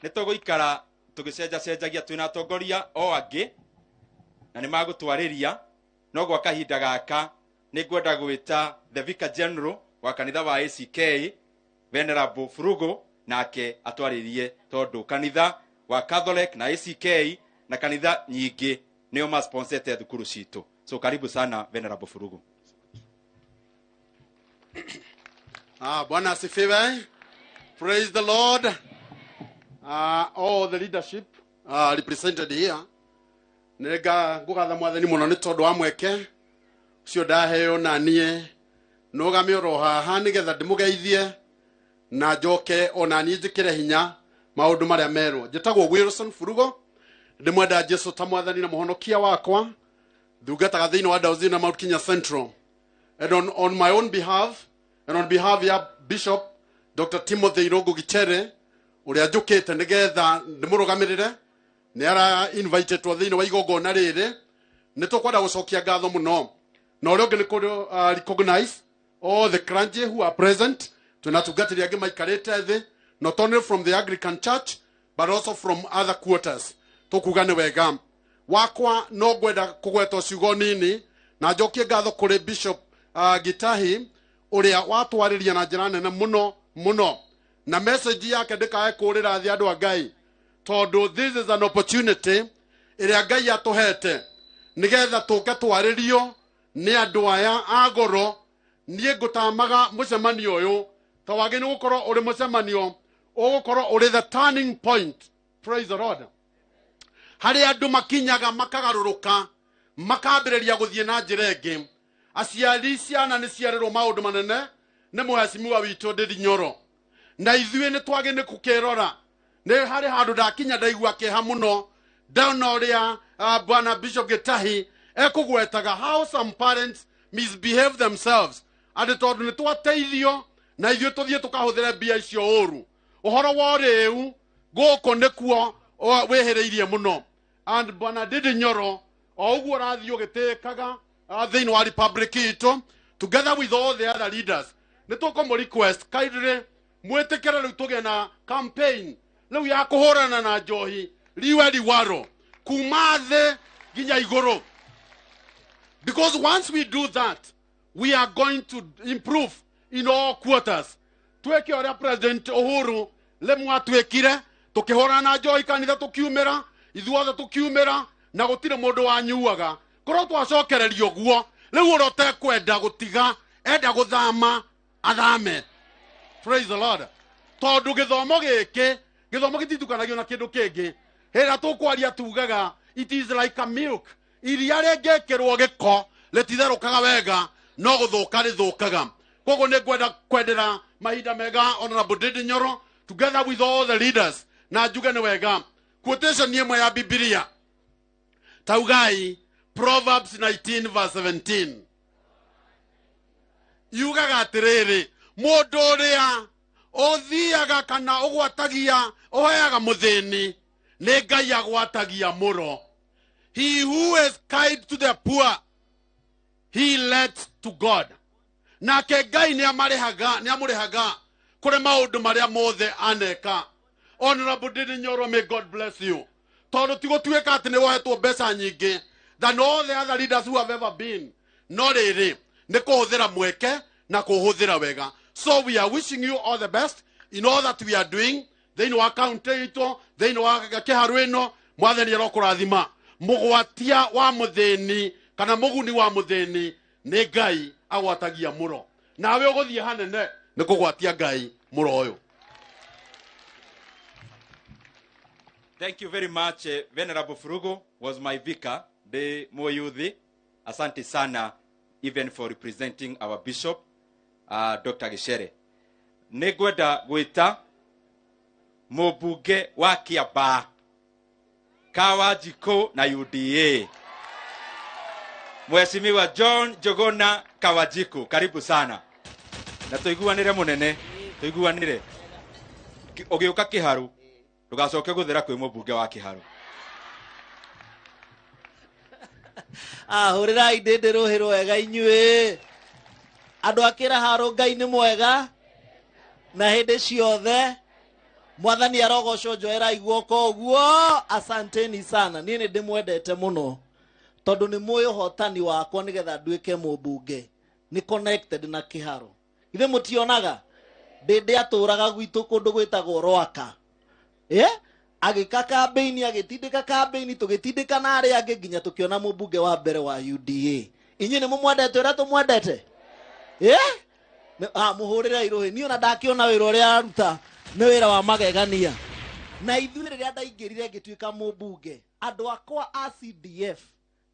Nĩ tũgũikara tũgĩcenjagia twĩna atongoria o angĩ na nĩ magũtwarĩria no gwa kahinda gaka nĩngwenda gwĩta the Vicar General wa kanitha wa ACK Venerable Furugo nake atwarĩrie tondũ kanitha wa Catholic na ACK na kanitha nyingĩ nĩo masponsete thukuru citũ. So karibu sana Venerable Furugo. Bwana asifiwe. Praise the Lord. All the leadership represented here. Nega ngugatha mwathani muno ni tondu wa mweke ucio ndaheo na nie nugame oro haha nigetha ndimugeithie na njoke ona nie njikire hinya maundu maria merwo. Njitagwo Wilson Furugo, ndimwenda Jesu ta mwathani na muhonokia wakwa, thungataga thiini wa Dawson na Mount Kenya Central. And on my own behalf and on behalf ya Bishop Dr. Timothy Irogo Gichere uria njukite nigetha ndimurugamirire ni ara invited to thiini wa igongona riri ni tukwenda gucokia ngatho muno na uria ungi ni ku recognize all the clergy who are present. Tunatungatiria angi maikarite thi not only from the Anglican Church but also from other quarters. Tukuga ni wega wakwa no gwenda kugweta ciugo nini na njokie ngatho kuri Bishop Gitahi uria watwariria na njira nene muno na message yake ndikae kurira thi andu a Ngai tondu this is an opportunity iria Ngai atuhete nigetha tuke twaririo ni andu aya agoro. Nie ngutamaga mucemanio uyu ta wagi ni gukorwo uri mucemanio ugukorwo uri the turning point. Praise the Lord. Hari andu makinyaga makagaruruka makambiriria guthie na njira ingi. Aciari ciana ni ciarirwo maundu manene ni muheshimiwa witu Ndindi Nyoro na ithuĩ nĩ twagĩ nĩ kũkĩrora. Nĩ harĩ handũ ndakinya ndaigua kĩeha mũno ndona ũrĩa Bwana Bishop Gitahi ekũgwetaga how some parents misbehave themselves atĩ tondũ nĩ twateithio na ithuĩ tũthiĩ tũkahũthĩre mbia icio ũru. Ũhoro wa rĩu gũkũ nĩkuo wĩhĩrĩirie mũno. And Bwana Ndindi Nyoro o ũguo ũrathiĩ ũgĩtĩkaga thĩinĩ wa republic itũ together with all the other leaders nĩ tũkũmũ request kindly mwetekera riu tuge na campaign riu ya kuhurana na njohi riwe riwaro kuma the ginya iguru, because once we do that we are going to improve in all quarters. Tweke ora President Uhuru lemwa twekire tukihurana na njohi kanitha tukiumira ithuothe tukiumira na gutire mundu wanyuaga korwo twacokererio guo riu urote kwenda gutiga enda guthama athame. Praise the Lord. Tondu githomo gititukanagio na kindu kingi. Hera tukwaria tugaga it is like a milk. Iria rengekirwo giko retitherũkaga wega no guthuka rithukaga. Koguo nĩ ngwenda kwendera mahinda mega Honorable Ndindi Nyoro together with all the leaders na njuge nĩ wega. Quotation imwe ya Biblia taugai Proverbs 19 verse 17 yugaga atiriri mundu uria uthiaga kana ugwatagia uheaga muthini ni Ngai agwatagia muro. He who is kind to the poor he lets to God. Nake Ngai ni amurihaga kuri maundu maria mothe aneka. Honorable Ndindi Nyoro, may God bless you. Tondu tigutwika ati ni wohetwo mbeca nyingi than all the other leaders who have ever been. No riri ni kuhuthira mweke na kuhuthira wega. So we are wishing you all the best in all that we are doing. Thiini wa county ito, thiini wa kiharu ino, mwathani arokurathima. Mugwatia wa muthini kana muguni wa muthini ni Ngai agwatagia muro. Nawe uguthie hanene ni kugwatia Ngai muro uyu. Thank you very much. Venerable Furugo was my vicar, de Moyuthi. Asante sana, even for representing our bishop, Dr. Gichere. Negweda gwita Mobuge wa Kiaba, Kawajiko na UDA. Mheshimiwa John Jogona Kawajiko, karibu sana. Na tuiguanire munene, tuiguanire. Ogiuka Kiharu. Tugacoke guthira kwi mubunge wa Kiharu. Hurirai Ndindi ruhiro wega inyue. Andu akira haru Ngai ni mwega na hindi ciothe mwathani arogocwo njoera iguoko guo. Asanteni sana. Ni ndimwendete muno tondu ni muyo hotani wakwa nigetha nduike mubunge ni connected na kiharo ithe mutionaga ndende aturaga gwitu kundu gwitagwo Rwaka agika kambeini agitindika kambeini tugitindika na ari angi nginya tukiona mubunge wa mbere wa UDA inyi ni mumwendete ura tumwendete muhurire irohe ni ona ndakiona wira uria aruta ni wira wa magegania na ithuĩ rĩrĩa ndaingĩrire ngĩtuĩka mũmbunge andũ akwa a CDF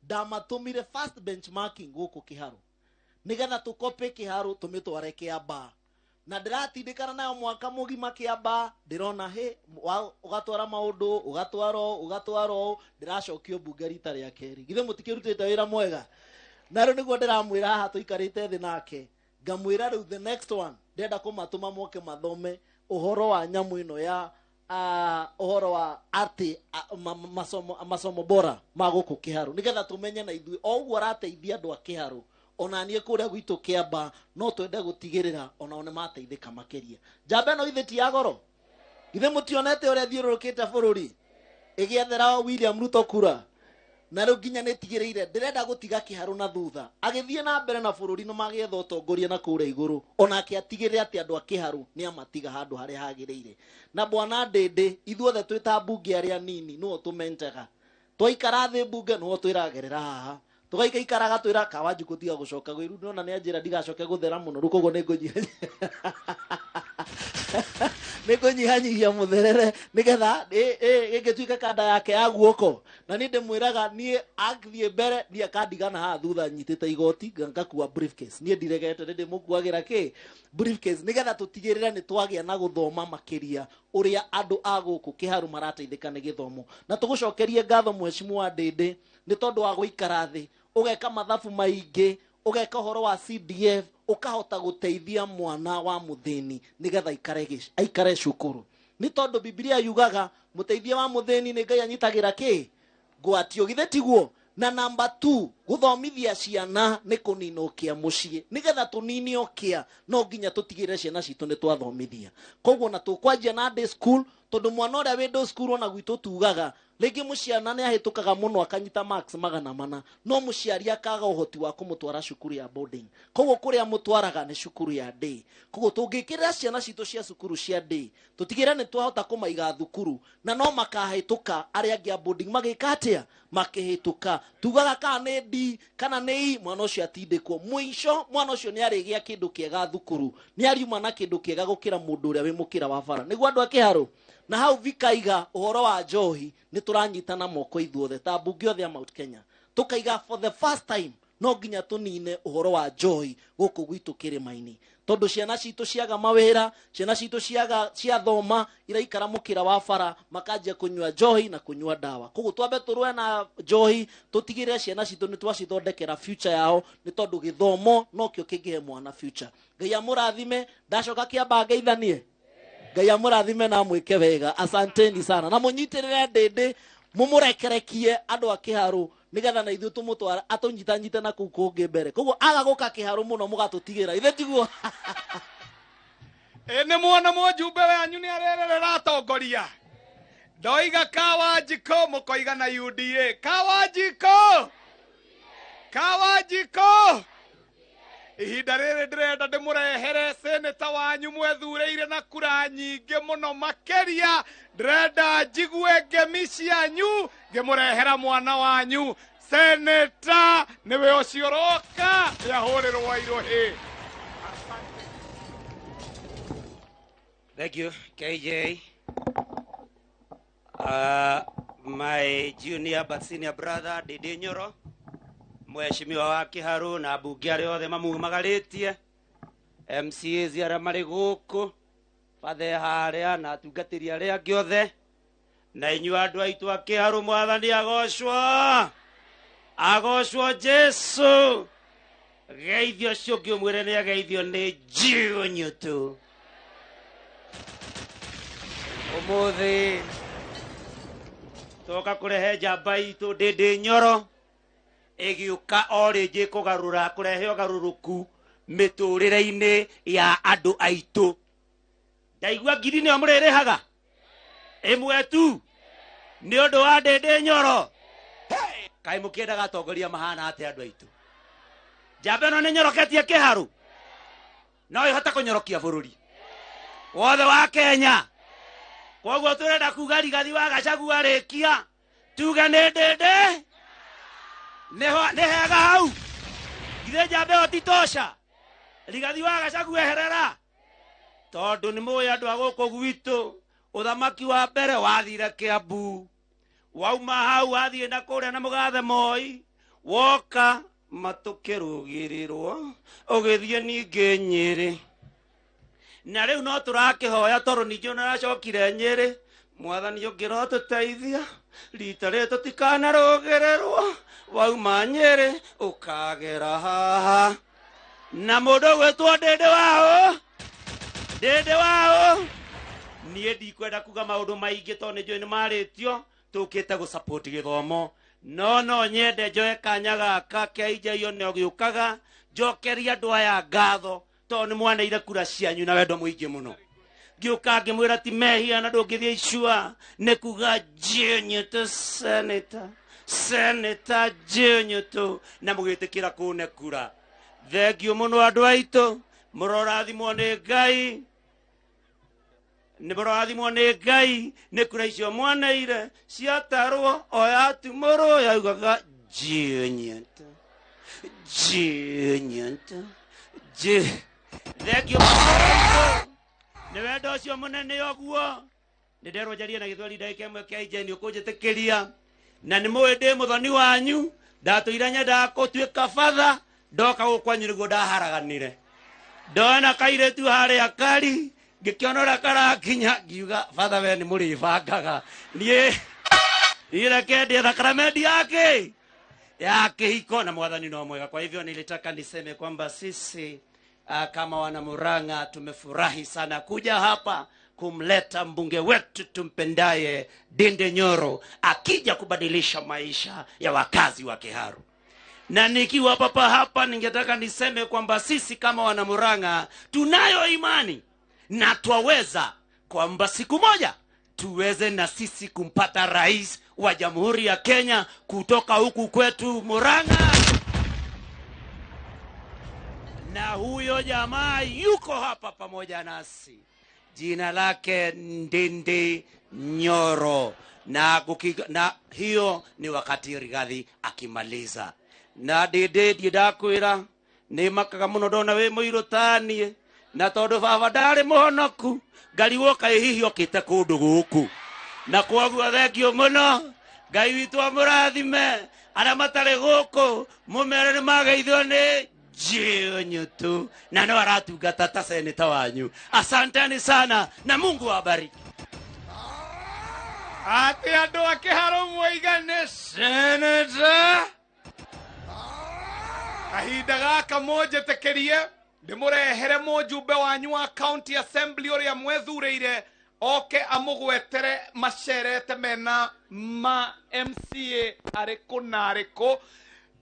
ndamatumire first benchmarking gũkũ kĩharo nĩgetha tũkope kĩharo tũmĩtware Kĩambaa na ndĩratindĩkana nayo mwaka mũgima Kĩambaa ndĩrona ũgatwara maũndũ ũgatwarwo ndĩracokio mbunge rita rĩa kerĩ githĩ mũtikĩrutĩte wĩra mwega na rĩu nĩguo ndĩramwĩra haha tũikarĩte thĩ nake ngamwĩra rĩu the next one ndĩrenda kũmatũma moke mathome ũhoro wa nyamũ ĩno ya ũhoro wa ati masomo bora magũkũ kĩharo nĩgetha tũmenye na ithuĩ o ũguo arateithia andũ a kĩharo ona niĩ kũrĩa gwitũ Kĩambaa no twende gũtigĩrĩra ona one mateithĩka makĩria njamba ĩno ithe ti ya goro ithe mũtionete ũrĩa thiũrũrũkĩte bũrũri ĩgĩethera William Ruto kura na rĩu nginya nĩtigĩrĩire ndĩrenda gũtiga kĩharo na thutha agĩthiĩ na mbere na bũrũri no magĩetha ũtongoria na kũrĩa igũrũ onake atigĩrĩre atĩ andũ a kĩharo nĩ amatiga handũ harĩa hagĩrĩire na bwana Ndĩndĩ ithuothe twĩ ta mbunge arĩa nini nĩo tũmentaga twaikara thĩ mbunge nĩo twĩragerera haha tũgaikaraga twĩra Kawanjikũ tiga gũcoka gwĩru nĩona nĩ anjĩra ndigacoke gũthera mũno rĩu koguo nĩngũnyihanyihia mũtherere nĩgetha ĩngĩtuĩka kanda yake ya guoko na nĩ ndĩmwĩraga niĩ athiĩ mbere niĩ akandigana haha thutha nyitĩte igoti ngakua briefcase niĩ ndiregete nĩ ndĩmũkuagĩra briefcase nĩgetha tũtigĩrĩre nĩ twagĩa na gũthoma makĩria ũrĩa andũ a gũkũ kĩharo marateithĩka nĩ gĩthomo na tũgũcokerie ngatho mheshimiwa Ndĩndĩ nĩ tondũ wa gũikara thĩ ũgeka mathabu maingĩ ũgeka ũhoro wa CDF ukahota guteithia mwana wa muthini nigetha aikare cukuru ni tondu Biblia yugaga muteithia wa muthini ni Ngai anyitagira gwatio githe tiguo na number 2 guthomithia ciana ni kuninokia mucii nigetha tuniniokia no nginya tutigire ciana citu ni twathomithia koguo na tukwanjia na day school tondu mwana uria wi day school ona gwitu tugaga rĩngĩ mũciana nĩ ahĩtũkaga mũno akanyita marks 400 no mũciari akaga ũhoti wa kũmũtwara cukuru ya boarding koguo kũrĩa mũtwaraga nĩ cukuru ya day koguo tũngĩkĩrĩra ciana citũ cia cukuru cia day tũtigĩrĩre nĩ twahota kũmaiga thukuru na no makahĩtũka arĩa angĩ a boarding magĩka atĩa makĩhĩtũka tugaga kana nĩ D kana nĩ E mwana ũcio atindĩkwo mũico mwana ũcio nĩ arĩgĩa kĩndũ kĩega thukuru nĩ ariuma na kĩndũ kĩega gũkĩra mũndũ ũrĩa wĩ mũkĩra wa bara nĩguo andũ a kĩharo na hau vikaiga ũhoro wa njohi nĩ tũranyitana moko ithuothe ta mbunge othe ya Mount Kenya tukaiga for the first time no nginya tunine ũhoro wa njohi gũkũ gwitũ kĩrĩma-inĩ tondu ciana citũ ciaga mawĩra ciana citũ ciathoma iraikara mũkĩra wa bara makanjia kũnyua njohi na kũnyua ndawa koguo twambe tũrũe na njohi tũtigĩrĩre ciana citũ nĩ twacithondekera future yao nĩ tondu gĩthomo nokĩo kĩngĩhe mwana future Ngai amũrathime ndacoka Kĩambaa ngeithanie Ngai amũrathime na mwĩke wega asanteni sana na mũnyitĩrĩre Ndĩndĩ mumurekerekie andũ a kĩharo nigetha na ithuĩ tũmũtwara atũnyitanyite na kũu kũngĩ mbere koguo aga gũka kĩharo mũno mũgatũtigĩra ithe tiguo nĩ muona mũjumbe wanyu nĩ arererera atongoria ndoiga Kawanjikũ mũkoiga na UDA Kawanjikũ ihinda rĩrĩ ndĩrenda ndĩmũrehere seneta wanyu mwethureire na kura nyingĩ mũno makĩria ndĩrenda njigue ngemi cianyu ngĩmũrehera mwana wanyu seneta nĩwe ũcio ũroka nĩahũrĩrwo irũhĩ. Thank you, KJ. My junior but senior brother Ndĩndĩ Nyoro, mheshimiwa wa Kĩharo na mbunge arĩa othe mamumagarĩtie, MCAs arĩa marĩ gũkũ, bathe harĩa na atungatĩri arĩa angĩ othe, na inyuĩ andũ aitũ a Kĩharo Mwathani agocwo Jesu. Geithio ũcio ũngĩ ũmwĩre nĩ ageithio nĩ Junior tu. Ũmũthĩ toka kũrehe njamba itũ Ndĩndĩ Nyoro ĩgĩũka o rĩngĩ kũrehe ũgarũrũku mĩtũrĩre-inĩ ya andũ aitũ. Ndaigua ngiri nĩo mũrĩrĩhaga ĩmwe tu nĩ ũndũ wa Ndĩndĩ Nyoro. Kaĩ mũkĩendaga atongoria mahana atĩa andũ aitũ? Jambe no nĩ nyoroketie kĩharu no ĩhota kũnyorokia bũrũri wothe wa Kenya. Koguo tũrenda kuga Rigathi wa Gachagua arĩkia tuge nĩ ndĩndĩ nĩ hega hau. Githĩ Jambe ĩyo ti tosha? Rigathi wa Gachagua eherera tondũ nĩ mũĩ andũ a gũkũ gwitũ ũthamaki wa mbere wathire Kĩambu, wauma hau wathiĩ na kũrĩa na mũgathe Moi, woka matũkĩrũgĩrĩrwo ũgĩthiĩ ningĩ Nyĩrĩ. Na rĩu no tũrakĩhoya tondũ ningĩ nĩracokire Nyĩrĩ, Mwathani ũngĩro tũteithia rita rĩrĩ tũtikanarũgĩrĩrwo, wauma Nyĩrĩ ũkagera haha na mũndũ gwĩtwo ndĩndĩ wao, ndĩndĩ wao. Niĩ ndikwenda kuga maũndũ maingĩ tondũ nĩ njũĩ nĩ marĩtio tũkĩte gũsupport gĩthomo, no nyende njoe kanya gaka kĩainjaio nĩ gĩũkaga njokeria andũ aya ngatho tondũ nĩ mwaneire kura cianyu na wendo mũingĩ mũno. Ngĩũka ngĩmwĩra ti mehia na ndũngĩthiĩ icua nĩ kuga njĩnyĩtũ seneta njĩnyĩtũ na mũgĩtĩkĩra kũne kura. Thengiũ mũno andũ aitũ, mũrorathimwo nĩ Ngai, mũrorathimwo nĩ Ngai nĩ kura icio mwaneire ciatarwo oyatumũrwo yaugaga njĩnyĩtũ njĩnyĩtũ njĩ. Thengiũ mũno nĩ wendo ũcio mũnene ũguo. Nĩ nderwo njarie na Gĩthweri ndagĩka ĩmwe kĩa injeni ũkũnjĩtĩkĩria, na nĩ mũĩ ndĩ mũthoni wanyu, ndatũire nyendaga gũtuĩka batha, ndoka gũkũ kwanyu nĩguo ndaharaganire. Ndona kairĩtu harĩa kari ngĩkĩona ũrĩa karakinya ngiuga batha we nĩ mũrĩbangaga. Niĩ reke ndĩe sakramenti yake ya kĩhiko na Mwathani no mwega. Kwa hivyo nilitaka niseme kwamba sisi kama wana Murang'a tumefurahi sana kuja hapa kumleta mbunge wetu tumpendaye Ndindi Nyoro akija kubadilisha maisha ya wakazi wa Kiharu. Na nikiwa papa hapa ningetaka niseme kwamba sisi kama wana Murang'a tunayo imani na twaweza kwamba siku moja tuweze na sisi kumpata rais wa Jamhuri ya Kenya kutoka huku kwetu Murang'a. Na huyo jamaa yuko hapa pamoja nasi. Jina lake Ndindi Nyoro. Na hiyo ni wakati Rigathi akimaliza. Na Ndindi ndidakwĩra nĩ makaga mũno ndona wĩ mũirũ tanie, na tondũ baba ndarĩ mũhonoku ngarigwo kaĩ hihi okĩte kũndũ gũkũ. Na koguo thengiũ mũno, Ngai witũ amũrathime, arĩa matarĩ gũkũ mũmere nĩ mageithio nĩ njĩnyũtũ na no aratungata ta seneta wanyu. Asanteni sana na Mungu awabariki. Ati andũ a Kĩharu mũigane seneta. Kahinda gaka mũnjĩtĩkĩrie ndĩmũrehere mũjumbe wanyu wa county assembly ũrĩa mwethurĩire oke amũgwetere macerete mena ma MCA arĩkũ na arĩkũ.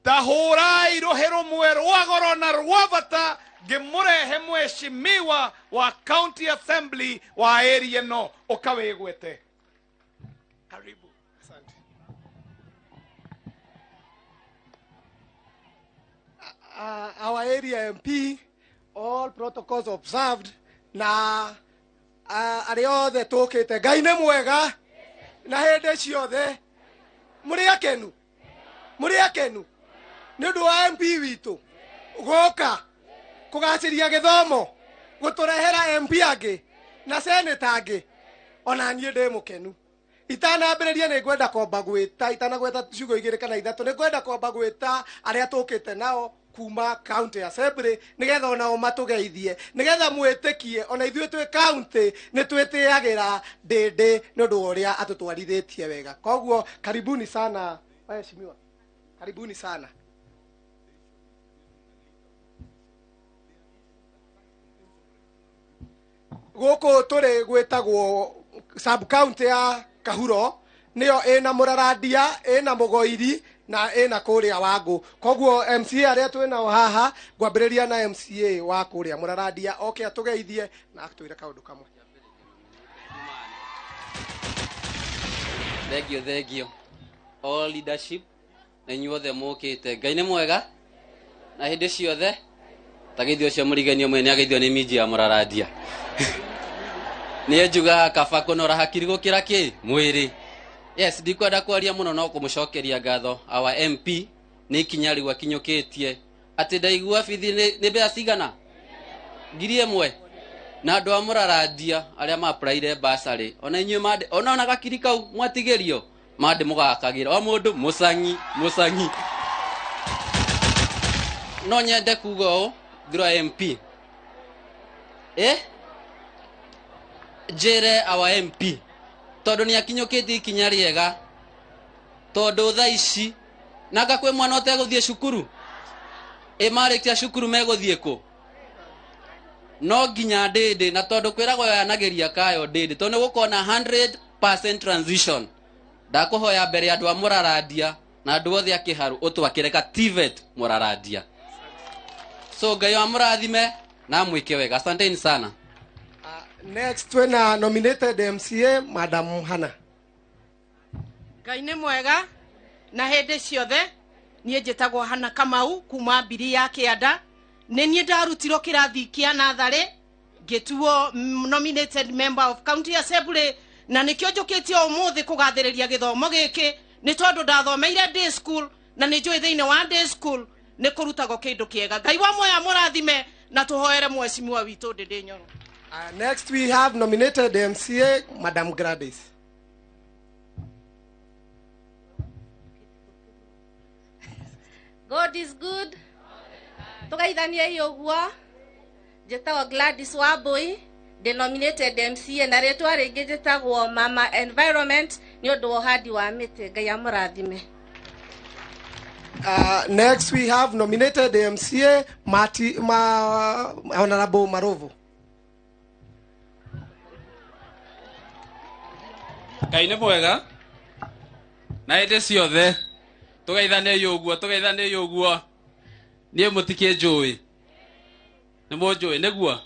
Tahurai rũhĩ rũmwe rwa goro na rwa bata ngĩmũrehe mheshimiwa wa county assembly wa area ĩno ũkawĩgwete. Karibu. Asante. Our area MP, all protocols observed, na arĩa othe tũkĩte. Ngai nĩ mwega na hĩndĩ ciothe. Mũrĩ akenu? Mũrĩ akenu? Nĩ ũndũ wa MP witũ gũka kũgacĩria gĩthomo, gũtũrehera MP angĩ na seneta angĩ, ona niĩ ndĩ mũkenu. Itanambĩrĩria nĩ ngwenda kwamba gwĩta, itanagweta ciugo igĩrĩ kana ithatũ, nĩ ngwenda kwamba gwĩta arĩa tũkĩte nao kuma county assembly nigetha onao matũgeithie, nigetha mwĩtĩkie ona ithuĩ twĩ county nĩ twĩtĩagĩra Ndindi nĩ ũndũ wa ũrĩa atũtwarithĩtie wega. Koguo karibuni sana waheshimiwa, karibuni sana. Gũkũ tũrĩ gwĩtagwo sub county ya Kahuro, nĩyo ĩna Mũrarandia, ĩna Mũgoiri na ĩna kũrĩa Wangũ. Koguo MCA arĩa twĩnao haha ngwambĩrĩria na MCA wa kũrĩa Mũrarandia oke atũgeithie na atwĩre kaũndũ kamwe. Thank you all leadership na inyuothe mũkĩte. Ngai nĩ mwega na hindi ciothe ta geithio cia murigania mwene ageithio ni miji ya muraradia nie njuga kaba kunora hakiri gukira ki mwiri. Yes, ndikwenda kwaria muno no kumucokeria ngatho our MP ni kinya riu akinyukitie ati ndaigua bithi ni bea cigana ngiri ĩmwe na andu a muraradia aria mapraire basari ona inyuĩ mande ona gakiri kau mwatigerio mande mugakagira o mundu musangi no nyende kuga ũũ through MP njĩre our MP tondu ni akinyukitie ikinya riega tondu thaa ici nanga kwĩ mwana ũtegũthiĩ cukuru marĩkia cukuru megũthiĩ kũ no nginya ndĩndĩ na tondu kwĩragwo yanageria kayo ndĩndĩ tondu gũkona 100% transition ndakuhoya mbere ya andu a muraradia na andu othe a Kiharu ũtwakĩreka TVET muraradia so Ngai wa mũrathime na mwĩke wega. Asanteni sana. Next twena nominated MCA Madam Hana. Ngai nĩ mwega na hĩndĩ ciothe niĩ njĩtagwo Hana Kamau kuma mbiri ya Kĩanda. Nĩ niĩ ndarutirwo kĩrathi kĩa natharĩ ngĩtuo nominated member of county assembly na nĩkĩo njũkĩtio ũmũthĩ kũgathĩrĩria gĩthomo gĩkĩ nĩ tondũ ndathomeire day school na nĩ njũĩ thĩinĩ wa day school nĩ kũrutagwo kĩndũ kĩega. Ngai wa moya mũrathime na tũhoere mheshimiwa witũ Ndĩndĩ Nyoro. Next we have nominated MCA Madam Gladys. God is good. Tugaithania yoguo. Njĩtagwo Gladys Wambui, denominated MCA na rĩtwa rĩngĩ njĩtagwo Mama Environment nĩ ũndũ wa ũhandi wa mĩtĩ. Ngai amũrathime. Next we have nominated MCA Honorable Marovo. Ngai nĩ mwega na hĩndĩ ciothe tugeithanie yoguo niĩ mũtikĩ njũĩ nĩ mũnjũĩ nĩguo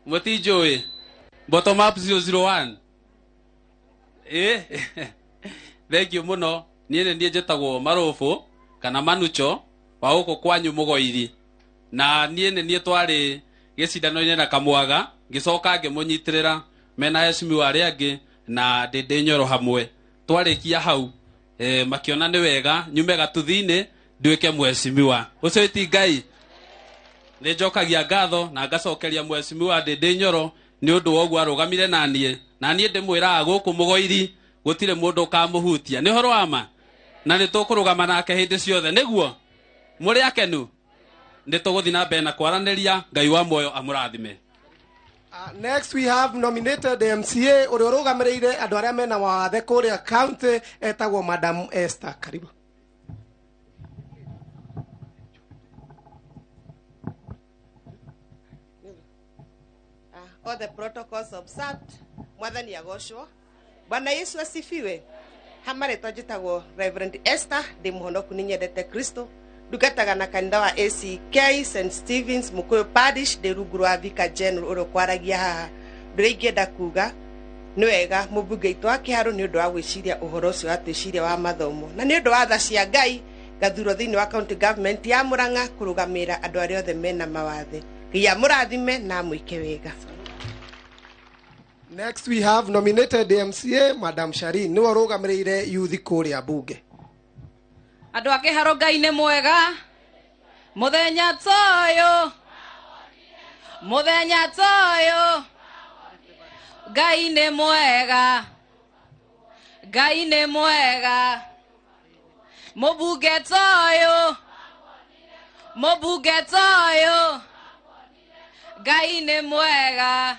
mũti njũĩ bottom up 001 thank you mũno. Niĩ nĩ niĩ njĩtagwo Marobo kana Manucho wa gũkũ kwanyu Mũgoiri na niĩ nĩ niĩ twarĩ gĩcindano-inĩ na Kamwaga ngĩcoka ngĩmũnyitĩrĩra mena heshimiwa arĩa angĩ na Ndĩndĩ Nyoro hamwe twarĩkia hau makiona nĩ wega nyume gatuthinĩ nduĩke mheshimiwa ũcio ti Ngai. Nĩ njokagia ngatho na ngacokeria mheshimiwa Ndĩndĩ Nyoro nĩ ũndũ wa ũguo arũgamire na niĩ ndĩmwĩraga gũkũ Mũgoiri gũtirĩ mũndũ ũkamũhutia nĩ ũhoro wa ma na nĩ tũkũrũgama nake hĩndĩ ciothe nĩguo mũrĩ akenu nĩ tũgũthiĩ na mbere na kwaranĩria. Ngai wa muoyo amũrathime. Next we have nominated MCA ũrĩa ũrũgamĩrĩire andũ arĩa mena wathe kũrĩa county etagwo Madam Esther. Karibu. All the protocols observed. Mwathani agocwo. Bwana Yesu asifiwe. Hamarĩtwa njĩtagwo Reverend Esther ndĩ mũhonoku nĩ nyendete Kristo ndungataga na kanitha wa ACK St Stephen's Mukuyu Parish ndĩ rungu rwa Vicar General ũrĩa kwaragia haha. Ndĩrĩa ingĩenda kuga nĩ wega mũmbunge witũ wa Kiharu nĩ ũndũ wa gwĩciria ũhoro ũcio wa twĩciria wa mathomo na nĩ ũndũ wa tha cia Ngai ngathurwo thĩinĩ wa county government ya Murang'a kũrũgamĩrĩra andũ arĩa othe mena mawathe. Ngai amũrathime na mwĩke wega. Next we have nominated MCA Madam Sharin nĩ ũrũgamĩrĩire youth kũrĩa bunge. Andũ a Kiharu Ngai nĩ mwega muthenya toyo Ngai nĩ mwega mũbunge toyo Ngai nĩ mwega.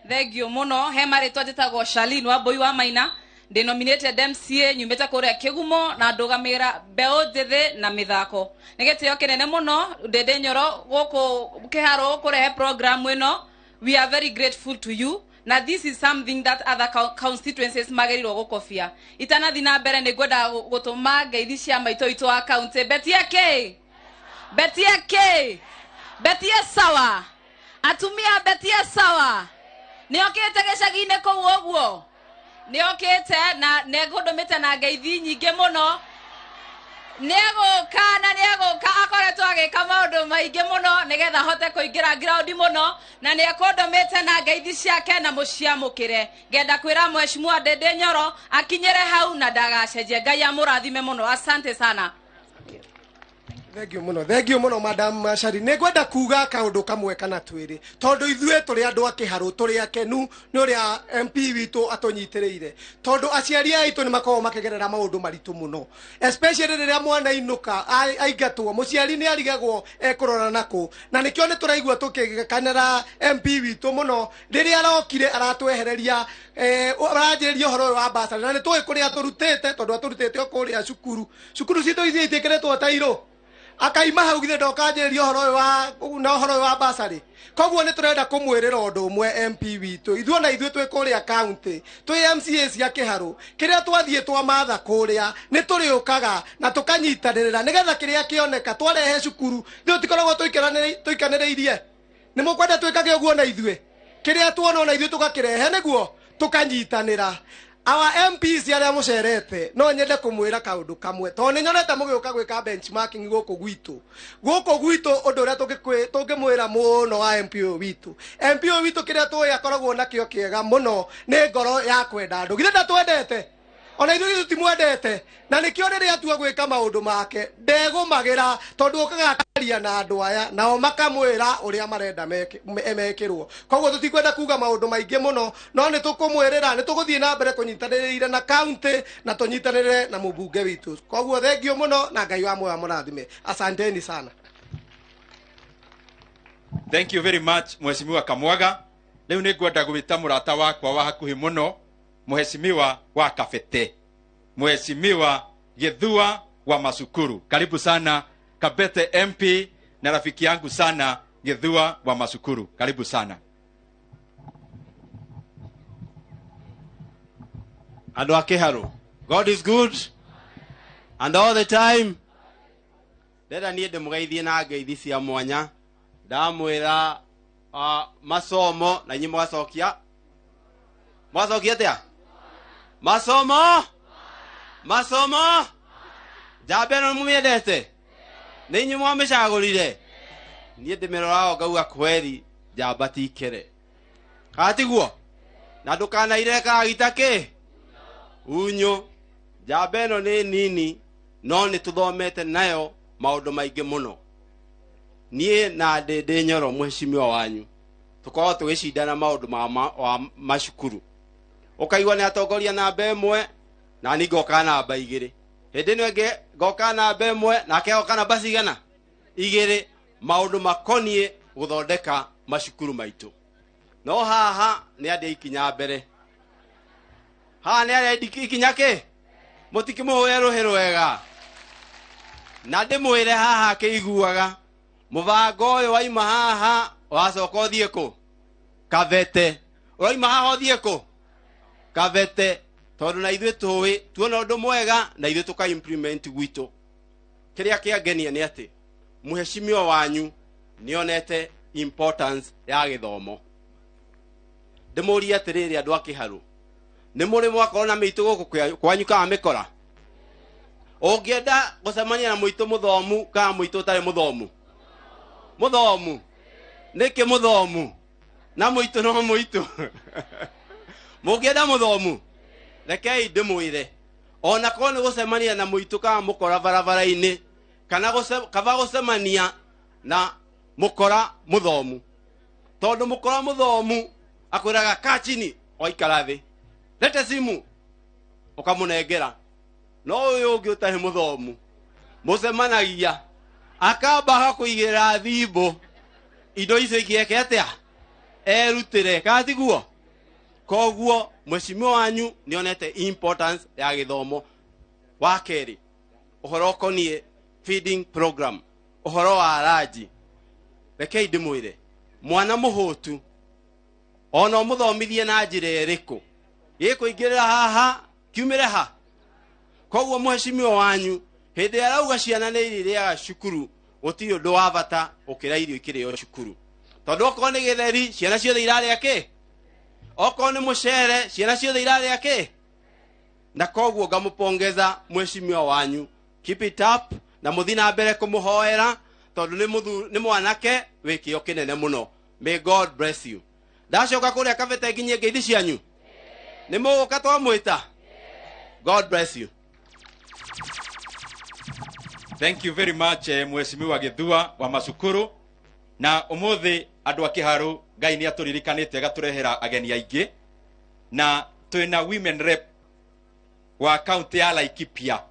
Thank you muno. He marĩtwa njĩtagwo Shalin Wambui wa Maina denominated MCA nyumĩte kũrĩa Kĩgumo na ndũgamĩrĩra mbeũ njĩthĩ na mĩthako. Nĩ gĩtĩo kĩnene mũno Ndĩndĩ Nyoro gũkũ Kiharu kũrehe program ĩno. We are very grateful to you. Na this is something that other constituencies magĩrĩirwo gũkobia. Itanathi na mbere nĩ ngwenda gũtũma ngeithi cia maitũ itũ wa county. Betie sawa. Atumia betie sawa. Nĩokĩte gĩcagi-inĩ kũu ũguo nĩokĩte na nĩngũndũmĩte na ngeithi nyingĩ mũno Negoka na negoka akoretwo agika maundu maingi muno nigetha hote kuingira ground muno na niekondomete na ngeithi ciake na muciamukire ngenda kwira mheshimiwa Ndindi Nyoro akinyere hau na ndagacenjie. Ngai amurathime muno. Asante sana. Thank you muno madam Mashari. Negwenda kuga kaundu kamwe kana twiri tondu ithue turi andu akiharu turi akenu ni uria MP witu atunyitiriire tondu aciari aitu ni makorwo makigerera maundu maritu muno, especially riria mwana inuka aingatwo muciari ni arigagwo ekurora naku na nikio ni turaigua tukikanira MP witu muno riria arokire aratwehereria aranjiriria uhoro wa basari na ni tuwi kuria turutite tondu aturutite okuria cukuru citu ithi itikiretwo tairo akaima hau githe ndokanjiriria uhoro wa basari. Koguo ni turenda kumwirira undu umwe MP witu ithuo na ithuo twi kuria county twi MCA cia Kiharu kiria twathie twamatha kuria ni turiukaga na tukanyitanirira nigetha kiria kioneka twarehe cukuru ithuo tikoragwo tuikaniriirie ni mukwenda twikage uguo na ithue kiria tuona na ithue tugakirehe niguo tukanyitanira. Our MPs aria mucerete no nyende kumwira kaundu kamwe to ni nyonete mugiuka gwika benchmarking guku gwitu undu uria tungimwira muno wa MP witu kiria tuya akoragwo nakio kiega muno ni ngoro ya kwenda andu githe ndatwendete ona ithuĩ tutimwendete na nikio riria atua gwika maundu make ndegumagira tondu ukaga akaria na andu aya nao makamwira uria marenda mekirwo. Koguo tutikwenda kuga maundu maingi muno no ni tukumwirira ni tuguthie na mbere kunyitanirire na county na tunyitanirire na mubunge witu. Koguo thengio muno na Ngai wa moyo amurathime. Asanteni sana. Thank you very much Mheshimiwa Kamwaga. Leo ni ngwenda gwita murata wakwa wa hakuhi muno Mheshimiwa wa Kabete, Mheshimiwa Githua wa Masukuru. Karibu sana Kabete MP na rafiki yangu sana Githua wa Masukuru. Karibu sana. Andu a Kiharu, God is good and all the time. Ndenda nie ndimugeithie na ngeithi cia mwanya ndamwira masomo na nyimo gacokia atia masomo jabeno mumiendete ni nyimo amecagurire nie ndimirora ngauga kweri jabati ikere katiguo na ndukanaire kagita ki unyo jabeno ni nini no ni tuthomete nayo maundu maingi muno. Nie na Ndindi Nyoro mheshimiwa wanyu tukorwo tugicindana maundu ma macukuru ukaigwa ni atongoria namba imwe na ni ngoka namba igiri hindi no nge ngoka namba imwe na keoka namba cigana igiri maundu makonie guthondeka macukuru maitu. No haha ni andi ikinya mbere haha ni andi ikinya ki mutikimuhoya ruhiru wega na ndimwire haha kiiguaga mubango uyu waima haha wacoka uthie ku Kabete uraima haha uthie ku Kabete tondu na ithuĩ tuĩ tuona ũndũ mwega na ithuĩ tuka implement gwitũ. Kiria kiangenia ni ati mheshimiwa wanyu nionete importance ya githomo. Ndimurie atiriri andu a Kiharu ni muri mwakoro na mitu guku kwanyu kana mikora ungienda gucemania na muitu muthomu kana muitu utari muthomu niki muthomu na muitu no muitu mugienda muthomu rekei ndimwire ona ko ni gucemania na muitu kana mukora barabara-ini kana kaba gucemania na mukora muthomu tondu mukora muthomu akwiraga kachini oikara thi lete simu ukamunengera no uyu ungi utahi muthomu mucemanagia akamba kuigira thimbo indo icio igieke atia erutire katiguo. Koguo mheshimiwa wanyu nionete importance ya githomo. Wa keri uhoro konie feeding program uhoro wa raji rekei ndimwire mwana muhutu ona muthomithie na njira iriku gikuingirira haha kiumire ha. Koguo mheshimiwa wanyu hindi arauga ciana ni iriaga cukuru gutiri undu wa bata ukira irio ikirio cukuru tondu okorwo ni githeri ciana ciothe iraria ki okorwo ni mucere ciana ciothe iraria ki na koguo ngamupongeza mheshimiwa wanyu keep it up na muthina mbere kumuhoera tondu ni mwanake wikio kinene muno. May God bless you. Ndacoka kuria kabete nginye ngeithi cianyu ni muguka twamwita. God bless you. Thank you very much Mheshimiwa Githua wa Macukuru. Na umuthi andu a Kiharu Ngai ni aturirikanite agaturehera ageni aingi na twina women rep wa county ya Laikipia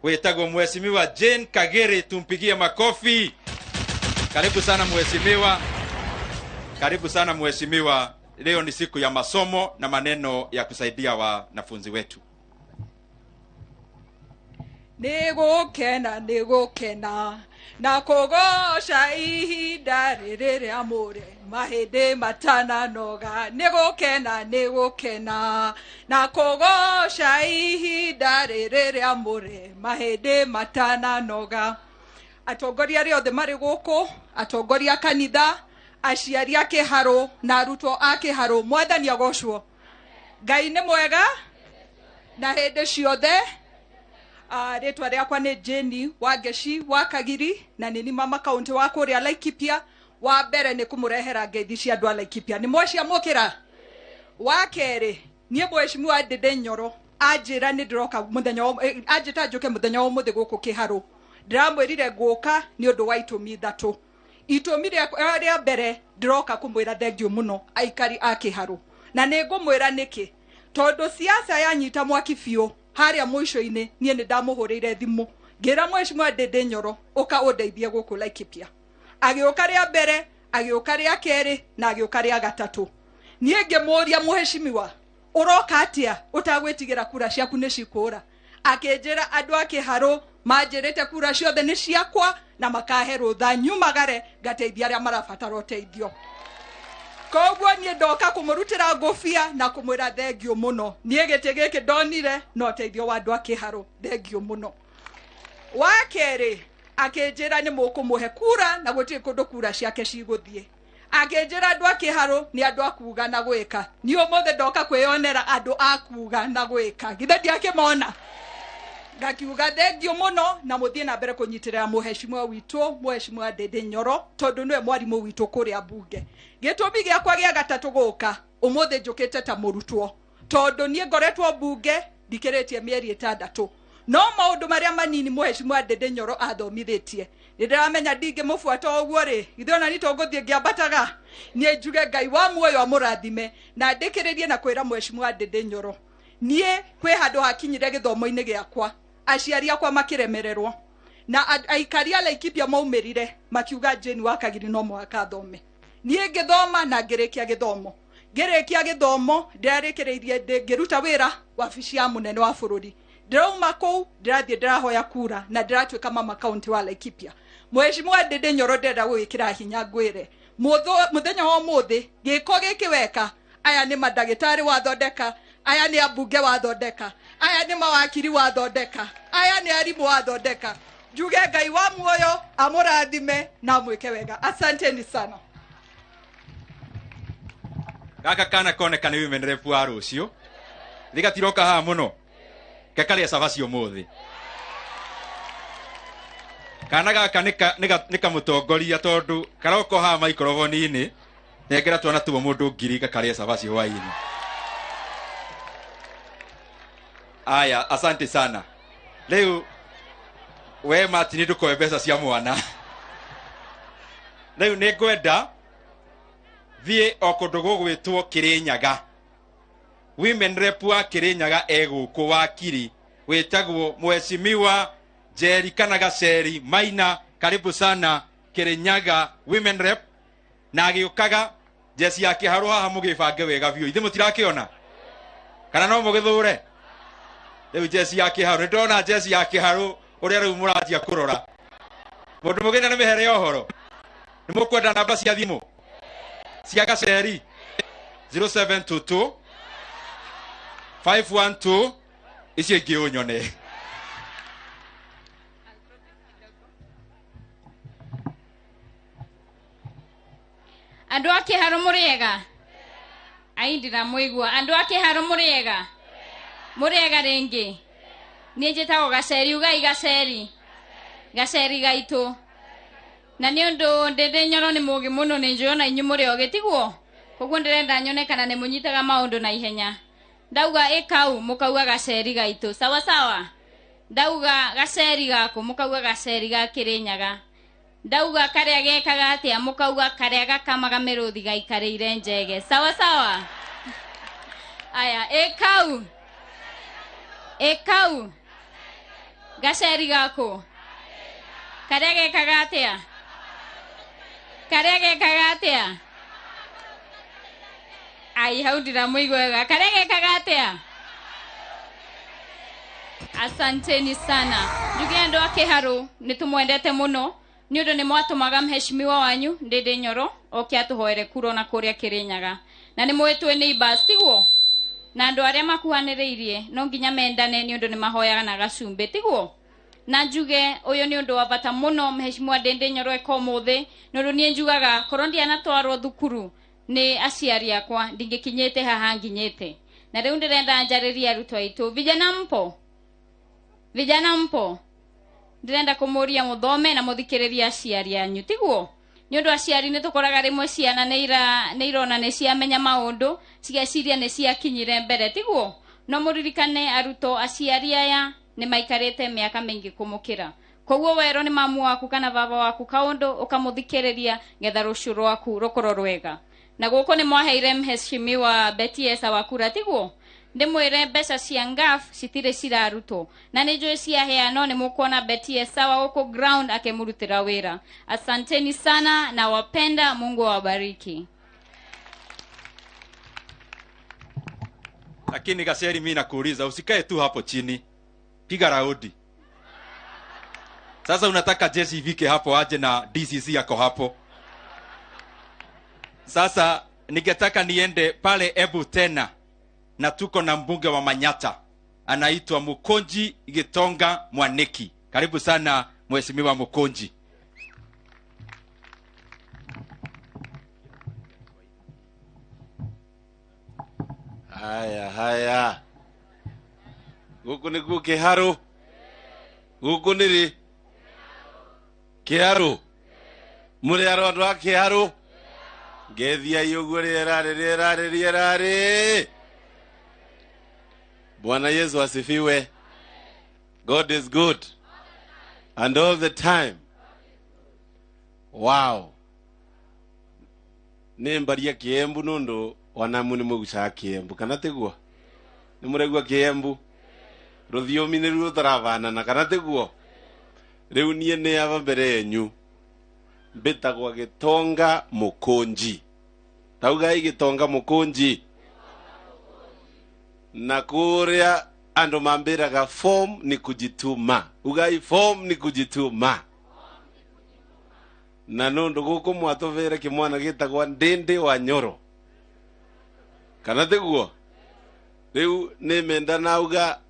wetagwo Mheshimiwa Jane Kagere, tumpigie makofi. Karibu sana Mheshimiwa. Karibu sana Mheshimiwa. Leo ni siku ya masomo na maneno ya kusaidia wanafunzi wetu. Nigukena na kugosha ihinda riri ria mure mahindi matananoga. Nigukena na kugosha ihinda riri ria mure mahindi matananoga. Atongoria aria othe mari guku, atongoria kanitha, aciari a Kiharu na arutwo a Kiharu, Mwathani agocwo. Ngai ni mwega na hindi ciothe. Ritwa riakwa ni Jeni Wangeci wa Kagiri na nini mama kaunti wa kuria Laikipia. Wa mbere ni kumurehera ngeithi cia andu a Laikipia. Ni mwacia mukira. Wa keri nie Mheshimiwa Ndindi Nyoro anjira ni ndiroka muthenya anjita njuke muthenya wa muthi guku Kiharu. Ndiramwirire nguka ni undu wa itumi ithatu. Itumi ria mbere ndiroka kumwira thengio muno aikari a Kiharu. Na ni ngumwira niki tondu siasa yanyita mwaki biu haria mwisho-ini nie ni ndamuhurire thimu ngira Mheshimiwa Ndindi Nyoro uka undeithie guku Laikipia. Agiuka ria mbere, agiuka ria keri na agiuka ria gatatu. Nie ngimuria Mheshimiwa uroka atia utagwitigira kura ciaku ni cikura. Akinjira andu a Kiharu manjirite kura ciothe ni ciakwa na makahe rutha nyumagare ngateithia aria marabatara uteithio. Koguo nie ndoka kumurutira ngofia na kumwira thengio muno. Nie giti giki ndonire no teithio wa andu a Kiharu, thengio muno. Wa keri akinjira ni mukumuhe kura na guti kundu kura ciake ciguthie. Akinjira andu a Kiharu ni andu akuga na gwika. Ni umuthe ndoka kwionera andu akuga na gwika. Githe ndiakimona. Ngakiuga thengio muno na muthie na mbere kunyitirira Mheshimiwa witu Mheshimiwa Ndindi Nyoro tondu niwe mwarimu witu kuria bunge. Gitumi giakwa gia gatatu guka umuthi njukite ta murutwo tondu nie ngoretwo bunge ndikiritie mieri 6 no maundu maria manini Mheshimiwa Ndindi Nyoro athomithitie ndiramenya ndingi mufuata oguo ri ithiona ni tonguthie ngiambataga nie njuge Ngai wa muoyo amurathime na ndikiririe na kwira Mheshimiwa Ndindi Nyoro nie kwi handu hakinyire githomo-ini giakwa aciari akwa makiremererwo na aikari a Laikipia maumirire makiuga Jeni wa Kagiri no mwaka thome. Nie ngithoma na ngirikia githomo. Ngirikia githomo ndirarikireirie ngiruta wira wabici ya munene wa bururi. Ndirauma kuu ndirathie ndirahoya kura na ndiratwika mama kaunti wa Laikipia. Mheshimiwa Ndindi Nyoro ndenda gwikira hinya ngwire muthenya wa muthi giko giki weka aya ni madagitari wathondeka, aya ni abunge wathondeka, aya ni mawakiri wathondeka, aya ni arimu wathondeka. Njuge Ngai wa muoyo amurathime na mwike wega. Asanteni sana. Gaka kana konekana women rep wa rucio ligatiroka ha muno gakaria cabaci umuthi kana gaka nika mutongoria tondu karoko ha microphone-ini nengera twana tuo mundu ngiri gakaria cabaci hwaini. Aya, asante sana. Leo we matini tukoe mbeca cia mwana. Leo ni ngwenda thie okundu gugwitwo Kirinyaga. Women rep wa Kirinyaga eguku wakiri wetagwo Mheshimiwa Njeri kana Gaceri Maina. Karibu sana Kirinyaga women rep. Na agiukaga jesi ya Kiharu haha mugibange wega biu. Ithe mutirakiona kana no mugithure riu jesi ya Kiharu. Ndona jesi ya Kiharu uria riu muratia kurora mundu mugina ni mihere yohoro. Ni mukwenda namba cia thimu cia Gaceri 0722 512 icio ingi unyone. Andu a Kiharu muriega ai ndira muigua. Andu a Kiharu muriega ringi niĩ njĩtagwo Gaceri, ugai Gaceri. Gaceri gaitũ. Na nĩ ũndũ Ndĩndĩ Nyoro nĩ mũũgĩ mũno, nĩ njũĩ ona inyuĩ mũrĩ ogĩ tiguo. Koguo ndĩrenda nyone kana nĩ mũnyitaga maũndũ na ihenya. Ndauga ĩkau mũkauga Gaceri gaitũ. Sawa sawa. Ndauga Gaceri gako mũkauga Gaceri ga Kĩrĩnyaga. Ndauga karĩa gekaga atĩa mũkauga karĩa gakamaga mĩrũthi gaikarĩire njege. Sawa sawa. Aya, ĩkau. Ĩkau. Gaceri gako. Karĩa gekaga atĩa. Karĩa gekaga atĩa. Ai, hau ndiramũigua wega. Karĩa gekaga atĩa. Asanteni sana. Njuge andũ a Kĩharũ nĩ tũmwendete mũno nĩ ũndũ nĩ mwatũmaga mheshimiwa wanyu Ndĩndĩ Nyoro oke atũhoere kura na kũrĩa Kĩrĩnyaga. Na nĩ mũĩ twĩ neighbors tiguo. Na andũ arĩa makuhanĩrĩirie no nginya mendane nĩ ũndũ nĩ mahoyaga na gacumbĩ tiguo. Na njuge ũyũ nĩ ũndũ wa bata mũno mheshimiwa Ndĩndĩ Nyoro eka ũmũthĩ nĩ ũndũ niĩ njugaga korwo ndianatwarwo thukuru nĩ aciari akwa ndingĩkinyĩte haha nginyĩte. Na rĩu ndĩrenda njarĩrie arutwo aitũ. Vijana mpo? Vijana mpo? Ndĩrenda kũmũria mũthome na mũthikĩrĩrie aciari anyu tiguo. Nĩ ũndũ aciari nĩ tũkoraga rĩmwe ciana nĩ irona nĩ ciamenya maũndũ cigeciria nĩ ciakinyire mbere tiguo. No mũririkane arutwo aciari aya nĩ maikarĩte mĩaka mĩingĩ kũmũkĩra. Koguo werwo nĩ mamu waku kana baba waku kaũndũ ũkamũthikĩrĩria getha rũciũ rwaku rũkorwo rwega. Na gũkũ nĩ mwaheire mheshimiwa Betty Esa wa kura tiguo. Ndĩmwĩre mbeca cia ngaf citirĩ cirarutwo. Na nĩ njũĩ ciaheanwo nĩ mũkuona Betty Esa wa gũkũ ground akimurutĩra wĩra. Asanteni sana na wapenda, Mungu awabariki. Lakini Gaceri, mimi nakuuliza usikae tu hapo chini. Piga raundi. Sasa unataka jeshi ifike hapo aje na DCC yako hapo. Sasa ningetaka niende pale Ebu tena na tuko na mbunge wa Manyata anaitwa Mukonji Gitonga Mwaniki. Karibu sana mheshimiwa Mukonji. Haya. Guku ni guku Kĩharũ. Guku nĩ rĩ? Kĩharũ. Mũrĩ andũ a Kĩharũ. Ngethiai ũguo rĩerarĩ. Bwana Yesu asifiwe. God is good. And all the time. Wow. Nimbaria Kiembu nundu wanamu ni muguca Kiembu kana tiguo. Ni muregua Kiembu. Ruthiomi ni ruo taravana na kana tiguo. Riu nie ni ava mbere yenyu. Mbitagwa Gitonga Mukonji. Taugai Gitonga Mukonji. Na kuria ando mambiraga form ni kujituma. Ugai form ni kujituma. Na nundu guku mwatovere kimwana gitagwa Ndĩndĩ wa Nyoro. Kana tiguo. Riu nimenda nauga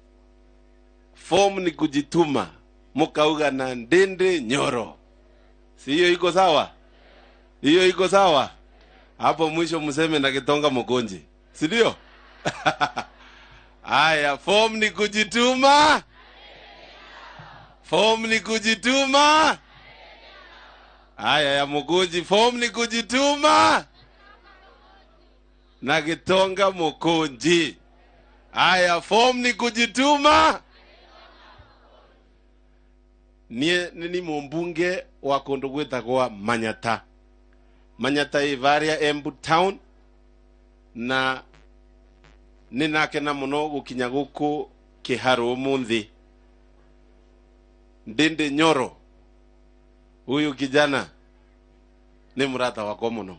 form ni kujituma. Mukauga na Ndĩndĩ Nyoro. Si hiyo iko sawa? Hiyo iko sawa? Hapo mwisho mseme na Gitonga Mukonji. Si ndio? Aya, form ni kujituma. Form ni kujituma. Aya ya Mukonji, form ni kujituma. Na Gitonga Mukonji. Aya, form ni kujituma. Ni mbunge wa kũndũ gwĩtagwo Manyata. Manyata ivaria Embu town na ninakena muno gukinya guku Kĩharũ ũmũthĩ. Ndĩndĩ Nyoro huyu kijana ni murata wako muno.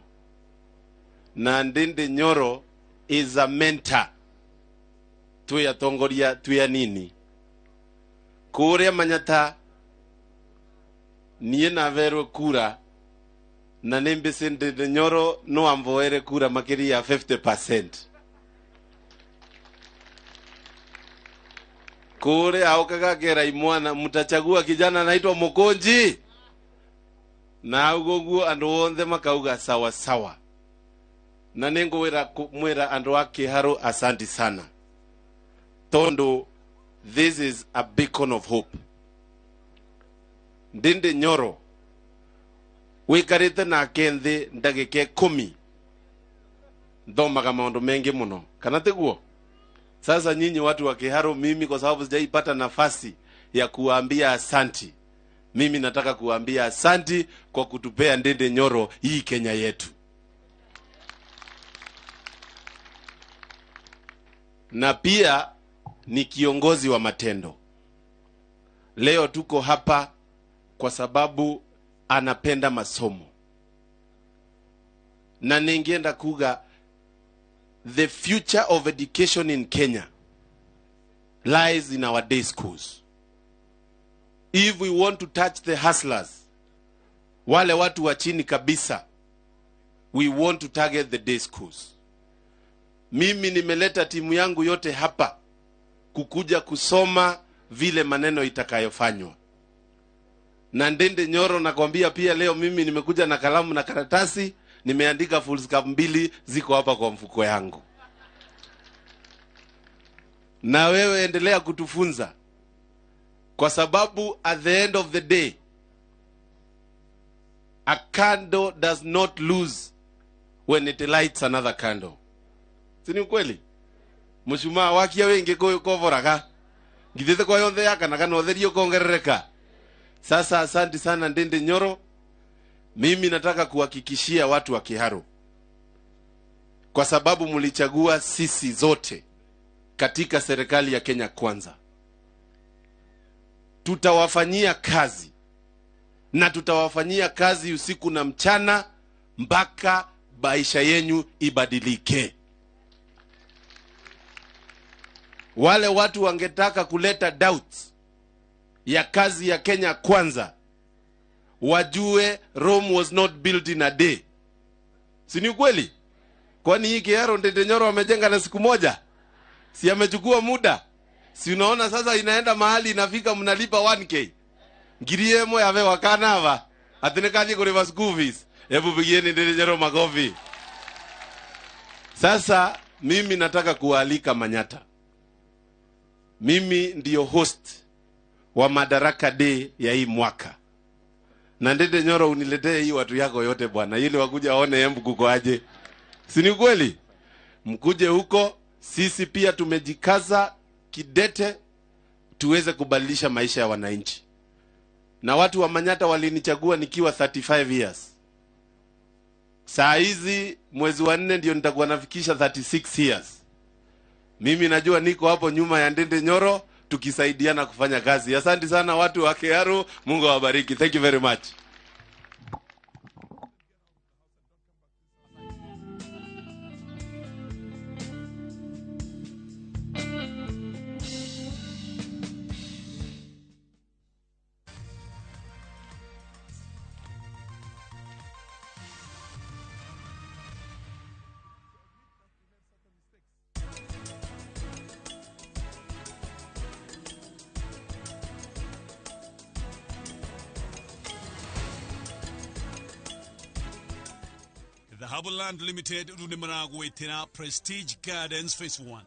Na Ndĩndĩ Nyoro is a mentor. Tuya tongoria tuya nini. Kuria Manyata niye na verwe kura na nembese Ndĩndĩ Nyoro no amvoere kura makiri ya 50%. Kure aukaga kera imwana mtachagua kijana anaitwa Mukonji. Na ugoguo andu onthe makauga sawa sawa. Na nengo mwera andu a Kĩharũ asanti sana. Tondo this is a beacon of hope. Ndende Nyoro wikarite na kenthi ndagike 10 thomaga maundu mengi muno kana tiguo. Sasa nyinyi watu wa Kiharu, mimi kwa sababu sijaipata nafasi ya kuambia asanti, mimi nataka kuambia asanti kwa kutupea Ndende Nyoro hii Kenya yetu. Na pia ni kiongozi wa matendo. Leo tuko hapa kwa sababu anapenda masomo. Na ningeenda kuga the future of education in Kenya lies in our day schools. If we want to touch the hustlers, wale watu wa chini kabisa, we want to target the day schools. Mimi nimeleta timu yangu yote hapa kukuja kusoma vile maneno itakayofanywa. Na Ndende Nyoro nakwambia pia leo mimi nimekuja na kalamu na karatasi, nimeandika foolscap 2 ziko hapa kwa mfuko yangu. Na wewe endelea kutufunza, kwa sababu at the end of the day a candle does not lose when it lights another candle. Sini ukweli? Mushumaa wakia wengi kovoraga ngithite kwa yonthe yakana kana otherio kongerereka. Sasa asante sana Ndende Nyoro. Mimi nataka kuhakikishia watu wa Kiharu, kwa sababu mlichagua sisi zote katika serikali ya Kenya Kwanza, tutawafanyia kazi na tutawafanyia kazi usiku na mchana mpaka maisha yenu ibadilike. Wale watu wangetaka kuleta doubts ya kazi ya Kenya Kwanza, wajue Rome was not built in a day. Si ni kweli? Kwani hii Kiharu Ndende Nyoro amejenga na siku moja? Si amechukua muda? Si unaona sasa inaenda mahali inafika mnalipa 1k. Ngiriemo yawe wakana hapa. Atinekaji kulipa school fees. Hebu pigieni Ndende Nyoro makofi. Sasa mimi nataka kualika Manyata. Mimi ndio host wa Madaraka Day ya hii mwaka. Na Ndende Nyoro uniletee hii watu yako yote bwana, ili wakuja waone Embu kuko aje. Si ni kweli? Mkuje huko, sisi pia tumejikaza kidete tuweze kubadilisha maisha ya wananchi. Na watu wa Manyata walinichagua nikiwa 35 years. Saa hizi mwezi wa 4 ndio nitakuwa nafikisha 36 years. Mimi najua niko hapo nyuma ya Ndende Nyoro tukisaidiana kufanya kazi. Asante sana watu wa Kiharu, Mungu awabariki. Thank you very much. The Haberland Limited runimana gwetera Prestige Gardens Phase 1.